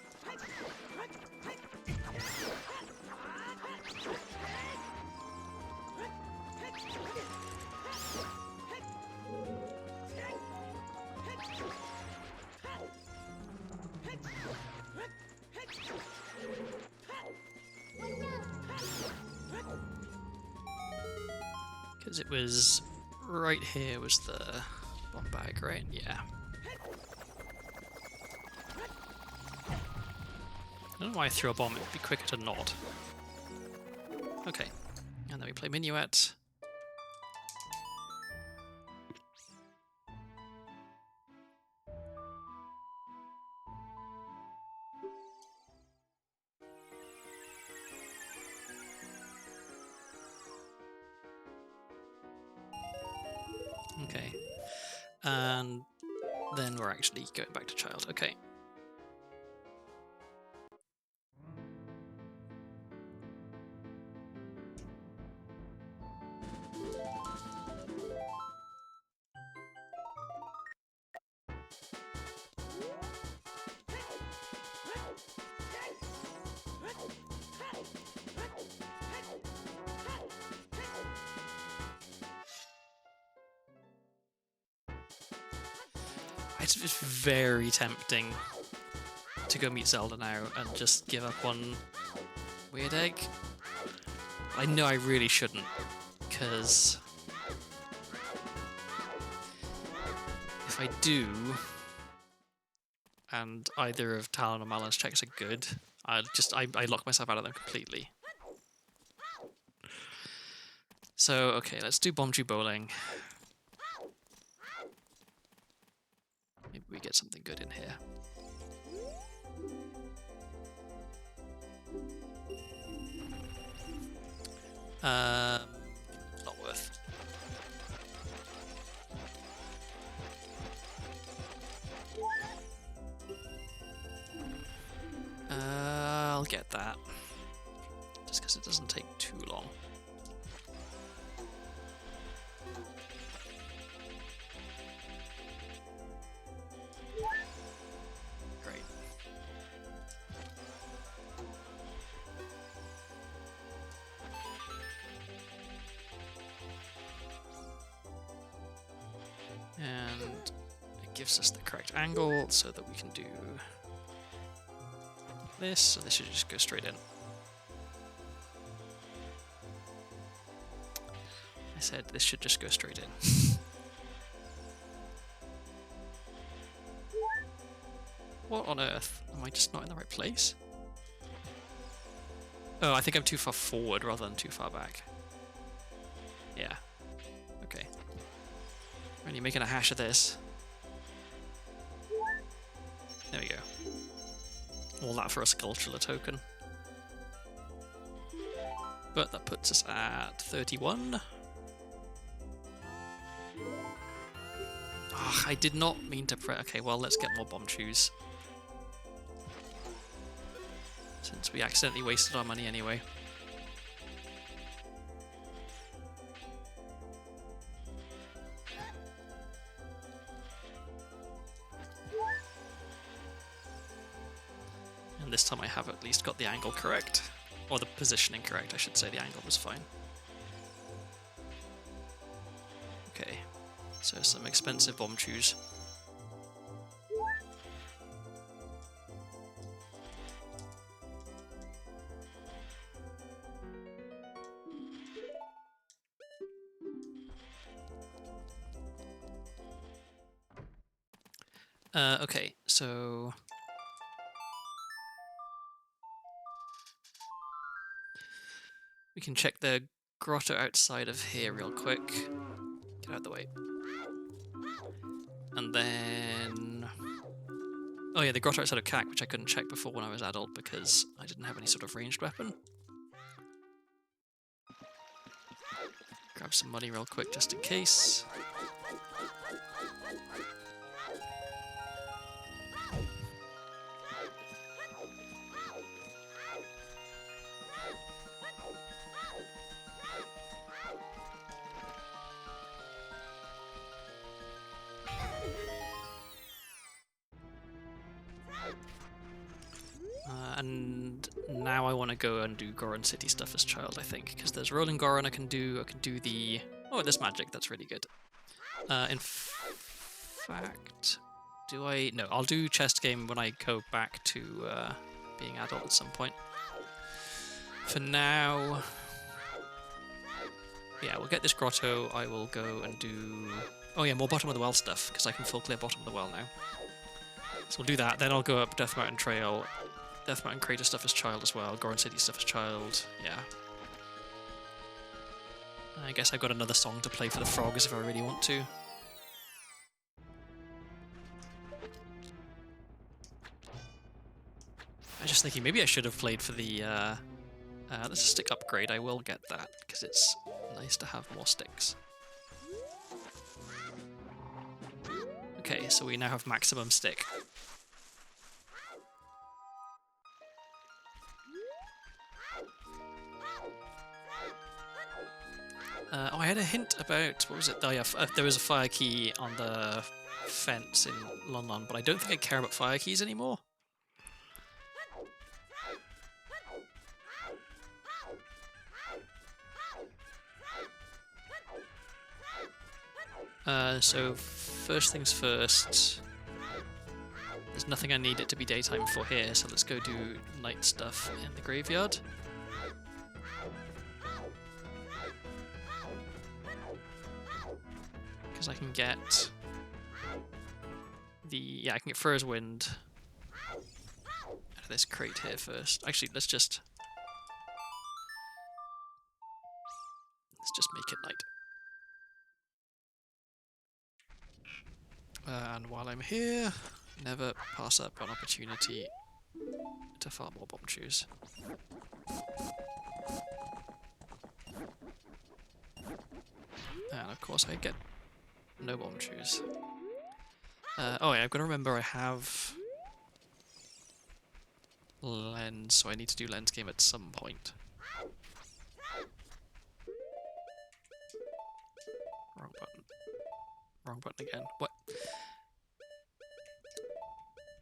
Because it was right here was the bomb bag, right? Yeah. I don't know why I threw a bomb, it would be quicker to not. Okay, and then we play Minuet. Okay, and then we're actually going back to Child. Okay. It's very tempting to go meet Zelda now and just give up on Weird Egg. I know I really shouldn't, because if I do, and either of Talon or Malon's checks are good, I lock myself out of them completely. So, okay, let's do Bombchu Bowling. Maybe we get something good in here. Not worth. I'll get that. Just because it doesn't take too long. Great. And it gives us the correct angle so that we can do this, so this should just go straight in. I said this should just go straight in. What on earth? Am I just not in the right place? Oh, I think I'm too far forward rather than too far back. Yeah. Okay. Really making a hash of this. There we go. All that for a Sculptural token. But that puts us at 31. Oh, I did not mean to press. Okay, well, let's get more Bombchus. Since we accidentally wasted our money anyway. And this time I have at least got the angle correct. Or the positioning correct, I should say. The angle was fine. Okay, so some expensive Bombchus. Okay, so we can check the grotto outside of here real quick. Get out of the way. And then... oh yeah, the grotto outside of Cac, which I couldn't check before when I was adult because I didn't have any sort of ranged weapon. Grab some money real quick just in case. And now I want to go and do Goron City stuff as child, I think, because there's Rolling Goron I can do the... oh, this magic, that's really good. In fact, do I... no, I'll do chest game when I go back to being adult at some point. For now... yeah, we'll get this grotto, I will go and do... oh yeah, more Bottom of the Well stuff, because I can full clear Bottom of the Well now. So we'll do that, then I'll go up Death Mountain Trail, Death Mountain Crater stuff as child as well, Goron City stuff as child, yeah. I guess I've got another song to play for the frogs if I really want to. I was just thinking maybe I should have played for the there's a stick upgrade, I will get that, because it's nice to have more sticks. Okay, so we now have maximum stick. Oh, I had a hint about, what was it? Oh yeah, there was a fire key on the fence in London, but I don't think I care about fire keys anymore. So first things first, nothing I need it to be daytime for here, so let's go do night stuff in the graveyard. Because I can get I can get Fur's Wind out of this crate here first. Actually, let's just make it night. And while I'm here, never pass up an opportunity to farm more bomb chews. And of course I get no bomb chews. Oh yeah, I've got to remember I have lens, so I need to do lens game at some point. Wrong button. Wrong button again. What?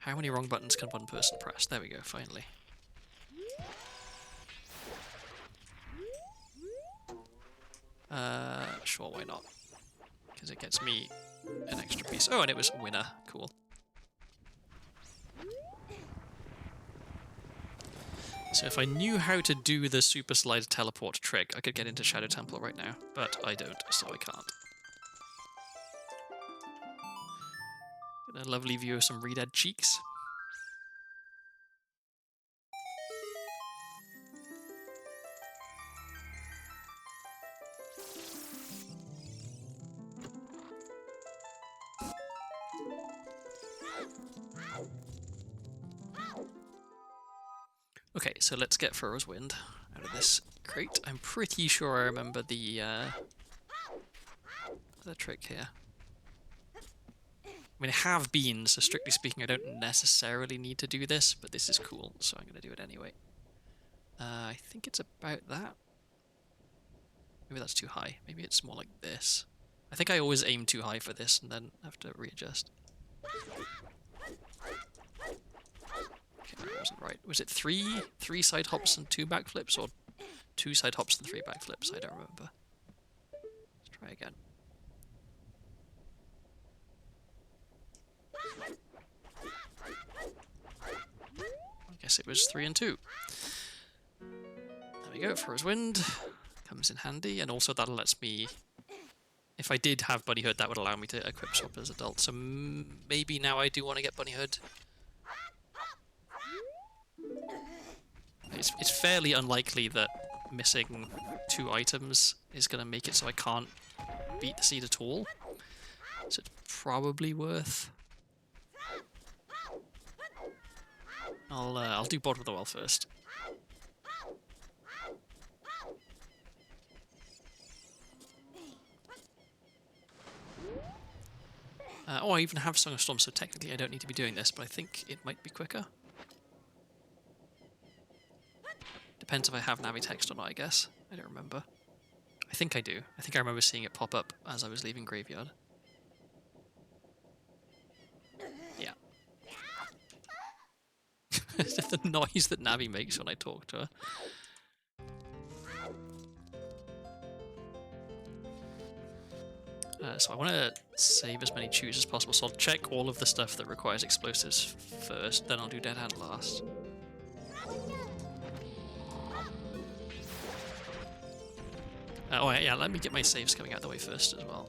How many wrong buttons can one person press? There we go, finally. Sure, why not? Because it gets me an extra piece. Oh, and it was winner. Cool. So if I knew how to do the super slide teleport trick, I could get into Shadow Temple right now, but I don't, so I can't. Get a lovely view of some Redead cheeks. Okay, so let's get Furrow's Wind out of this crate. I'm pretty sure I remember the trick here. I mean, I have been, so strictly speaking, I don't necessarily need to do this, but this is cool, so I'm going to do it anyway. I think it's about that. Maybe that's too high. Maybe it's more like this. I think I always aim too high for this and then have to readjust. Okay, that wasn't right. Was it three side hops and 2 backflips, or 2 side hops and 3 backflips? I don't remember. Let's try again. I guess it was 3 and 2. There we go, Furrow's Wind. Comes in handy, and also that lets me... If I did have Bunny Hood, that would allow me to equip swap as adult, so maybe now I do want to get Bunny Hood. It's fairly unlikely that missing 2 items is going to make it so I can't beat the seed at all. So it's probably worth... I'll do Bottom of the Well first. Oh, I even have Song of Storms, so technically I don't need to be doing this, but I think it might be quicker. Depends if I have Navi text or not, I guess. I don't remember. I think I do. I think I remember seeing it pop up as I was leaving Graveyard. Yeah. The noise that Navi makes when I talk to her. So I want to save as many chews as possible, so I'll check all of the stuff that requires explosives first, then I'll do Dead Hand last. Oh yeah, let me get my saves coming out of the way first as well.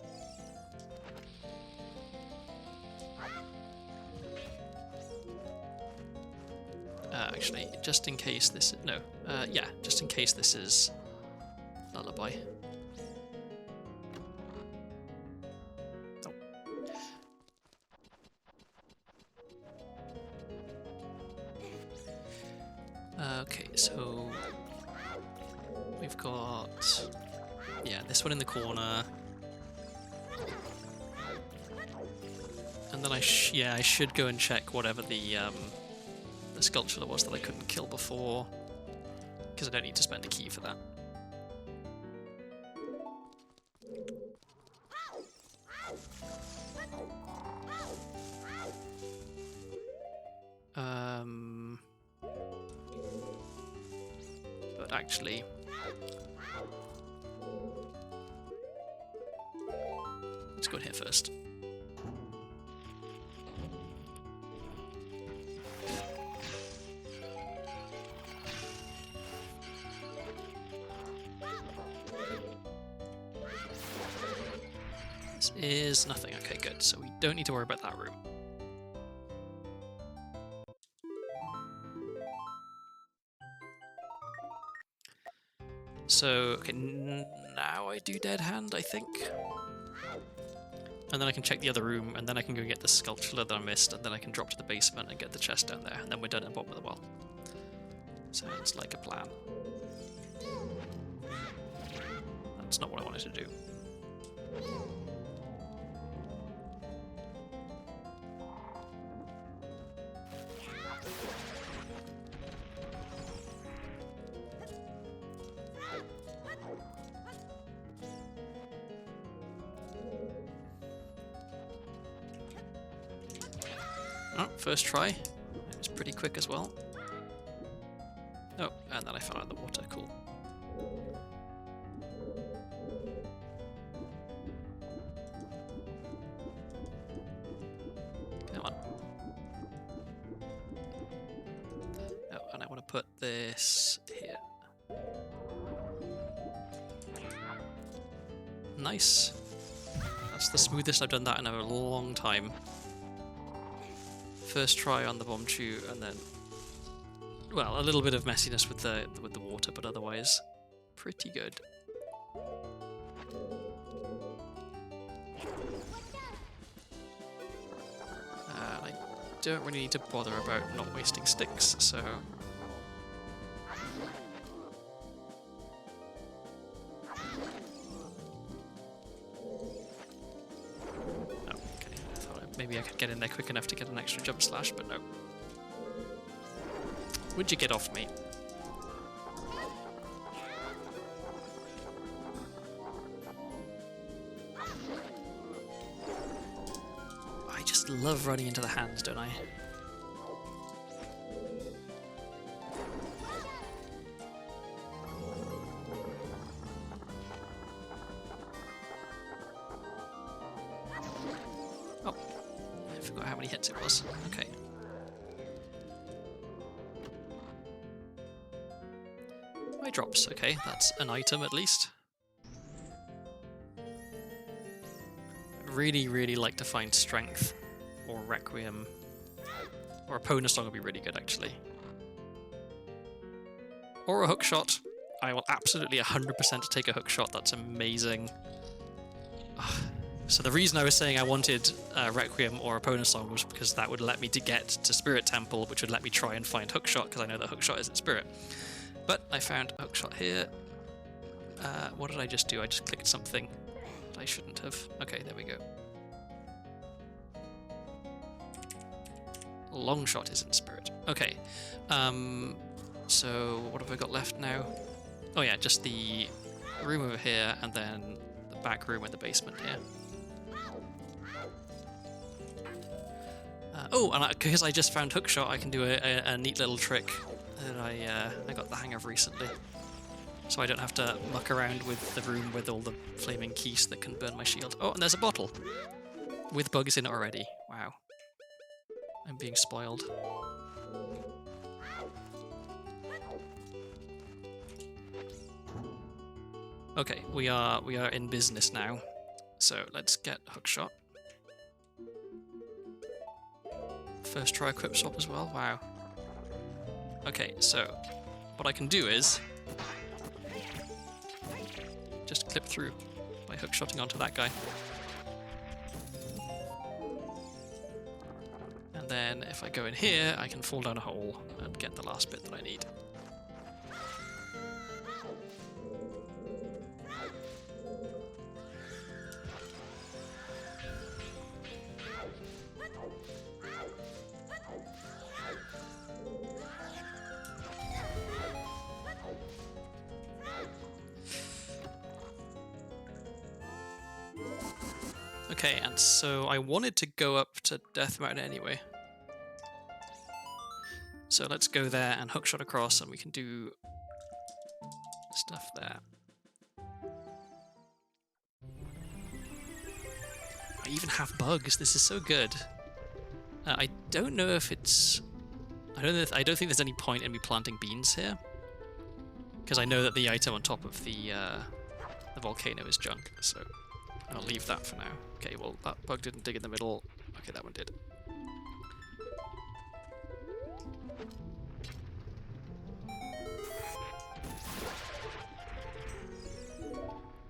Actually, just in case this... No, yeah, just in case this is Lullaby. Okay, so we've got, yeah, this one in the corner, and then I should go and check whatever the sculpture was that I couldn't kill before, because I don't need to spend a key for that. But actually, let's go in here first. is nothing. Okay, good. So we don't need to worry about that room. So, okay, now I do Dead Hand, I think. And then I can check the other room, and then I can go get the sculpture that I missed, and then I can drop to the basement and get the chest down there, and then we're done at the bottom of the well. Sounds like a plan. That's not what I wanted to do. Oh, first try. It was pretty quick as well. Oh, and then I fell out of the water. Cool. Come on. Oh, and I want to put this here. Nice. That's the smoothest I've done that in a long time. First try on the bomb chew, and then, well, a little bit of messiness with the water, but otherwise pretty good. I don't really need to bother about not wasting sticks, so maybe I could get in there quick enough to get an extra jump slash, but no. Would you get off me? I just love running into the hands, don't I? Hits it was. Okay. Eye drops. Okay, that's an item at least. I'd really, really like to find strength or requiem or opponent song would be really good actually. Or a hook shot. I will absolutely 100% take a hook shot. That's amazing. So the reason I was saying I wanted Requiem or Opponent Song was because that would let me to get to Spirit Temple, which would let me try and find Hookshot, because I know that Hookshot is in Spirit. But I found Hookshot here. What did I just do? I just clicked something I shouldn't have. Okay, there we go. Longshot is in Spirit. Okay. So what have I got left now? Oh yeah, just the room over here, and then the back room in the basement here. Oh, and because I just found Hookshot, I can do a neat little trick that I got the hang of recently. So I don't have to muck around with the room with all the flaming keys that can burn my shield. Oh, and there's a bottle with bugs in it already. Wow. I'm being spoiled. Okay, we are in business now. So let's get Hookshot. First try equip swap as well. Wow. Okay, so what I can do is just clip through by hookshotting onto that guy. And then if I go in here, I can fall down a hole and get the last bit that I need. Okay, and so I wanted to go up to Death Mountain anyway. So let's go there and hookshot across, and we can do stuff there. I even have bugs. This is so good. I don't know if it's. I don't think there's any point in me planting beans here, because I know that the item on top of the volcano is junk. So I'll leave that for now. Okay, well, that bug didn't dig in the middle. Okay, that one did.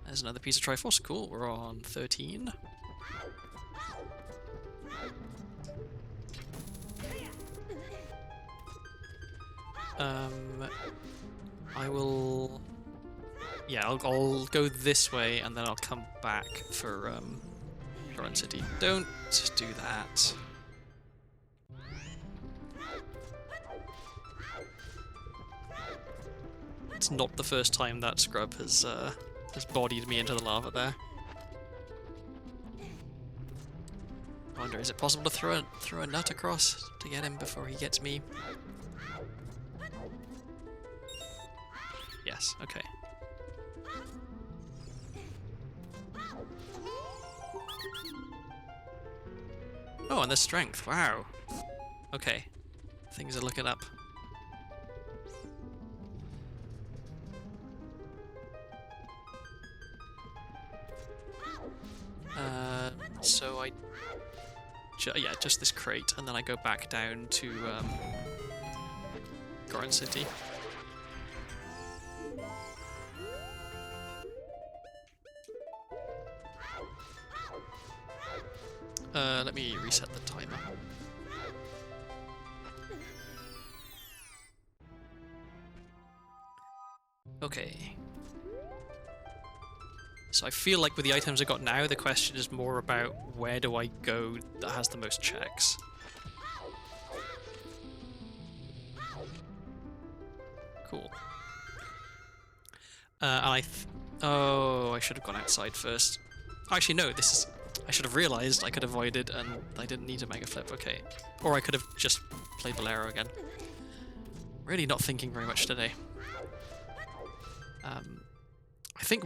There's another piece of Triforce. Cool, we're on 13. I will... Yeah, I'll go this way, and then I'll come back for Run City. Don't do that. It's not the first time that scrub has bodied me into the lava there. I wonder, is it possible to throw a nut across to get him before he gets me? Yes, okay. Oh, and there's strength. Wow. Okay. Things are looking up. So yeah, just this crate, and then I go back down to Goron City. Let me reset the timer. Okay. So I feel like with the items I got now, the question is more about where do I go that has the most checks. Cool. Oh, I should have gone outside first. Actually, no, I should have realized I could avoid it and I didn't need a mega flip, okay. Or I could have just played Bolero again. Really not thinking very much today. I think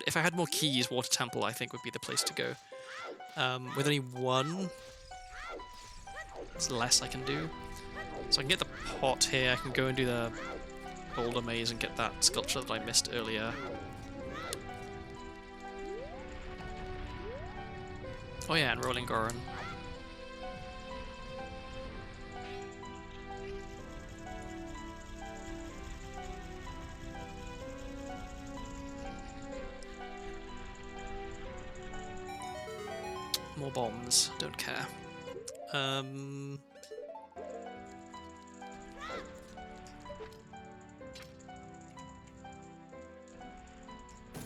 if I had more keys, Water Temple I think would be the place to go. With only one, there's less I can do. So I can get the pot here, I can go and do the boulder maze and get that sculpture that I missed earlier. Oh yeah, and Rolling Goron. More bombs, don't care.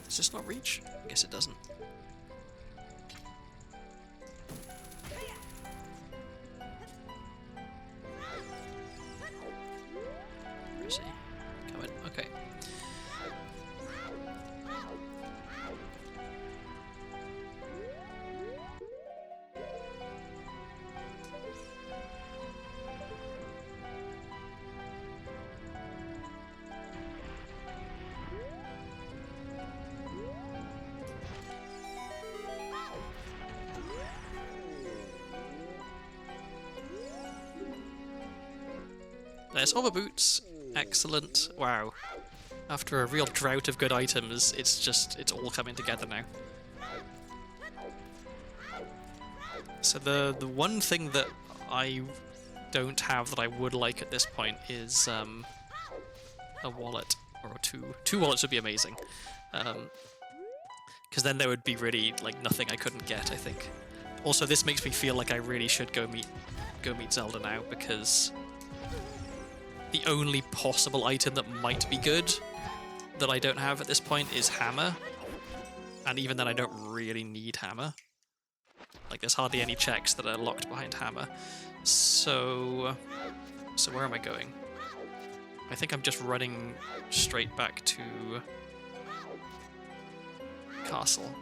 Does this not reach? I guess it doesn't. Where is he? Come in. Okay. There's hover boots. Excellent. Wow. After a real drought of good items, it's all coming together now. So the one thing that I don't have that I would like at this point is a wallet or two. 2 wallets would be amazing. Because then there would be really like nothing I couldn't get, I think. Also, this makes me feel like I really should go meet Zelda now, because the only possible item that might be good that I don't have at this point is hammer, and even then I don't really need hammer. Like, there's hardly any checks that are locked behind hammer. So where am I going? I think I'm just running straight back to Castle.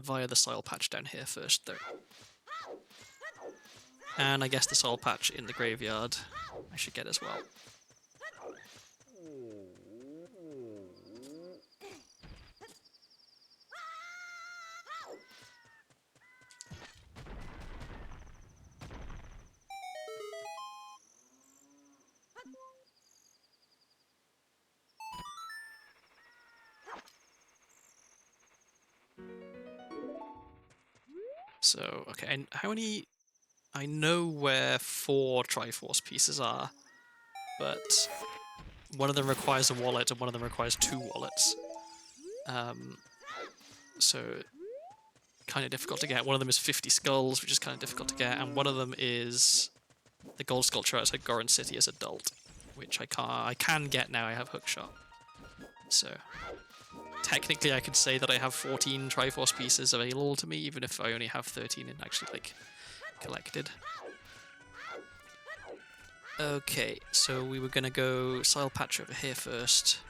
Via the soil patch down here first, though. And I guess the soil patch in the graveyard I should get as well. So, okay, and how many... I know where 4 Triforce pieces are, but one of them requires a wallet and one of them requires 2 wallets. So, kind of difficult to get. One of them is 50 skulls, which is kind of difficult to get, and one of them is the gold sculpture outside Goron City as adult, which I can get now. I have Hookshot. So, technically I could say that I have 14 Triforce pieces available to me, even if I only have 13 in actually, like, collected. Okay, so we were gonna go Soil Patch over here first.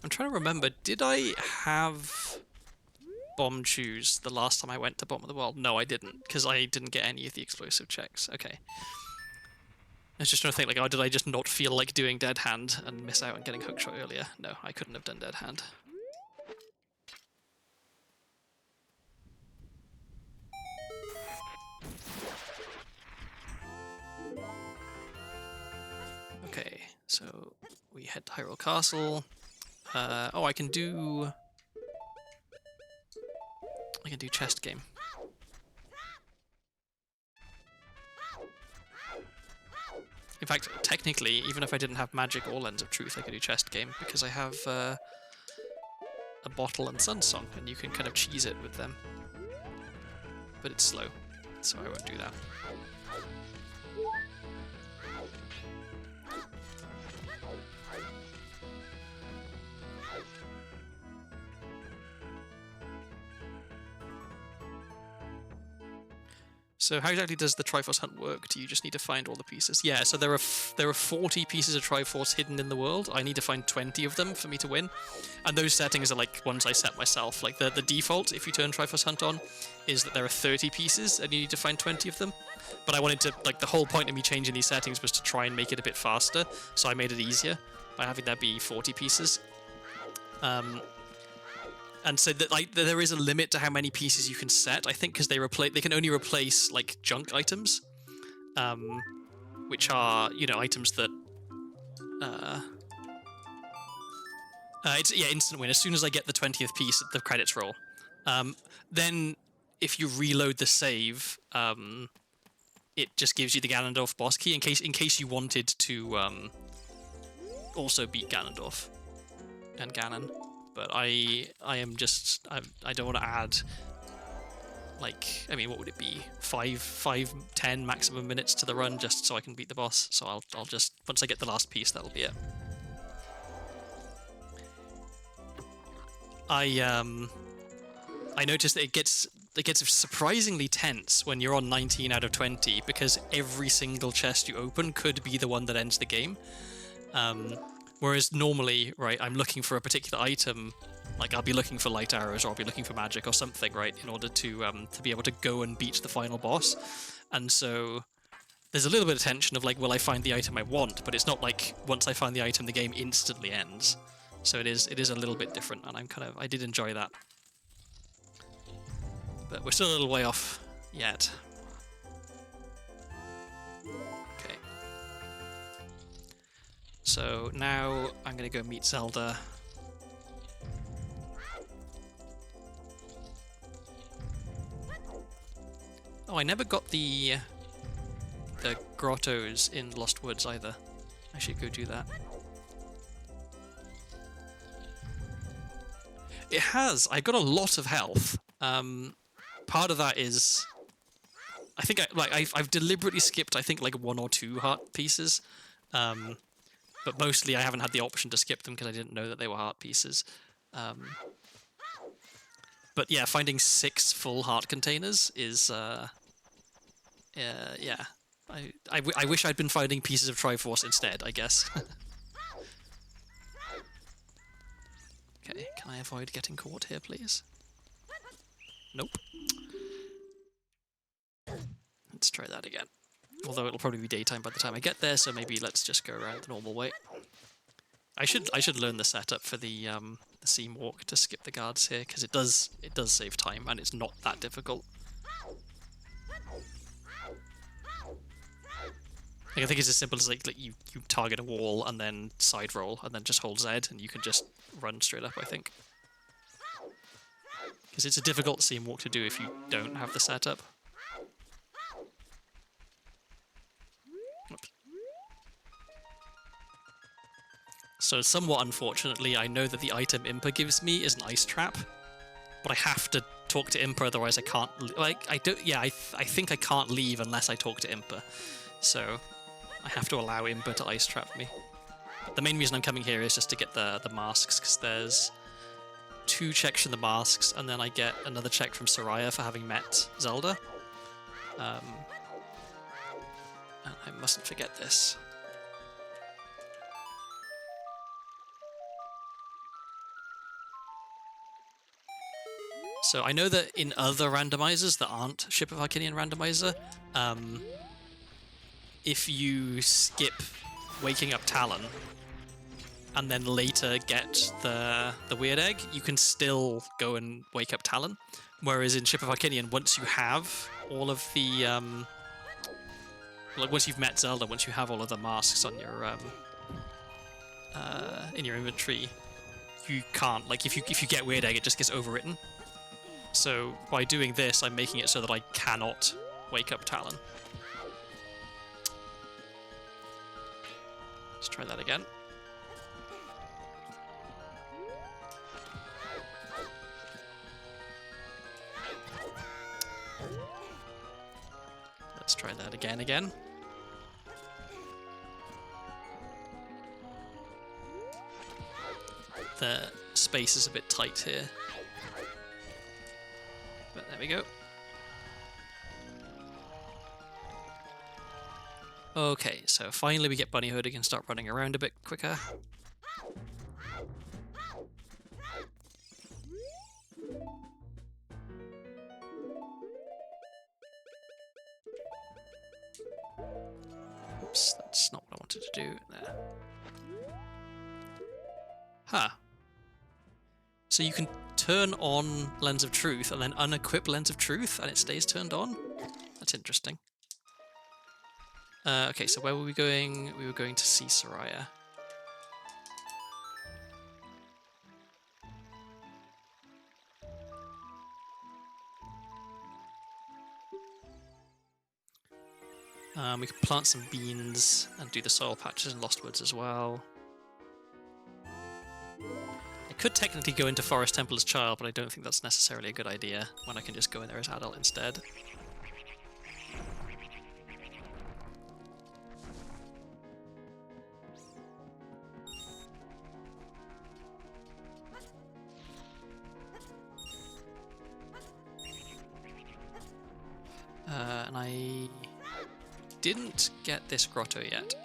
I'm trying to remember, did I have bomb shoes the last time I went to Bottom of the World? No, I didn't, because I didn't get any of the explosive checks. Okay. I was just trying to think, like, oh, did I just not feel like doing Dead Hand and miss out on getting Hookshot earlier? No, I couldn't have done Dead Hand. Okay, so we head to Hyrule Castle. Oh, I can do chest game. In fact, technically, even if I didn't have magic or Lens of Truth, I could do chest game, because I have a bottle and Sun Song, and you can kind of cheese it with them. But it's slow, so I won't do that. So how exactly does the Triforce hunt work? Do you just need to find all the pieces? Yeah, so there are 40 pieces of Triforce hidden in the world. I need to find 20 of them for me to win. And those settings are like ones I set myself. Like the default, if you turn Triforce hunt on, is that there are 30 pieces and you need to find 20 of them. But I wanted to, like, the whole point of me changing these settings was to try and make it a bit faster, so I made it easier by having there be 40 pieces. And so that, like, there is a limit to how many pieces you can set, I think, because they can only replace, like, junk items, which are, you know, items that it's instant win. As soon as I get the 20th piece, the credits roll. Then if you reload the save, it just gives you the Ganondorf boss key in case you wanted to also beat Ganondorf and Ganon. But I don't want to add, like, I mean, what would it be? 10 maximum minutes to the run just so I can beat the boss. So I'll just, once I get the last piece, that'll be it. I noticed that it gets surprisingly tense when you're on 19 out of 20, because every single chest you open could be the one that ends the game. Whereas normally, right, I'm looking for a particular item, like I'll be looking for light arrows or I'll be looking for magic or something, right, in order to be able to go and beat the final boss. And so there's a little bit of tension of, like, will I find the item I want? But it's not like once I find the item, the game instantly ends. So it is a little bit different, and I did enjoy that. But we're still a little way off yet. Okay. So now I'm going to go meet Zelda. Oh, I never got the grottos in Lost Woods either. I should go do that. It has. I got a lot of health. Part of that is, I think I've deliberately skipped, I think, like 1 or 2 heart pieces, but mostly I haven't had the option to skip them because I didn't know that they were heart pieces. But yeah, finding 6 full heart containers is yeah. I wish I'd been finding pieces of Triforce instead, I guess. Okay, can I avoid getting caught here, please? Nope. Let's try that again. Although it'll probably be daytime by the time I get there, so maybe let's just go around the normal way. I should learn the setup for the seam walk to skip the guards here, because it does save time and it's not that difficult. Like, I think it's as simple as like you target a wall and then side roll and then just hold Z and you can just run straight up, I think. Because it's a difficult seam walk to do if you don't have the setup. Oops. So somewhat unfortunately, I know that the item Impa gives me is an ice trap, but I have to talk to Impa, otherwise I can't. Like I don't. Yeah, I think I can't leave unless I talk to Impa. So I have to allow Impa to ice trap me. But the main reason I'm coming here is just to get the masks, because there's 2 checks from the masks, and then I get another check from Soraya for having met Zelda. And I mustn't forget this. So I know that in other randomizers that aren't Ship of Arcinian Randomizer, if you skip waking up Talon and then later get the weird egg, you can still go and wake up Talon. Whereas in Ship of Arcinian, once you have all of the like once you've met Zelda, once you have all of the masks on your in your inventory, you can't, like, if you get weird egg, it just gets overwritten. So by doing this, I'm making it so that I cannot wake up Talon. Let's try that again. Let's try that again. The space is a bit tight here. But there we go. Okay, so finally we get Bunnyhood and can start running around a bit quicker. Oops, that's not what I wanted to do there. Huh. So you can turn on Lens of Truth and then unequip Lens of Truth and it stays turned on? That's interesting. Okay, so where were we going? We were going to see Soraya. We could plant some beans and do the soil patches in Lost Woods as well. I could technically go into Forest Temple as child, but I don't think that's necessarily a good idea when I can just go in there as adult instead. And I didn't get this grotto yet.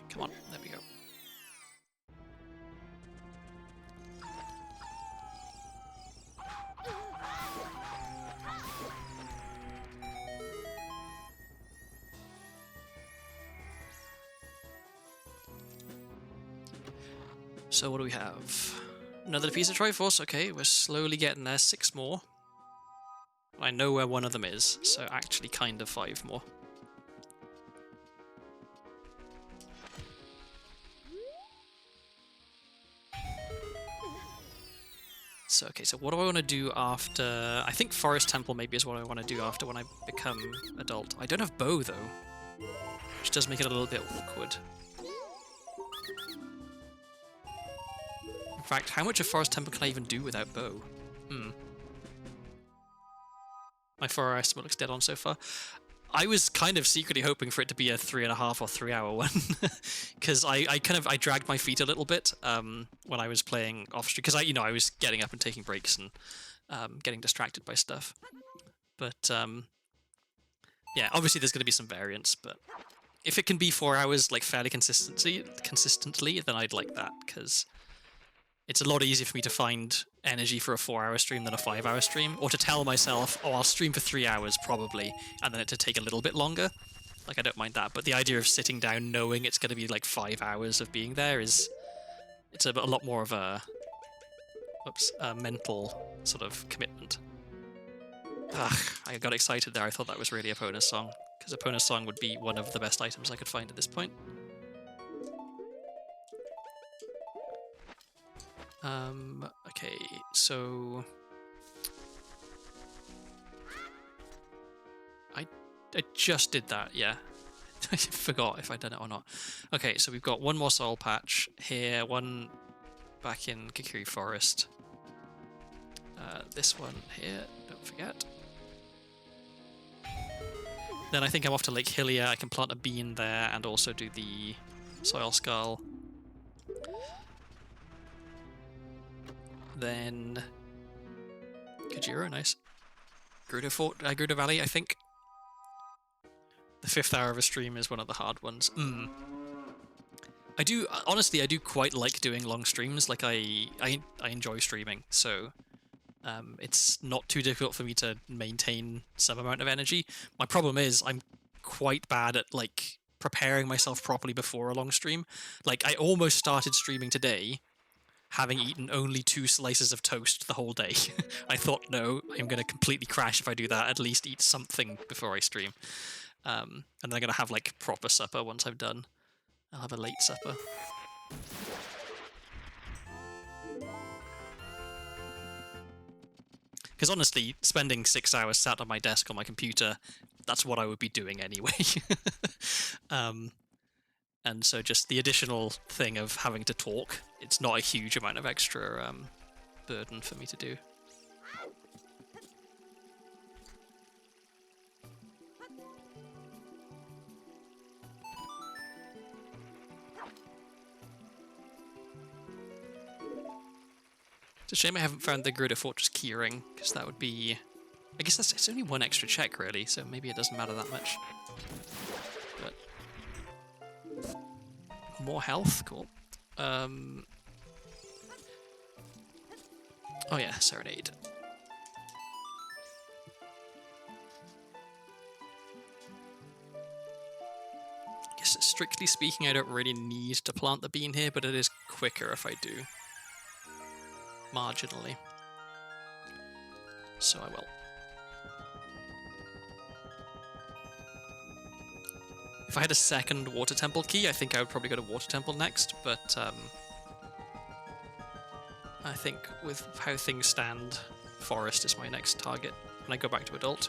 Come on, there we go. So what do we have? Another piece of Triforce. Okay, we're slowly getting there. 6 more. I know where one of them is, so actually kind of 5 more. So, okay, so what do I want to do after... I think Forest Temple maybe is what I want to do after when I become adult. I don't have bow, though, which does make it a little bit awkward. In fact, how much of Forest Temple can I even do without bow? My 4-hour estimate looks dead on so far. I was kind of secretly hoping for it to be a 3.5 or 3 hour one, because I dragged my feet a little bit when I was playing off stream, because I was getting up and taking breaks and getting distracted by stuff. But yeah, obviously there's going to be some variance, but if it can be 4 hours like fairly consistently, then I'd like that, because it's a lot easier for me to find energy for a 4-hour stream than a 5-hour stream, or to tell myself, oh, I'll stream for 3 hours probably, and then it to take a little bit longer. Like, I don't mind that, but the idea of sitting down knowing it's going to be like 5 hours of being there it's a lot more of a mental sort of commitment. Ugh, I got excited there. I thought that was really Epona's song, because Epona's song would be one of the best items I could find at this point. Okay, so I just did that, yeah. I forgot if I'd done it or not. Okay, so we've got one more soul patch here, one back in Kikiri Forest. This one here, don't forget. Then I think I'm off to Lake Hylia. I can plant a bean there and also do the soil skull. Then Kajiro, nice. Gerudo Valley, I think. The 5th hour of a stream is one of the hard ones. Honestly, I do quite like doing long streams. Like, I enjoy streaming, so it's not too difficult for me to maintain some amount of energy. My problem is I'm quite bad at, like, preparing myself properly before a long stream. Like, I almost started streaming today having eaten only 2 slices of toast the whole day. I thought, no, I'm going to completely crash if I do that. At least eat something before I stream. And then I'm going to have, like, proper supper once I'm done. I'll have a late supper. Because honestly, spending 6 hours sat on my desk on my computer, that's what I would be doing anyway. And so just the additional thing of having to talk, it's not a huge amount of extra burden for me to do. It's a shame I haven't found the Gerudo Fortress keyring, because that would be... I guess it's only 1 extra check, really, so maybe it doesn't matter that much. But... more health? Cool. Oh yeah, Serenade. I guess strictly speaking, I don't really need to plant the bean here, but it is quicker if I do. Marginally. So I will. If I had a second water temple key, I think I would probably go to water temple next, but I think with how things stand, forest is my next target when I go back to adult.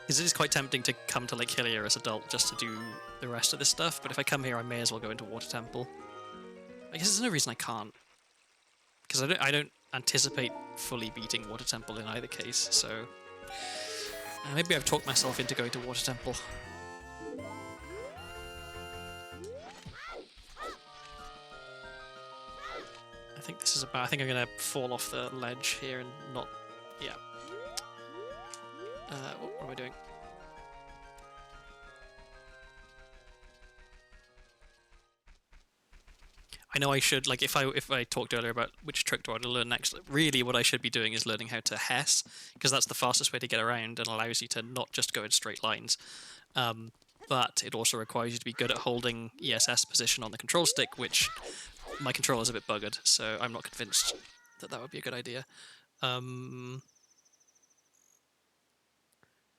Because it is quite tempting to come to Lake Hylia as adult just to do the rest of this stuff, but if I come here I may as well go into water temple. I guess there's no reason I can't. Because I don't anticipate fully beating water temple in either case, so... maybe I've talked myself into going to water temple. I think this is about... I think I'm gonna fall off the ledge here and not... yeah. What am I doing? I know I should, like, if I talked earlier about which trick do I want to learn next, really what I should be doing is learning how to Hess, because that's the fastest way to get around and allows you to not just go in straight lines. But it also requires you to be good at holding ESS position on the control stick, which my controller is a bit buggered, so I'm not convinced that that would be a good idea.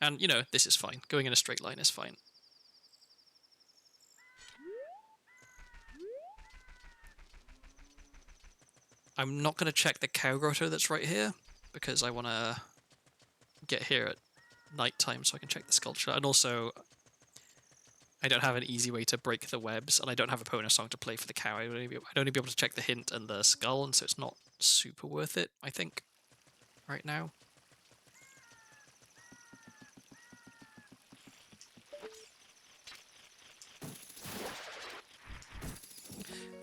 And, you know, this is fine. Going in a straight line is fine. I'm not going to check the cow grotto that's right here, because I want to get here at night time so I can check the sculpture. And also, I don't have an easy way to break the webs, and I don't have a Epona song to play for the cow. I'd only be able to check the hint and the skull, and so it's not super worth it, I think, right now.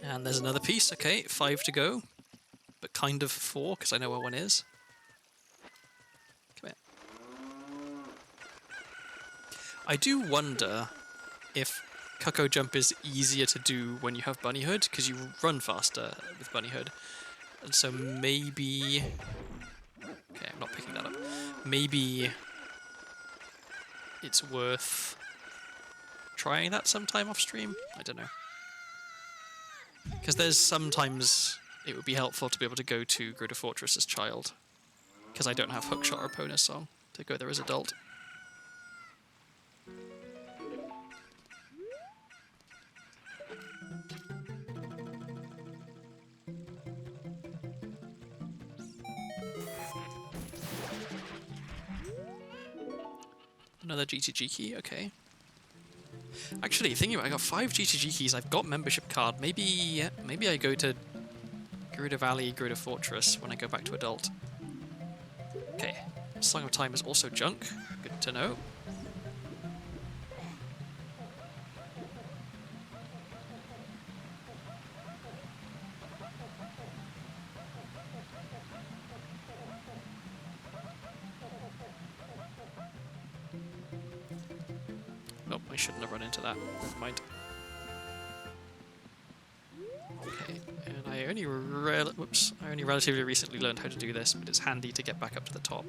And there's another piece. Okay, 5 to go. But kind of 4, because I know where 1 is. Come here. I do wonder if Cuckoo Jump is easier to do when you have Bunnyhood, because you run faster with Bunnyhood. And so maybe Okay, I'm not picking that up. Maybe it's worth trying that sometime off stream? I don't know. Because there's sometimes it would be helpful to be able to go to Gruta Fortress as child. Because I don't have Hookshot or Bonus Song to go there as adult. Another GTG key, okay. Actually, thinking about it, I got 5 GTG keys, I've got membership card. Maybe I go to Gerudo Valley, Gerudo Fortress when I go back to adult. Okay, Song of Time is also junk. Good to know. Nope, I shouldn't have run into that. Never mind. Okay, and I only relatively recently learned how to do this, but it's handy to get back up to the top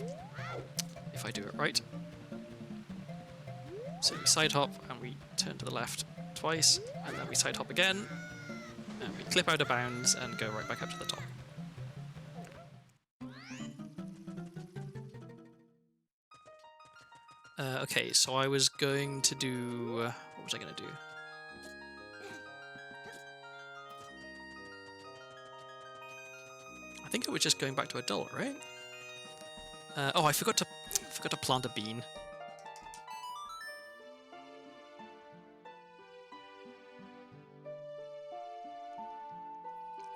if I do it right. So we side hop and we turn to the left twice, and then we side hop again, and we clip out of bounds and go right back up to the top. Okay, so I was going to do... what was I going to do? I think it was just going back to adult, right? Oh, I forgot to plant a bean.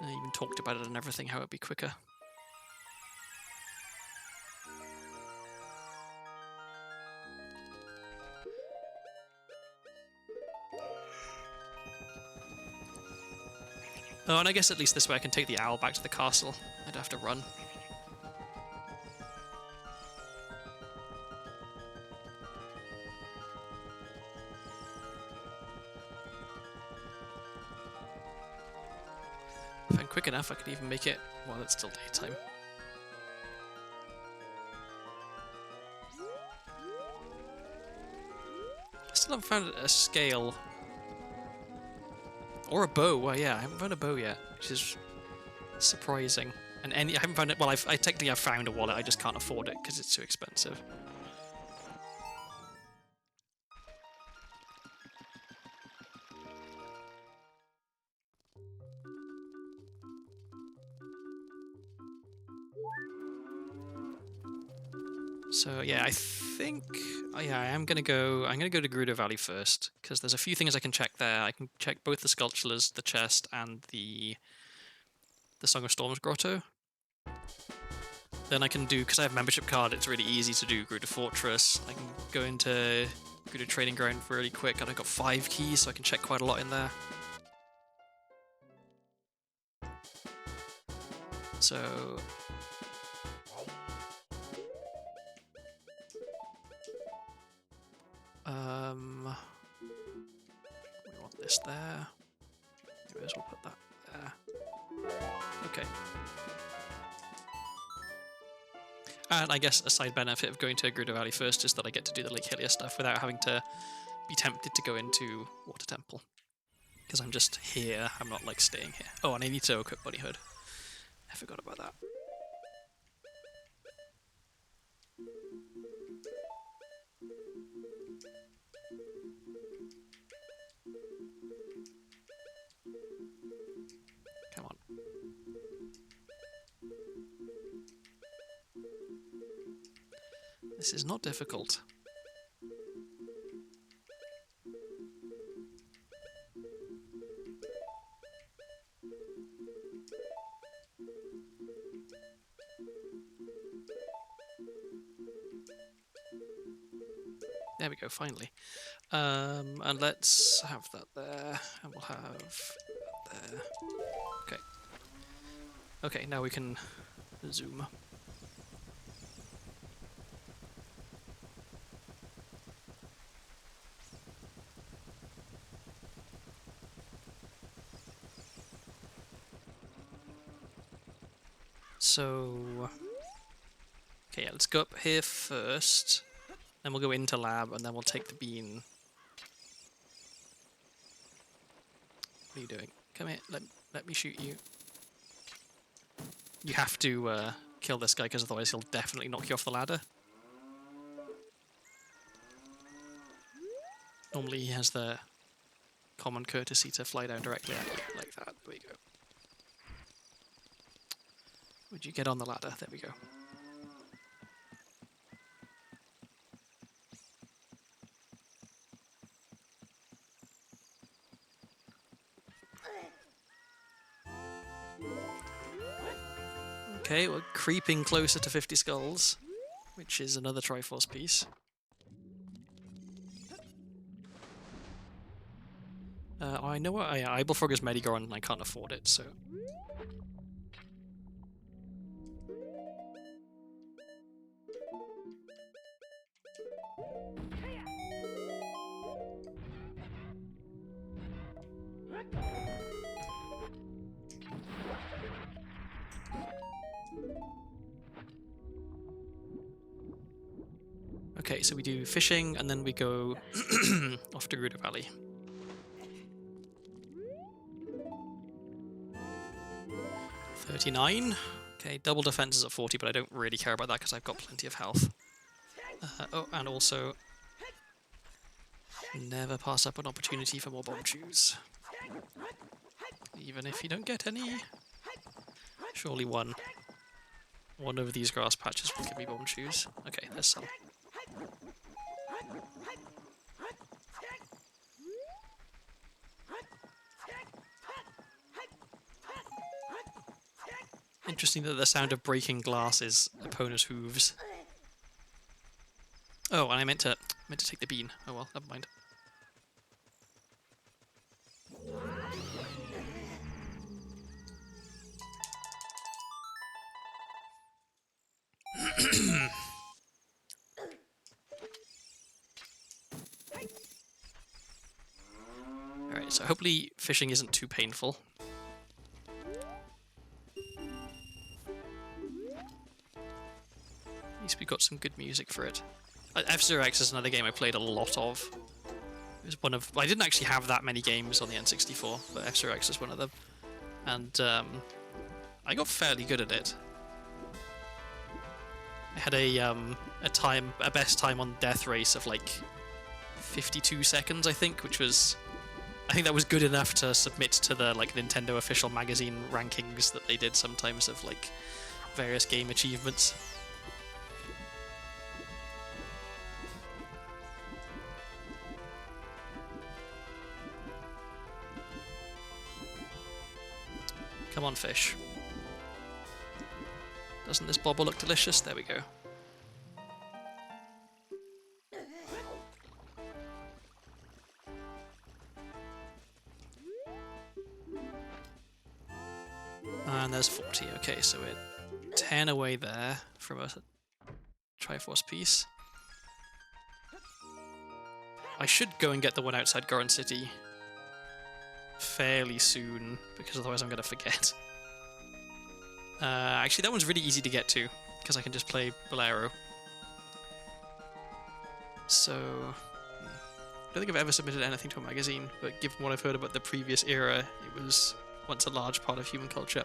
I even talked about it and everything, how it'd be quicker. Oh, and I guess at least this way I can take the owl back to the castle. I don't have to run. If I'm quick enough, I could even make it while it's still daytime. I still haven't found a scale. Or a bow. Well, yeah, I haven't found a bow yet, which is surprising. And I haven't found it. Well, I technically have found a wallet. I just can't afford it because it's too expensive. So yeah, I think yeah, I'm gonna go to Gerudo Valley first because there's a few things I can check there. I can check both the sculptures, the chest, and the Song of Storms grotto. Then I can do, because I have a membership card, it's really easy to do Gerudo Fortress. I can go into Gerudo Training Ground really quick, and I've got 5 keys, so I can check quite a lot in there. So we want this there. We may as well put that there. Okay. And I guess a side benefit of going to Gerudo Valley first is that I get to do the Lake Hylia stuff without having to be tempted to go into Water Temple. Because I'm just here, I'm not like staying here. Oh, and I need to equip Bunny Hood. I forgot about that. Come on. This is not difficult. There we go, finally. And let's have that there, and we'll have that there. Okay. Okay, now we can zoom. So Okay, yeah, let's go up here first. Then we'll go into lab, and then we'll take the bean. What are you doing? Come here, let me shoot you. You have to kill this guy, because otherwise he'll definitely knock you off the ladder. Normally he has the common courtesy to fly down directly at you, like that. There we go. Would you get on the ladder? There we go. Okay, we're creeping closer to 50 skulls, which is another Triforce piece. I know what Iblefrog is Medigoron and I can't afford it, so... Okay, so we do fishing, and then we go off to Gerudo Valley. $39. Okay, double defense is at 40, but I don't really care about that because I've got plenty of health. Oh, and also... never pass up an opportunity for more bomb shoes. Even if you don't get any. Surely one. One of these grass patches will give me bomb shoes. Okay, there's some. Interesting that the sound of breaking glass is opponent's hooves. Oh, and I meant to take the bean. Oh well, never mind. Alright, so hopefully fishing isn't too painful. At least we got some good music for it. F-Zero X is another game I played a lot of. It was one of... I didn't actually have that many games on the N64, but F-Zero X is one of them. And I got fairly good at it. I had a best time on Death Race of like 52 seconds, I think, which was... I think that was good enough to submit to the like Nintendo official magazine rankings that they did sometimes of like various game achievements. Come on, fish. Doesn't this bobble look delicious? There we go. And there's 40. Okay, so we're 10 away there from a Triforce piece. I should go and get the one outside Goron City fairly soon, because otherwise I'm going to forget. Actually, that one's really easy to get to, because I can just play Bolero. So... I don't think I've ever submitted anything to a magazine, but given what I've heard about the previous era, it was once a large part of human culture.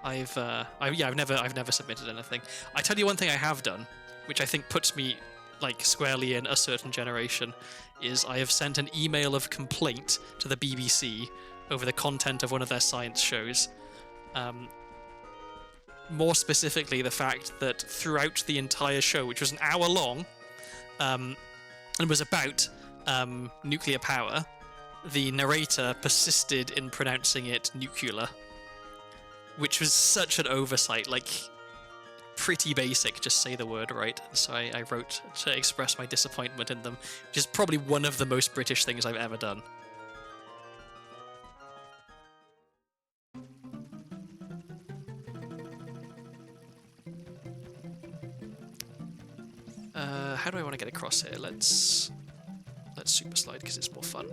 I've never submitted anything. I tell you one thing I have done, which I think puts me like squarely in a certain generation, is I have sent an email of complaint to the BBC over the content of one of their science shows. More specifically, the fact that throughout the entire show, which was an hour long, and was about nuclear power, the narrator persisted in pronouncing it nuclear, which was such an oversight. Like, pretty basic, just say the word right. So I wrote to express my disappointment in them, which is probably one of the most British things I've ever done. How do I want to get across here? Let's super slide because it's more fun.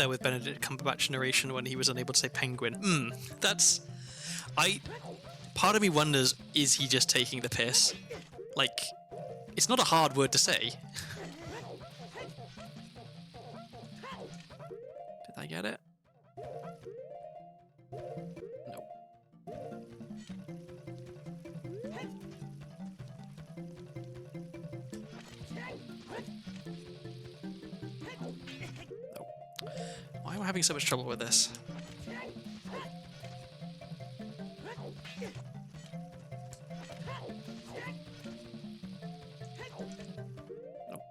there with Benedict Cumberbatch narration when he was unable to say penguin. That's... Part of me wonders, is he just taking the piss? Like, it's not a hard word to say. Did I get it? No. Why am I having so much trouble with this? Nope.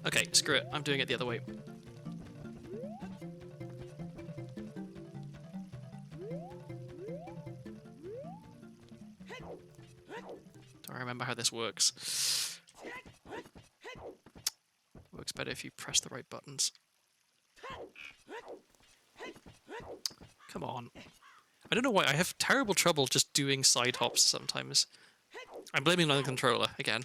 Okay, screw it. I'm doing it the other way. Don't remember how this works. Works better if you press the right buttons. Come on. I don't know why. I have terrible trouble just doing side hops sometimes. I'm blaming it on the controller again.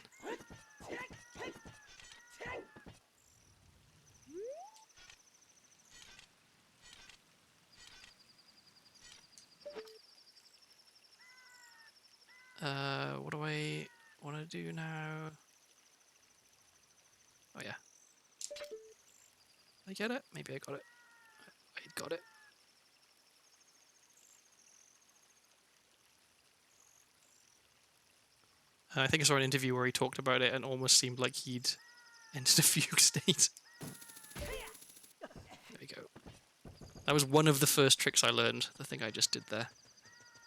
What do I want to do now? Oh yeah. Did I get it? Maybe I got it. I got it. I think I saw an interview where he talked about it and almost seemed like he'd entered a fugue state. There we go. That was one of the first tricks I learned, the thing I just did there,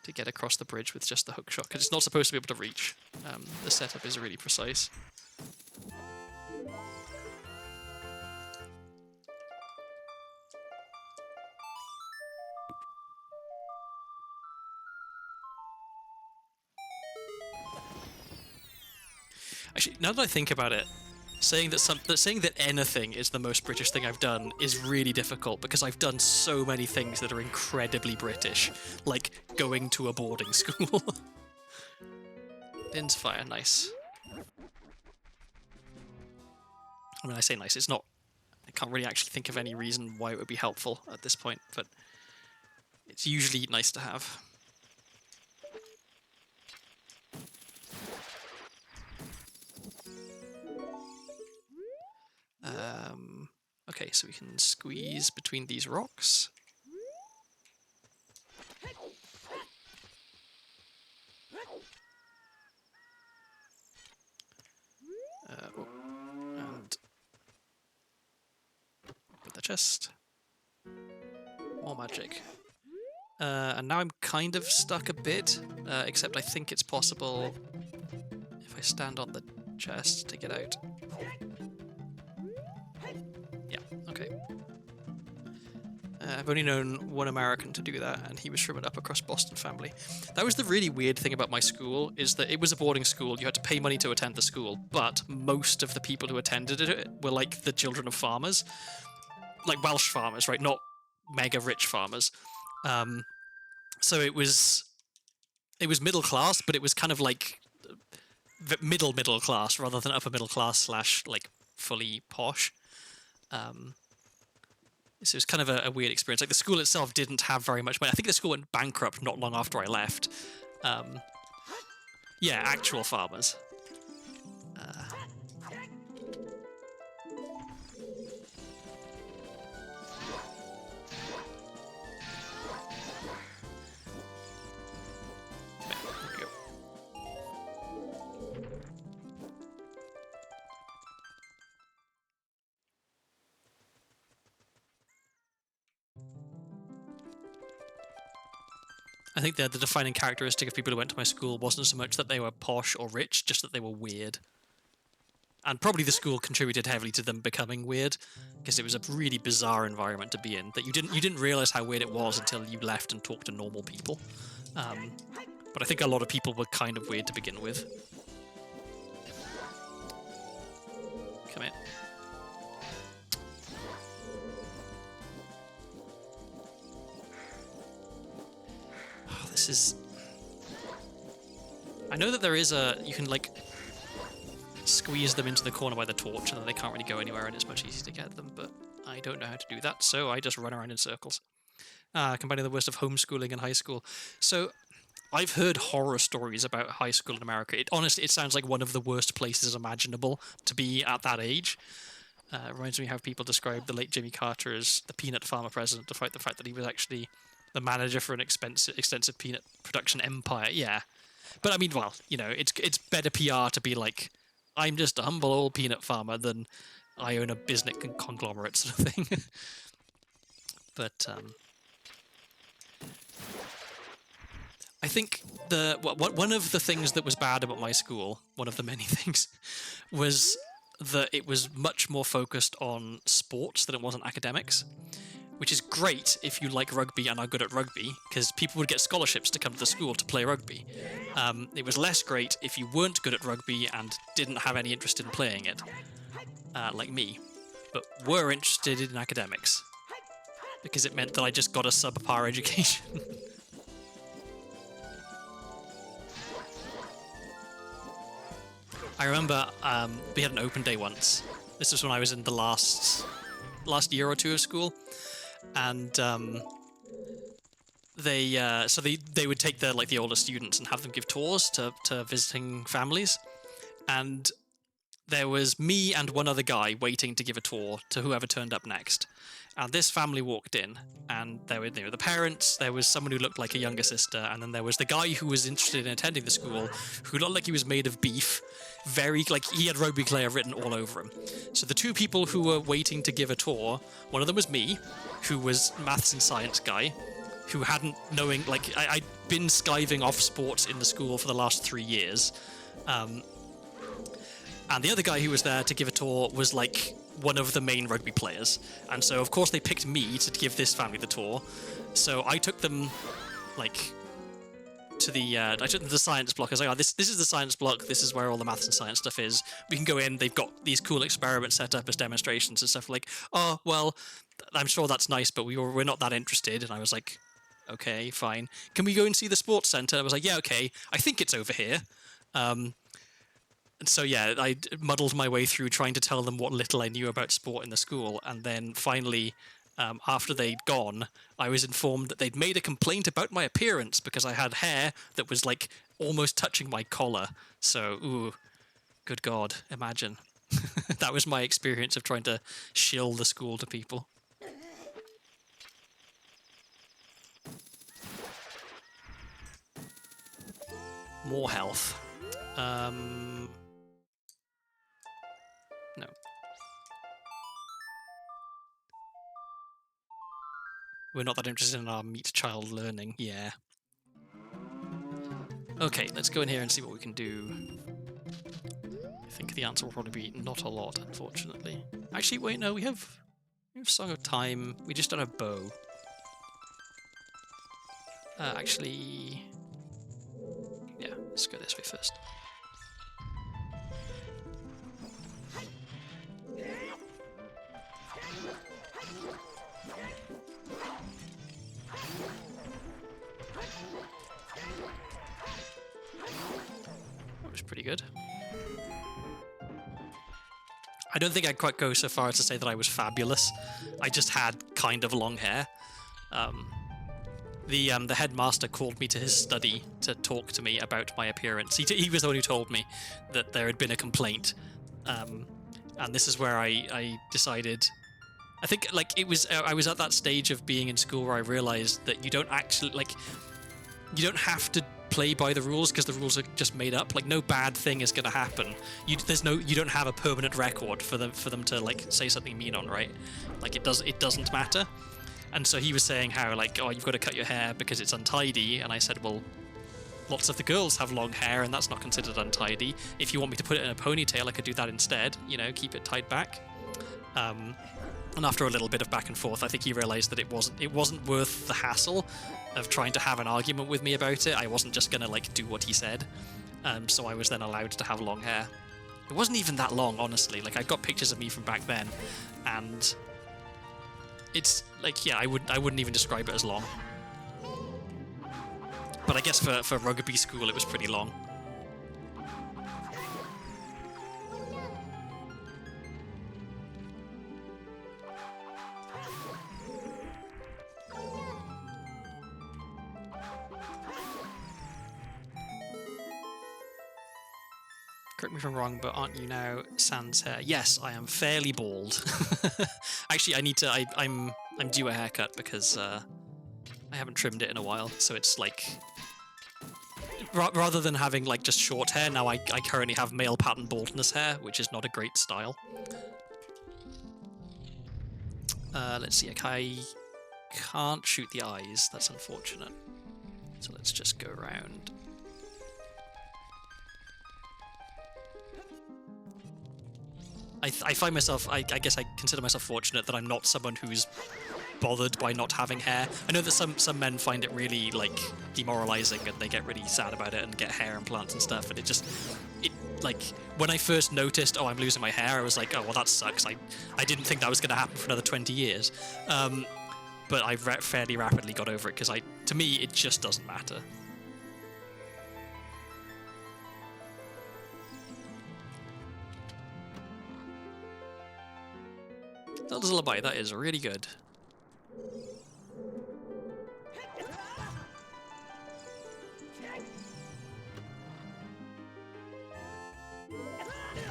to get across the bridge with just the hook shot, because it's not supposed to be able to reach. The setup is really precise. Actually, now that I think about it, saying that anything is the most British thing I've done is really difficult because I've done so many things that are incredibly British, like going to a boarding school. Bins fire, nice. I mean, I say nice, it's not... I can't really actually think of any reason why it would be helpful at this point, but it's usually nice to have. Okay, so we can squeeze between these rocks. And put the chest. More magic. And now I'm kind of stuck a bit, except I think it's possible if I stand on the chest to get out. Yeah, okay. I've only known one American to do that, and he was from an upper-crust Boston family. That was the really weird thing about my school, is that it was a boarding school. You had to pay money to attend the school, but most of the people who attended it were like the children of farmers. Like Welsh farmers, right? Not mega rich farmers. So it was middle class, but it was kind of like middle class rather than upper middle class / like fully posh. So it was kind of a weird experience. Like the school itself didn't have very much money. I think the school went bankrupt not long after I left. Yeah, actual farmers. I think the defining characteristic of people who went to my school wasn't so much that they were posh or rich, just that they were weird. And probably the school contributed heavily to them becoming weird, because it was a really bizarre environment to be in. That you didn't realize how weird it was until you left and talked to normal people. But I think a lot of people were kind of weird to begin with. Come here. this is... I know that there is you can, like, squeeze them into the corner by the torch and then they can't really go anywhere and it's much easier to get them, but I don't know how to do that, so I just run around in circles. Combining the worst of homeschooling and high school. So, I've heard horror stories about high school in America. Honestly, it sounds like one of the worst places imaginable to be at that age. It reminds me how people describe the late Jimmy Carter as the peanut farmer president, despite the fact that he was actually the manager for an extensive peanut production empire. Yeah. But I mean, well, you know, it's better PR to be like, I'm just a humble old peanut farmer than I own a business conglomerate sort of thing. But I think one of the things that was bad about my school, one of the many things, was that it was much more focused on sports than it was on academics, which is great if you like rugby and are good at rugby, because people would get scholarships to come to the school to play rugby. It was less great if you weren't good at rugby and didn't have any interest in playing it, like me, but were interested in academics, because it meant that I just got a subpar education. I remember we had an open day once. This was when I was in the last year or two of school, and they would take the older students and have them give tours to visiting families, and there was me and one other guy waiting to give a tour to whoever turned up next. And this family walked in, and there were the parents, there was someone who looked like a younger sister, and then there was the guy who was interested in attending the school, who looked like he was made of beef, he had rugby player written all over him. So the two people who were waiting to give a tour, one of them was me, who was maths and science guy, who hadn't knowing, I'd been skiving off sports in the school for the last 3 years, and the other guy who was there to give a tour was like one of the main rugby players, and so of course they picked me to give this family the tour. So I took them to the science block. I was like, this is the science block, this is where all the maths and science stuff is. We can go in, they've got these cool experiments set up as demonstrations and stuff. Like, oh well, I'm sure that's nice, but we're not that interested. And I was like, okay, fine, can we go and see the sports centre? I was like, yeah, okay, I think it's over here. So yeah, I muddled my way through trying to tell them what little I knew about sport in the school, and then finally, after they'd gone, I was informed that they'd made a complaint about my appearance because I had hair that was like almost touching my collar. So, ooh, good God, imagine. That was my experience of trying to shill the school to people. More health. No. We're not that interested in our meat child learning, yeah. Okay, let's go in here and see what we can do. I think the answer will probably be not a lot, unfortunately. Actually, wait, no, we have Song of Time. We just don't have bow. Actually... yeah, let's go this way first. That was pretty good. I don't think I'd quite go so far as to say that I was fabulous. I just had kind of long hair. The headmaster called me to his study to talk to me about my appearance. He was the one who told me that there had been a complaint, and this is where I decided. I think it was I was at that stage of being in school where I realized that you don't actually you don't have to play by the rules because the rules are just made up. No bad thing is going to happen. You don't have a permanent record for them to say something mean on, right? It doesn't matter. And so he was saying how oh, you've got to cut your hair because it's untidy, and I said, well, lots of the girls have long hair and that's not considered untidy. If you want me to put it in a ponytail, I could do that instead, keep it tied back. And after a little bit of back and forth, I think he realized that it wasn't worth the hassle of trying to have an argument with me about it. I wasn't just gonna do what he said. So I was then allowed to have long hair. It wasn't even that long, honestly. I got pictures of me from back then, and it's yeah, I wouldn't even describe it as long. But I guess for rugby school it was pretty long. Correct me if I'm wrong, but aren't you now sans hair? Yes, I am fairly bald. Actually, I need to. I'm due a haircut because I haven't trimmed it in a while. So it's like rather than having like just short hair, now I currently have male pattern baldness hair, which is not a great style. Let's see. I can't shoot the eyes. That's unfortunate. So let's just go around. I find myself, I guess I consider myself fortunate that I'm not someone who's bothered by not having hair. I know that some men find it really, like, demoralizing and they get really sad about it and get hair implants and stuff, and like, when I first noticed, oh, I'm losing my hair, I was like, oh, well, that sucks. I didn't think that was going to happen for another 20 years. But I fairly rapidly got over it because to me, it just doesn't matter. Zelda's Lullaby, that is really good.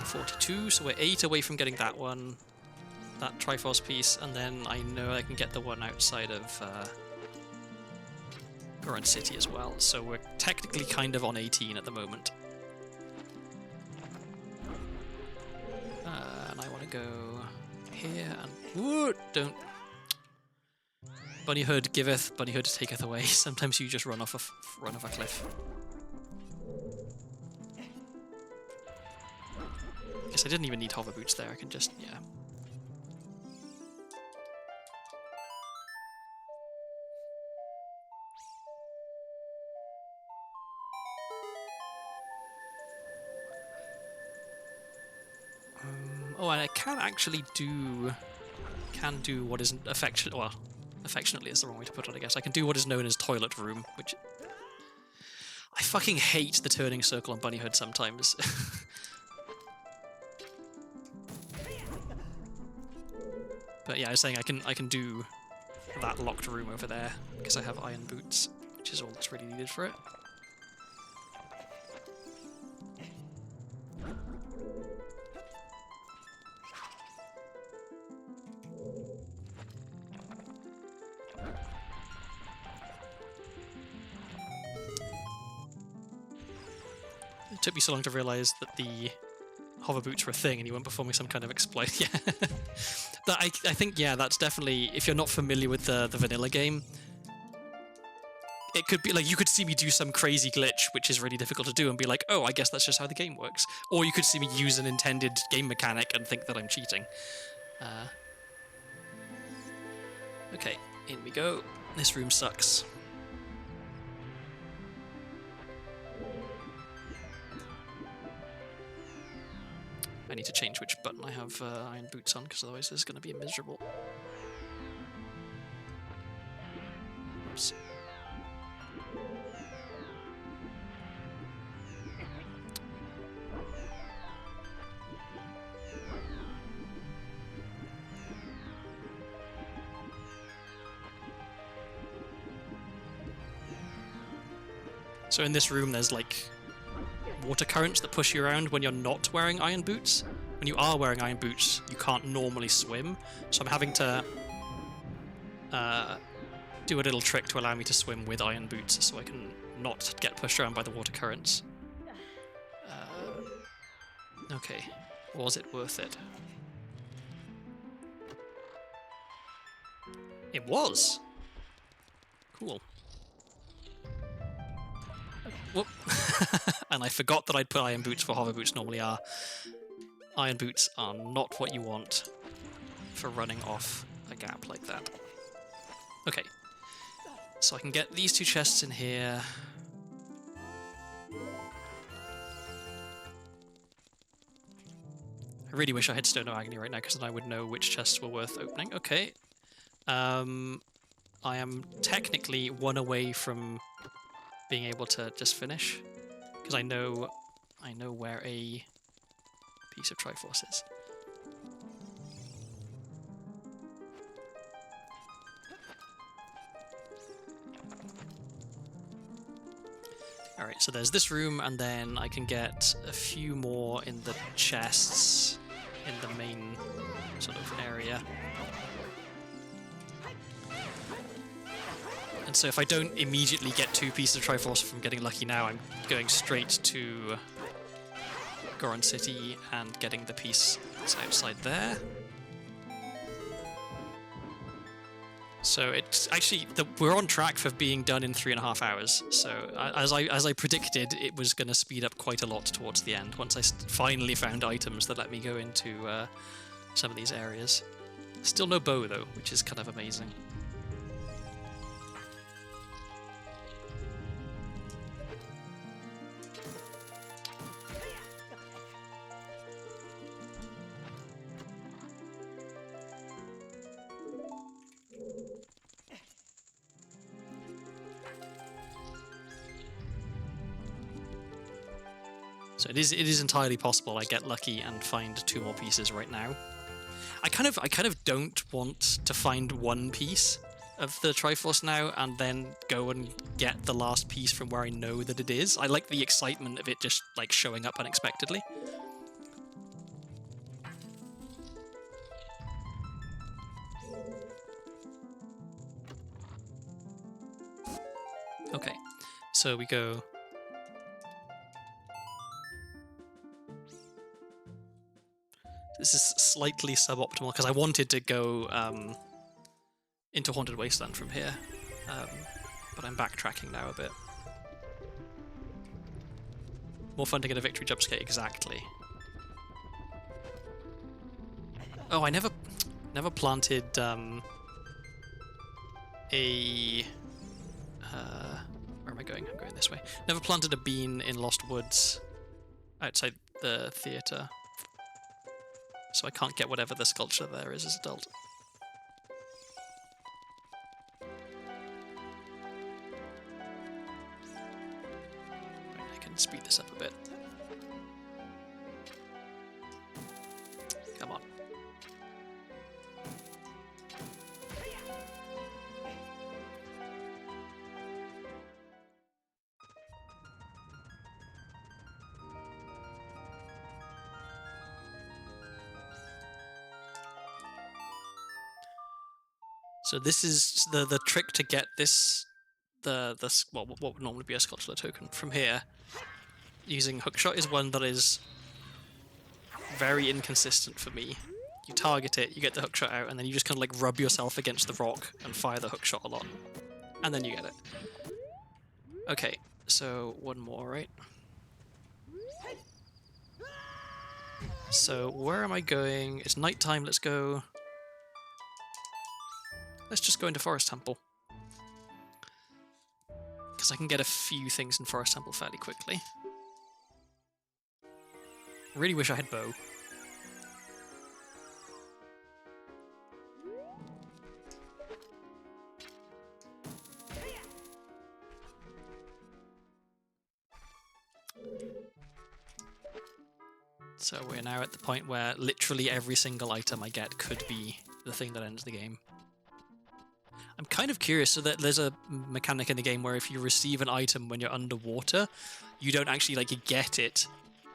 $42, so we're 8 away from getting that one, that Triforce piece, and then I know I can get the one outside of Current City as well, so we're technically kind of on 18 at the moment. And I want to go here and whoa, don't. Bunny hood giveth, bunny hood taketh away. Sometimes you just run off a cliff. Guess I didn't even need hover boots there. I can just yeah. Oh, and I can actually do what isn't affectionate. Well, affectionately is the wrong way to put it, I guess. I can do what is known as toilet room, which I fucking hate the turning circle on bunny hood sometimes. But yeah, I was saying I can do that locked room over there because I have iron boots, which is all that's really needed for it. It took me so long to realise that the hover boots were a thing and you weren't performing some kind of exploit. Yeah. I think, yeah, that's definitely, if you're not familiar with the vanilla game, it could be like, you could see me do some crazy glitch, which is really difficult to do, and be like, oh, I guess that's just how the game works. Or you could see me use an intended game mechanic and think that I'm cheating. Okay, in we go. This room sucks. I need to change which button I have iron boots on, because otherwise this is going to be miserable. Oops. So in this room there's like water currents that push you around when you're not wearing iron boots. When you are wearing iron boots, you can't normally swim, so I'm having to do a little trick to allow me to swim with iron boots so I can not get pushed around by the water currents. Okay, was it worth it? It was! Cool. Whoop. And I forgot that I'd put iron boots where hover boots normally are. Iron boots are not what you want for running off a gap like that. Okay, so I can get these two chests in here. I really wish I had Stone of Agony right now, because then I would know which chests were worth opening. Okay. I am technically one away from being able to just finish, because I know where a piece of Triforce is. Alright, so there's this room, and then I can get a few more in the chests in the main sort of area. And so if I don't immediately get 2 pieces of Triforce from getting lucky now, I'm going straight to Goron City and getting the piece that's outside there. So it's actually, we're on track for being done in 3.5 hours. So as I predicted, it was going to speed up quite a lot towards the end once I finally found items that let me go into some of these areas. Still no bow though, which is kind of amazing. So it is entirely possible I get lucky and find 2 more pieces right now. I kind of don't want to find 1 piece of the Triforce now and then go and get the last piece from where I know that it is. I like the excitement of it just like showing up unexpectedly. Okay, so we go. This is slightly suboptimal because I wanted to go into Haunted Wasteland from here, but I'm backtracking now a bit. More fun to get a victory jump scare, exactly. Oh, I never planted a. Where am I going? I'm going this way. Never planted a bean in Lost Woods outside the theatre. So I can't get whatever the sculpture there is as adult. I can speed this up a bit. Come on. So this is the trick to get this what would normally be a sculptural token from here. Using hookshot is one that is very inconsistent for me. You target it, you get the hookshot out, and then you just kind of like rub yourself against the rock and fire the hookshot a lot, and then you get it. Okay, so 1 more, right? So where am I going? It's nighttime. Let's go. Let's just go into Forest Temple. Because I can get a few things in Forest Temple fairly quickly. Really wish I had bow. So we're now at the point where literally every single item I get could be the thing that ends the game. I'm kind of curious, so that there's a mechanic in the game where if you receive an item when you're underwater, you don't actually like get it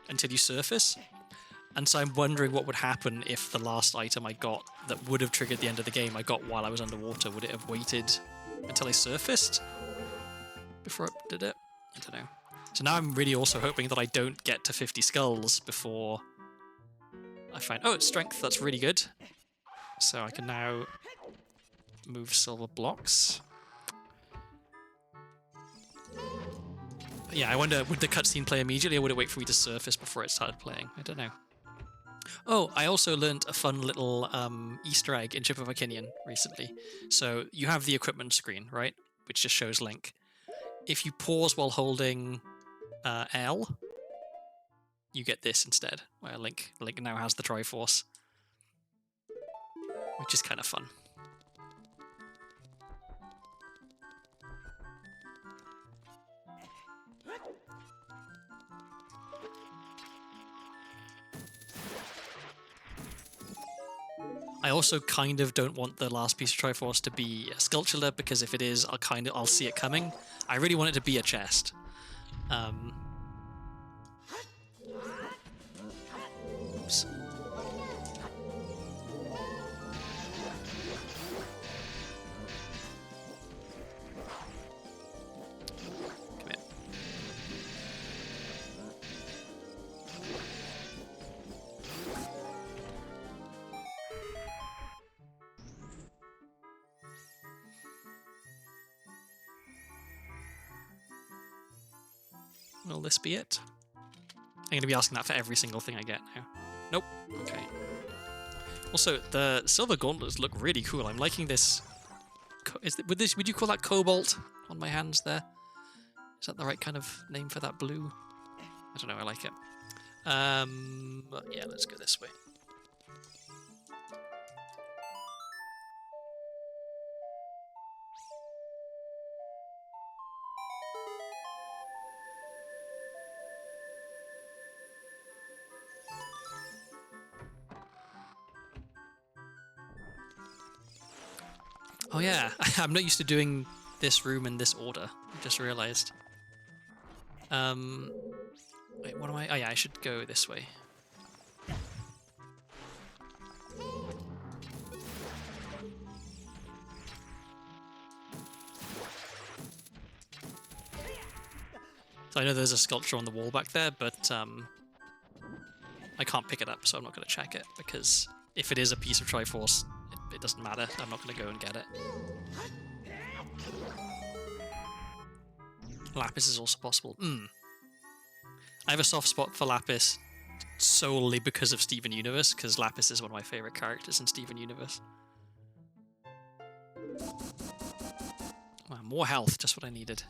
until you surface. And so I'm wondering what would happen if the last item I got that would have triggered the end of the game I got while I was underwater. Would it have waited until I surfaced before it did it? I don't know. So now I'm really also hoping that I don't get to 50 skulls before I find... Oh, it's strength. That's really good. So I can now move silver blocks. But yeah, I wonder, would the cutscene play immediately or would it wait for me to surface before it started playing? I don't know. Oh, I also learned a fun little Easter egg in Chip of Arcinian recently. So you have the equipment screen, right? Which just shows Link. If you pause while holding L, you get this instead, where Link now has the Triforce, which is kind of fun. also kind of don't want the last piece of Triforce to be a sculpture, because if it is, I'll see it coming. I really want it to be a chest. Oops. Come here. Will this be it? I'm going to be asking that for every single thing I get now. Nope. Okay. Also, the silver gauntlets look really cool. I'm liking this. Would you call that cobalt on my hands there? Is that the right kind of name for that blue? I don't know. I like it. Yeah, let's go this way. Oh yeah, I'm not used to doing this room in this order. I just realized. Wait, what am I? Oh yeah, I should go this way. So I know there's a sculpture on the wall back there, but I can't pick it up, so I'm not going to check it, because if it is a piece of Triforce, it doesn't matter. I'm not going to go and get it. Lapis is also possible. I have a soft spot for Lapis solely because of Steven Universe, because Lapis is one of my favourite characters in Steven Universe. Wow, more health, just what I needed.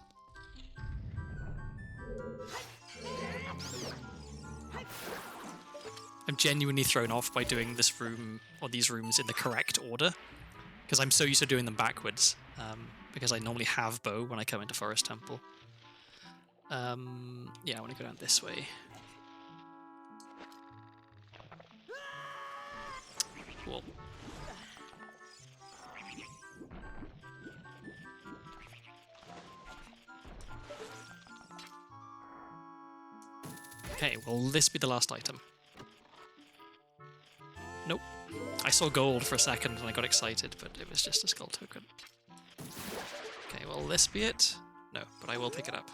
I'm genuinely thrown off by doing this room, or these rooms, in the correct order, because I'm so used to doing them backwards, because I normally have bow when I come into Forest Temple. Yeah, I want to go down this way. Cool. Okay, will this be the last item? Nope. I saw gold for a second and I got excited, but it was just a skull token. Okay, will this be it? No, but I will pick it up.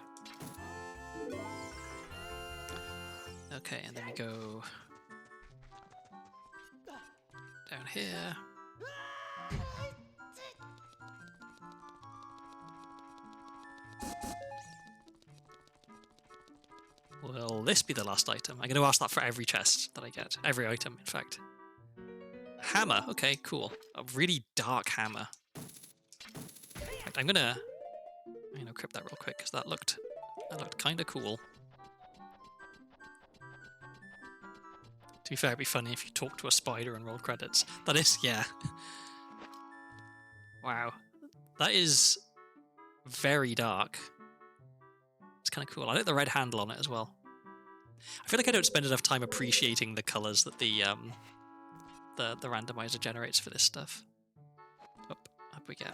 Okay, and then we go down here. Will this be the last item? I'm going to ask that for every chest that I get. Every item, in fact. Hammer. Okay, cool. A really dark hammer. In fact, I'm gonna equip that real quick, because that looked kind of cool. To be fair, it'd be funny if you talked to a spider and rolled credits. That is, yeah. Wow. That is very dark. It's kind of cool. I like the red handle on it as well. I feel like I don't spend enough time appreciating the colours that the randomizer generates for this stuff. Up we get.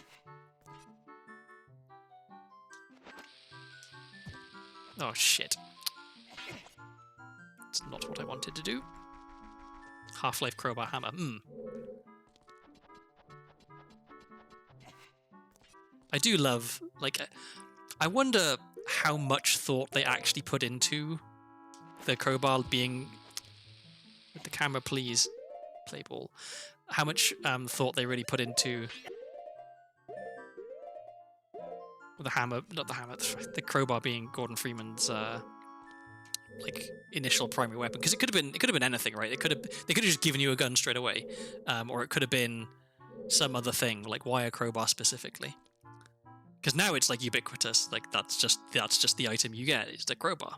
Oh shit. It's not what I wanted to do. Half-Life Crowbar Hammer. I do love, like, I wonder how much thought they actually put into the crowbar being... With the camera, please, play ball. How much thought they really put into the hammer, not the hammer, the crowbar being Gordon Freeman's like initial primary weapon, because it could have been anything, right? They could have just given you a gun straight away, or it could have been some other thing, like why a crowbar specifically? Because now it's like ubiquitous, like that's just the item you get, it's the crowbar.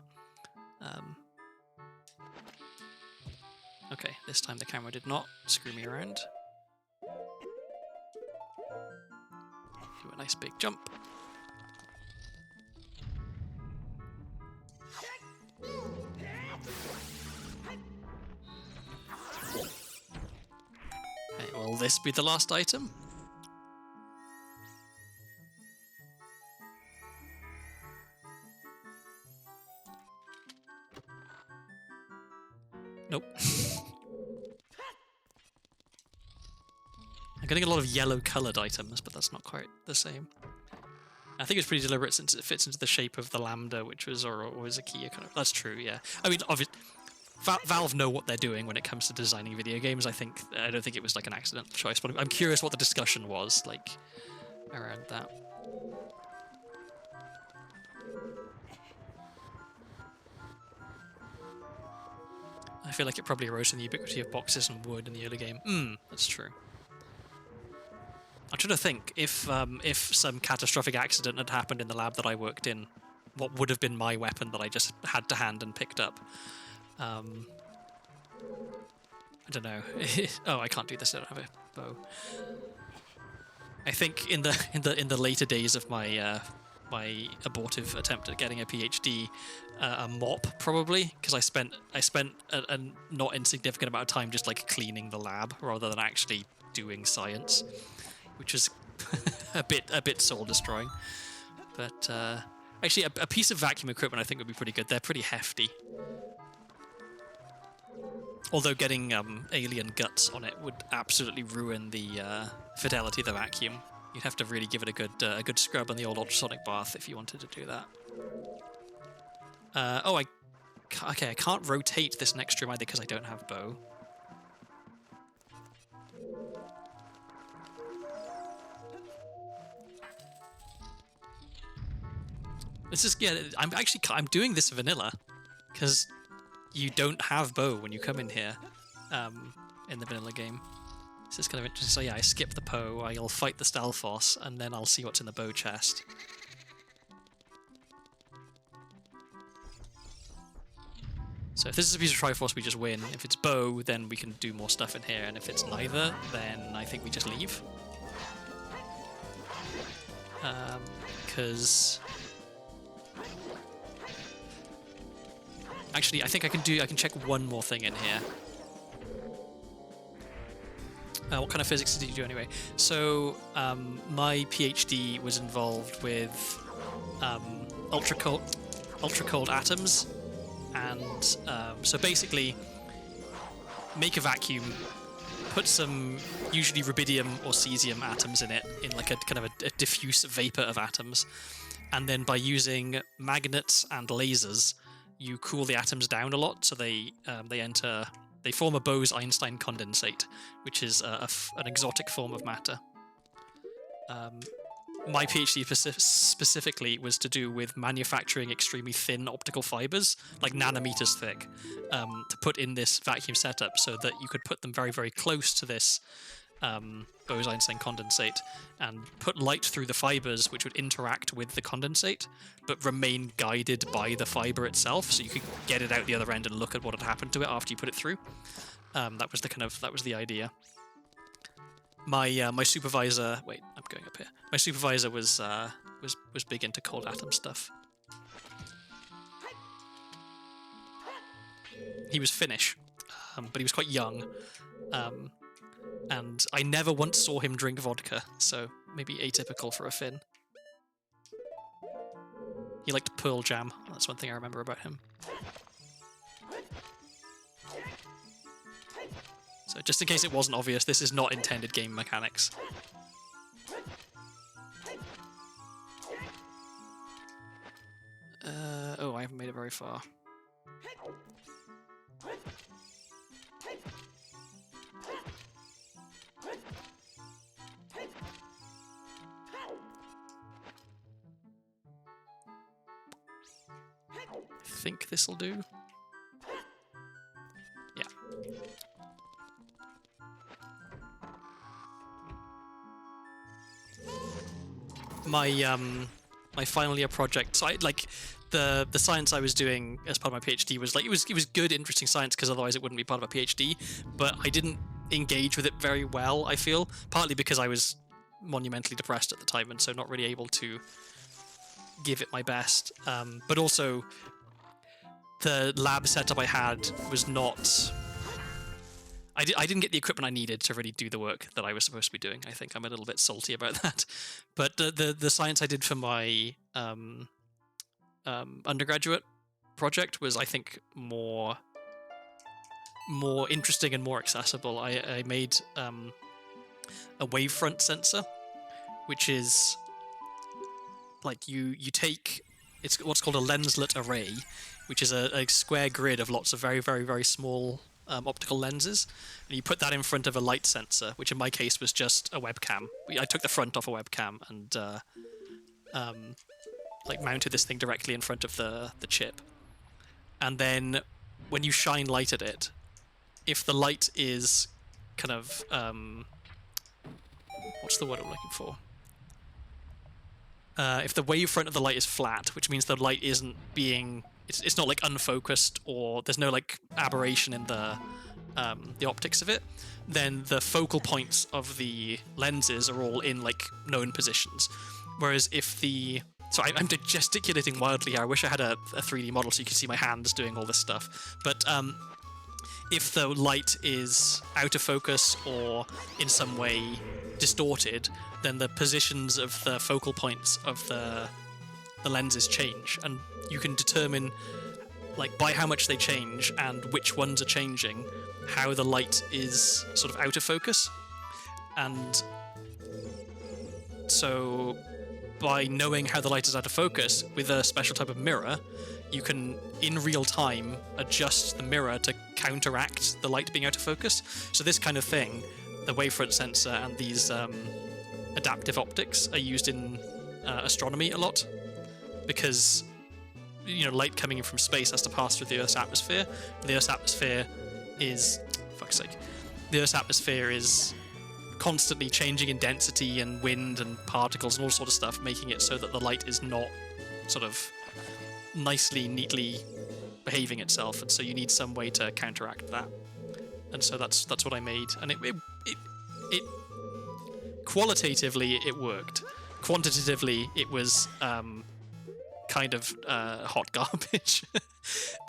Okay, this time the camera did not screw me around. Do a nice big jump. Okay, well this be the last item? Nope. I'm getting a lot of yellow-coloured items, but that's not quite the same. I think it's pretty deliberate since it fits into the shape of the lambda, which was always a key. Kind of. That's true, yeah. I mean, obviously, Valve know what they're doing when it comes to designing video games. I don't think it was like an accidental choice, but I'm curious what the discussion was like around that. I feel like it probably arose from the ubiquity of boxes and wood in the early game. That's true. I'm trying to think, if some catastrophic accident had happened in the lab that I worked in, what would have been my weapon that I just had to hand and picked up? I don't know. Oh, I can't do this. I don't have a bow. I think in the later days of my my abortive attempt at getting a PhD, a mop probably, because I spent a not insignificant amount of time just like cleaning the lab rather than actually doing science, which is a bit soul destroying. But actually, a piece of vacuum equipment I think would be pretty good. They're pretty hefty. Although getting alien guts on it would absolutely ruin the fidelity of the vacuum. You'd have to really give it a good scrub on the old ultrasonic bath if you wanted to do that. Okay, I can't rotate this next room either because I don't have bow. This is I'm doing this vanilla because you don't have bow when you come in here in the vanilla game. This is kind of interesting. So yeah, I skip the Poe, I'll fight the Stalfos, and then I'll see what's in the bow chest. So if this is a piece of Triforce, we just win. If it's bow, then we can do more stuff in here, and if it's neither, then I think we just leave. Because... Actually, I think I can check one more thing in here. What kind of physics did you do anyway? So, my PhD was involved with ultra cold atoms, and so basically, make a vacuum, put some usually rubidium or cesium atoms in it, in like a kind of a diffuse vapor of atoms, and then by using magnets and lasers, you cool the atoms down a lot, so they form a Bose-Einstein condensate, which is an exotic form of matter. My PhD specifically was to do with manufacturing extremely thin optical fibers, like nanometers thick, to put in this vacuum setup so that you could put them very, very close to this Bose-Einstein condensate and put light through the fibers, which would interact with the condensate, but remain guided by the fiber itself, so you could get it out the other end and look at what had happened to it after you put it through. That was the idea. My supervisor. Wait, I'm going up here. My supervisor was big into cold atom stuff. He was Finnish, but he was quite young. And I never once saw him drink vodka, so maybe atypical for a Finn. He liked Pearl Jam. That's one thing I remember about him. So just in case it wasn't obvious, this is not intended game mechanics. Oh, I haven't made it very far. I think this'll do. Yeah. My final year project. So the science I was doing as part of my PhD was like it was good, interesting science because otherwise it wouldn't be part of a PhD. But I didn't engage with it very well. I feel partly because I was monumentally depressed at the time and so not really able to give it my best. But also, the lab setup I had was not... I didn't get the equipment I needed to really do the work that I was supposed to be doing. I think I'm a little bit salty about that. But the science I did for my undergraduate project was, I think, more interesting and more accessible. I made a wavefront sensor, which is like you take, it's what's called a lenslet array, which is a square grid of lots of very, very, very small optical lenses, and you put that in front of a light sensor, which in my case was just a webcam. I took the front off a webcam and like mounted this thing directly in front of the chip. And then when you shine light at it, if the light is kind of what's the word I'm looking for? If the wavefront of the light is flat, which means the light isn't being, it's not like unfocused, or there's no like aberration in the optics of it, then the focal points of the lenses are all in like known positions. Whereas if the, so I'm gesticulating wildly here. I wish I had a 3D model so you could see my hands doing all this stuff. But if the light is out of focus or in some way distorted, then the positions of the focal points of the lenses change, and you can determine, like, by how much they change and which ones are changing, how the light is sort of out of focus. And so by knowing how the light is out of focus with a special type of mirror, you can in real time adjust the mirror to counteract the light being out of focus. So this kind of thing, the wavefront sensor and these adaptive optics, are used in astronomy a lot, because light coming in from space has to pass through the Earth's atmosphere. The Earth's atmosphere is, the Earth's atmosphere is constantly changing in density and wind and particles and all sort of stuff, making it so that the light is not sort of nicely, neatly behaving itself, and so you need some way to counteract that. And so that's what I made, and it qualitatively it worked. Quantitatively, it was kind of hot garbage.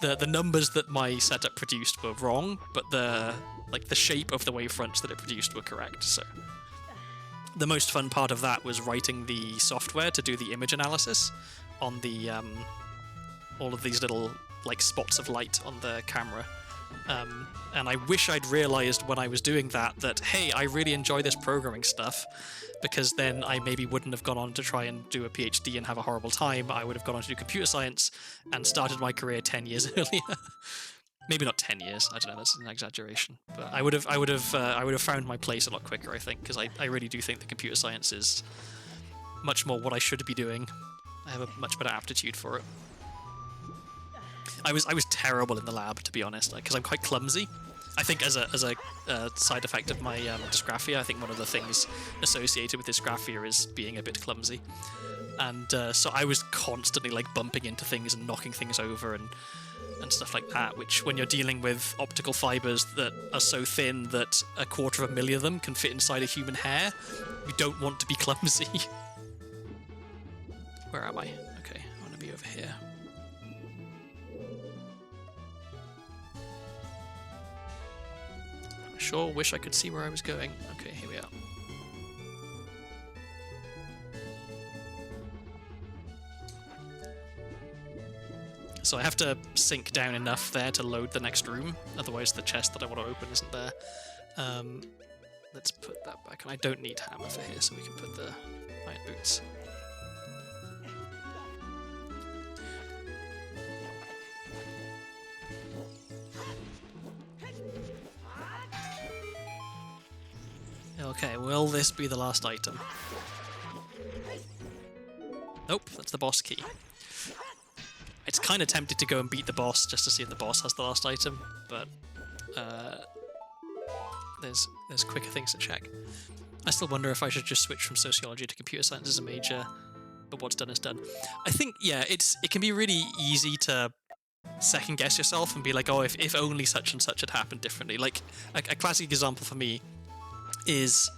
The numbers that my setup produced were wrong, but the shape of the wavefronts that it produced were correct. So the most fun part of that was writing the software to do the image analysis on the all of these little like spots of light on the camera. And I wish I'd realized when I was doing that, hey, I really enjoy this programming stuff, because then I maybe wouldn't have gone on to try and do a PhD and have a horrible time. I would have gone on to do computer science and started my career 10 years earlier. Maybe not 10 years. I don't know. That's an exaggeration. But I would have found my place a lot quicker, I think, because I really do think that computer science is much more what I should be doing. I have a much better aptitude for it. I was terrible in the lab, to be honest, because I'm quite clumsy. I think as a side effect of my dysgraphia, I think one of the things associated with dysgraphia is being a bit clumsy. And so I was constantly like bumping into things and knocking things over and stuff like that, which when you're dealing with optical fibers that are so thin that 250,000 of them can fit inside a human hair, you don't want to be clumsy. Where am I? Okay, I want to be over here. Sure wish I could see where I was going. Okay, here we are. So I have to sink down enough there to load the next room, otherwise the chest that I want to open isn't there. Let's put that back, and I don't need hammer for here, so we can put the iron boots. Okay, will this be the last item? Nope, that's the boss key. It's kind of tempted to go and beat the boss just to see if the boss has the last item, but there's quicker things to check. I still wonder if I should just switch from sociology to computer science as a major, but what's done is done. I think, yeah, it can be really easy to second guess yourself and be like, oh, if only such and such had happened differently. Like, a classic example for me is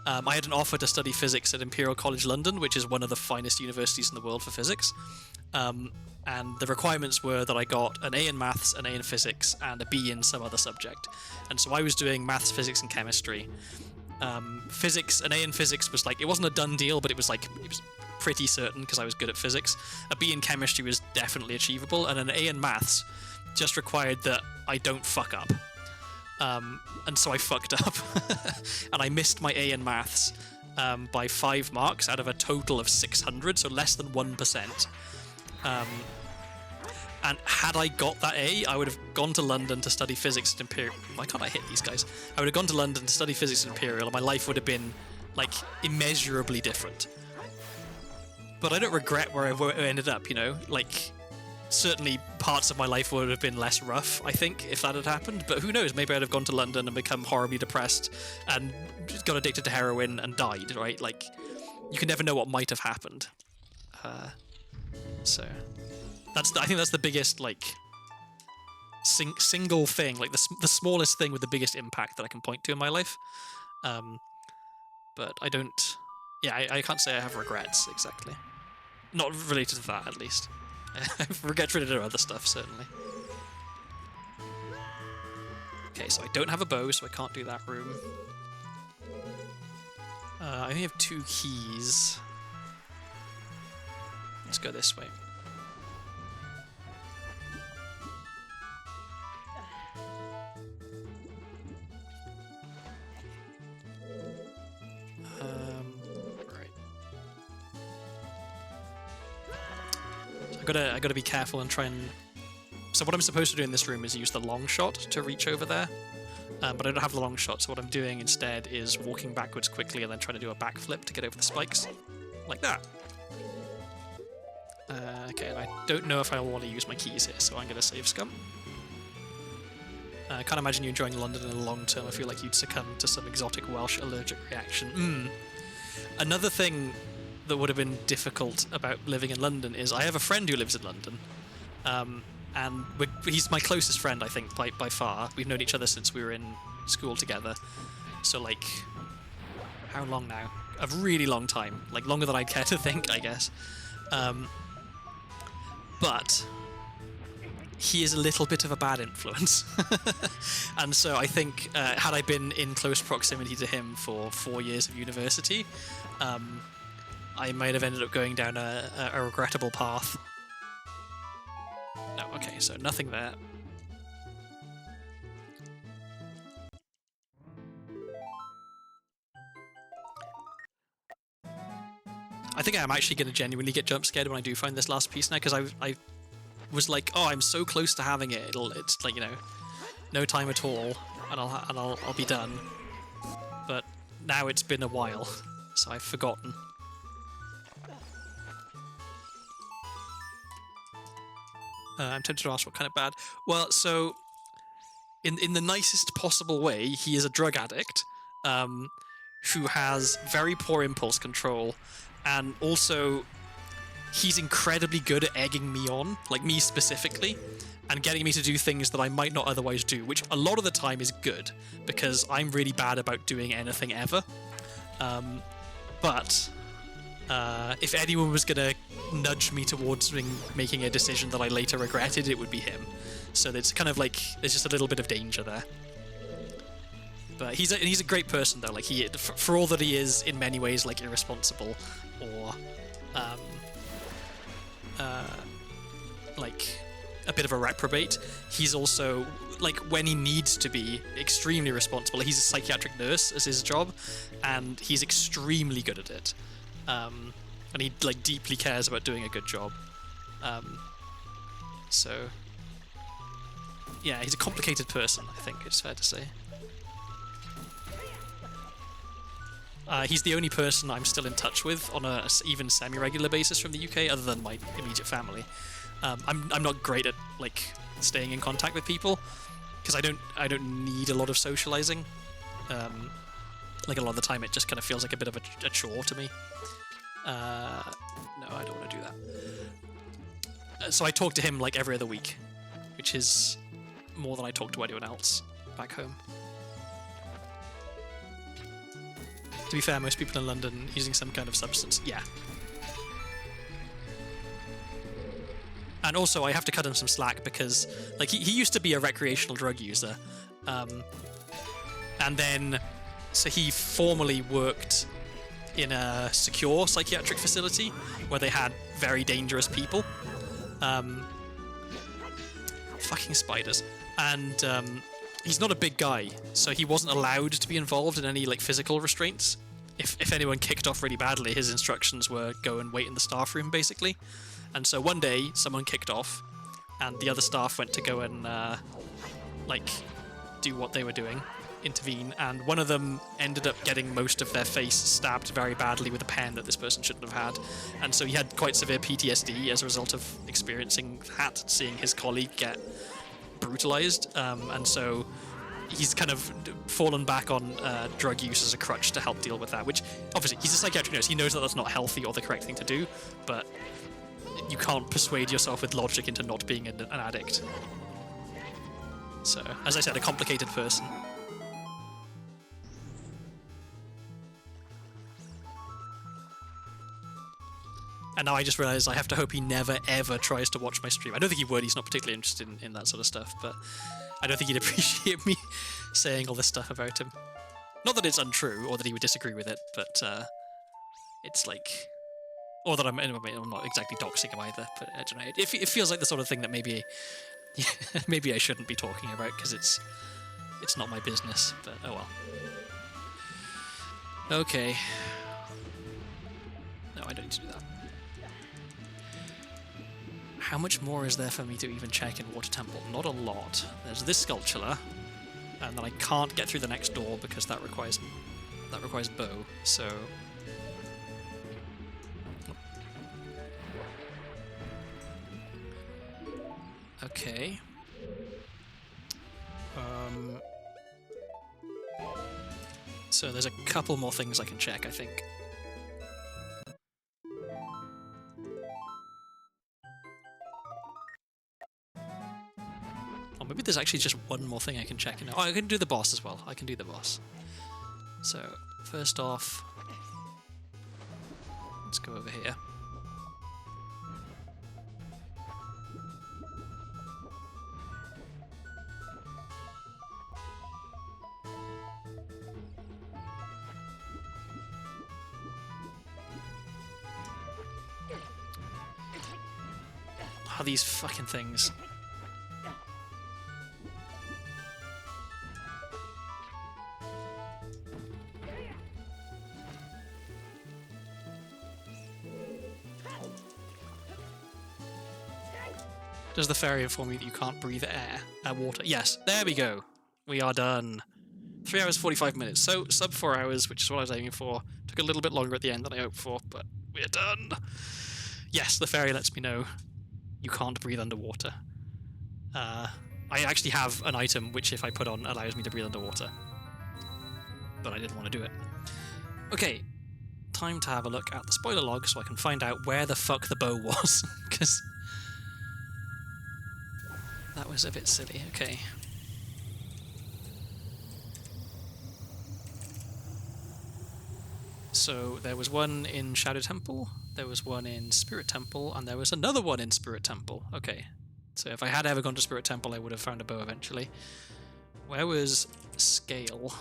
I had an offer to study physics at Imperial College London, which is one of the finest universities in the world for physics. and the requirements were that I got an A in maths, an A in physics, and a B in some other subject. And so I was doing maths, physics, and chemistry. Physics, an A in physics was like, it wasn't a done deal, but it was pretty certain because I was good at physics. A B in chemistry was definitely achievable, and an A in maths just required that I don't fuck up. And so I fucked up, and I missed my A in maths by 5 marks out of a total of 600, so less than 1%. And had I got that A, I would have gone to London to study physics at Imperial. Why can't I hit these guys? I would have gone to London to study physics at Imperial, and my life would have been, like, immeasurably different. But I don't regret where I ended up, you know? Like, certainly parts of my life would have been less rough, I think, if that had happened. But who knows? Maybe I'd have gone to London and become horribly depressed and got addicted to heroin and died, right? Like, you can never know what might have happened. So... I think that's the biggest, like, single thing, like the smallest thing with the biggest impact that I can point to in my life. But I don't... Yeah, I can't say I have regrets, exactly. Not related to that, at least. Regrets related to other stuff, certainly. Okay, so I don't have a bow, so I can't do that room. I only have 2 keys. Let's go this way. Right. So I gotta be careful and try and... So what I'm supposed to do in this room is use the long shot to reach over there. But I don't have the long shot, so what I'm doing instead is walking backwards quickly and then trying to do a backflip to get over the spikes. Like that. Okay, and I don't know if I want to use my keys here, so I'm gonna save scum. I can't imagine you enjoying London in the long term. I feel like you'd succumb to some exotic Welsh allergic reaction. Another thing that would have been difficult about living in London is I have a friend who lives in London. And he's my closest friend, I think, by far. We've known each other since we were in school together. So, like, how long now? A really long time. Like, longer than I'd care to think, I guess. But... he is a little bit of a bad influence. And so I think, had I been in close proximity to him for 4 years of university, I might have ended up going down a regrettable path. No, okay, so nothing there. I think I'm actually going to genuinely get jump scared when I do find this last piece now, because I was like, oh, I'm so close to having it. It's like, you know, no time at all, and I'll be done. But now it's been a while, so I've forgotten. I'm tempted to ask what kind of bad. Well, so in the nicest possible way, he is a drug addict who has very poor impulse control, and also he's incredibly good at egging me on, like me specifically, and getting me to do things that I might not otherwise do, which a lot of the time is good, because I'm really bad about doing anything ever. But if anyone was going to nudge me towards making a decision that I later regretted, it would be him. So it's kind of like, there's just a little bit of danger there. But he's a great person, though. Like, for all that he is, in many ways, like, irresponsible, or like a bit of a reprobate, he's also, like, when he needs to be, extremely responsible. He's a psychiatric nurse as his job, and he's extremely good at it. And he, like, deeply cares about doing a good job. So yeah, he's a complicated person, I think it's fair to say. He's the only person I'm still in touch with on a even semi-regular basis from the UK, other than my immediate family. I'm not great at, like, staying in contact with people, because I don't need a lot of socializing. Like, a lot of the time it just kind of feels like a bit of a chore to me. No, I don't want to do that. So I talk to him like every other week, which is more than I talk to anyone else back home. To be fair, most people in London using some kind of substance, yeah. And also, I have to cut him some slack because, like, he used to be a recreational drug user. And then, so he formerly worked in a secure psychiatric facility where they had very dangerous people. Fucking spiders. And he's not a big guy, so he wasn't allowed to be involved in any, like, physical restraints. If anyone kicked off really badly, his instructions were go and wait in the staff room, basically. And so one day, someone kicked off, and the other staff went to go and, like, do what they were doing, intervene, and one of them ended up getting most of their face stabbed very badly with a pen that this person shouldn't have had. And so he had quite severe PTSD as a result of experiencing that, seeing his colleague get brutalized. And so he's kind of fallen back on drug use as a crutch to help deal with that, which, obviously, he's a psychiatric nurse. He knows that that's not healthy or the correct thing to do, but you can't persuade yourself with logic into not being an addict. So, as I said, a complicated person. And now I just realised I have to hope he never, ever tries to watch my stream. I don't think he would. He's not particularly interested in that sort of stuff, but I don't think he'd appreciate me saying all this stuff about him. Not that it's untrue, or that he would disagree with it, but it's like... Or that I'm not exactly doxing him either, but I don't know. It feels like the sort of thing that maybe maybe I shouldn't be talking about, because it's not my business, but oh well. Okay. No, I don't need to do that. How much more is there for me to even check in Water Temple? Not a lot. There's this sculpture, and then I can't get through the next door because that requires bow, so... Okay. So there's a couple more things I can check, I think. Or maybe there's actually just one more thing I can check. Oh, I can do the boss as well. I can do the boss. So, first off, let's go over here. Oh, these fucking things. Does the fairy inform you that you can't breathe water? Yes, there we go. We are done. 3 hours 45 minutes, so sub 4 hours, which is what I was aiming for. Took a little bit longer at the end than I hoped for, but we're done. Yes, the fairy lets me know you can't breathe underwater. I actually have an item which, if I put on, allows me to breathe underwater. But I didn't want to do it. Okay, time to have a look at the spoiler log so I can find out where the fuck the bow was, because that was a bit silly. Okay. So there was one in Shadow Temple, there was one in Spirit Temple, and there was another one in Spirit Temple. Okay. So if I had ever gone to Spirit Temple, I would have found a bow eventually. Where was Scale?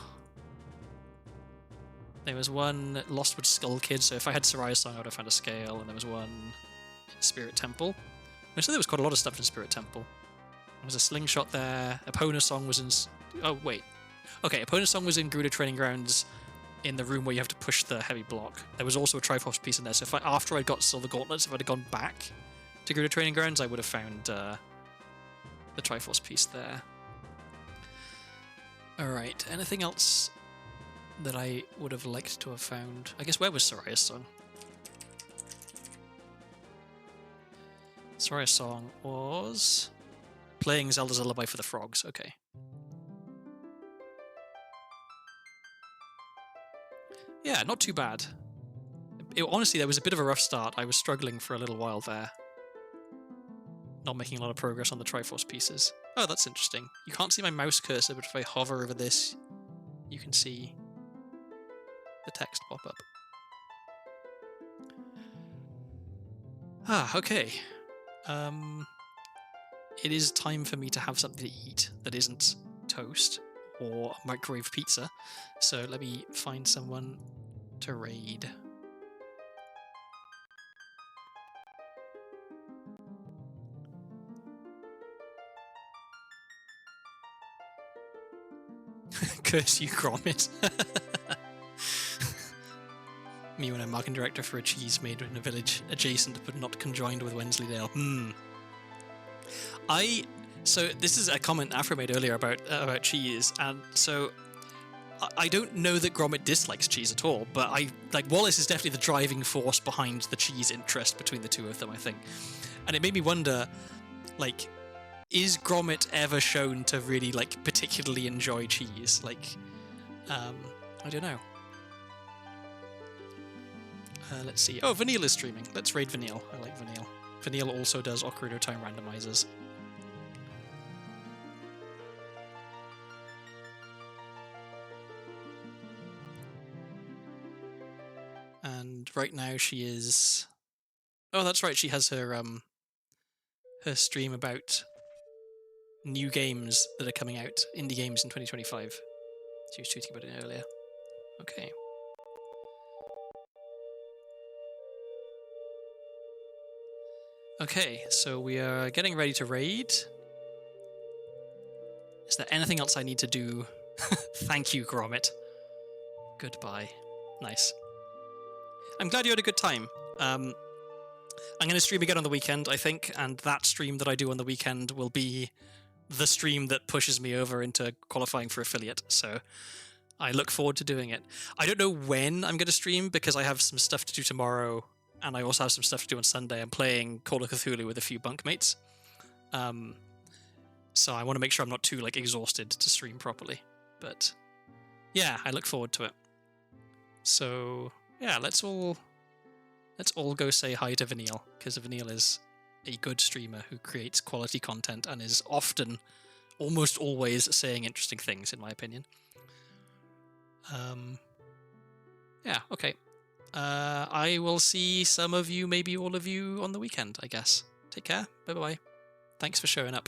There was one Lostwood Skull Kid, so if I had Soraya Song, I would have found a Scale, and there was one in Spirit Temple. I said there was quite a lot of stuff in Spirit Temple. There was a slingshot there. Epona Song was in... Oh, wait. Okay, Epona Song was in Gruda Training Grounds in the room where you have to push the heavy block. There was also a Triforce piece in there, so if after I got Silver Gauntlets, if I'd have gone back to Gruda Training Grounds, I would have found the Triforce piece there. Alright, anything else that I would have liked to have found? I guess, where was Soraya's Song? Soraya's Song was... playing Zelda's Lullaby for the Frogs, okay. Yeah, not too bad. Honestly, there was a bit of a rough start. I was struggling for a little while there. Not making a lot of progress on the Triforce pieces. Oh, that's interesting. You can't see my mouse cursor, but if I hover over this, you can see the text pop up. Ah, okay. it is time for me to have something to eat that isn't toast or microwave pizza. So let me find someone to raid. Curse you, Gromit. Me when I'm marketing director for a cheese made in a village adjacent but not conjoined with Wensleydale. So this is a comment Afro made earlier about cheese, and so I don't know that Gromit dislikes cheese at all, but Wallace is definitely the driving force behind the cheese interest between the two of them, I think. And it made me wonder, like, is Gromit ever shown to really, like, particularly enjoy cheese? Like, I don't know. Let's see. Oh, Vanille is streaming. Let's raid Vanille. I like Vanille. Vanille also does Ocarina Time randomizers. And right now she is... Oh, that's right. She has her stream about new games that are coming out, indie games in 2025. She was tweeting about it earlier. Okay. Okay, so we are getting ready to raid. Is there anything else I need to do? Thank you, Gromit. Goodbye. Nice. I'm glad you had a good time. I'm going to stream again on the weekend, I think, and that stream that I do on the weekend will be the stream that pushes me over into qualifying for affiliate, so I look forward to doing it. I don't know when I'm going to stream because I have some stuff to do tomorrow, and I also have some stuff to do on Sunday. I'm playing Call of Cthulhu with a few bunkmates, so I want to make sure I'm not too exhausted to stream properly. But yeah, I look forward to it. So yeah, let's all go say hi to Vanille, because Vanille is a good streamer who creates quality content and is often, almost always, saying interesting things, in my opinion. Yeah, okay. I will see some of you, maybe all of you, on the weekend, I guess. Take care. Bye-bye. Thanks for showing up.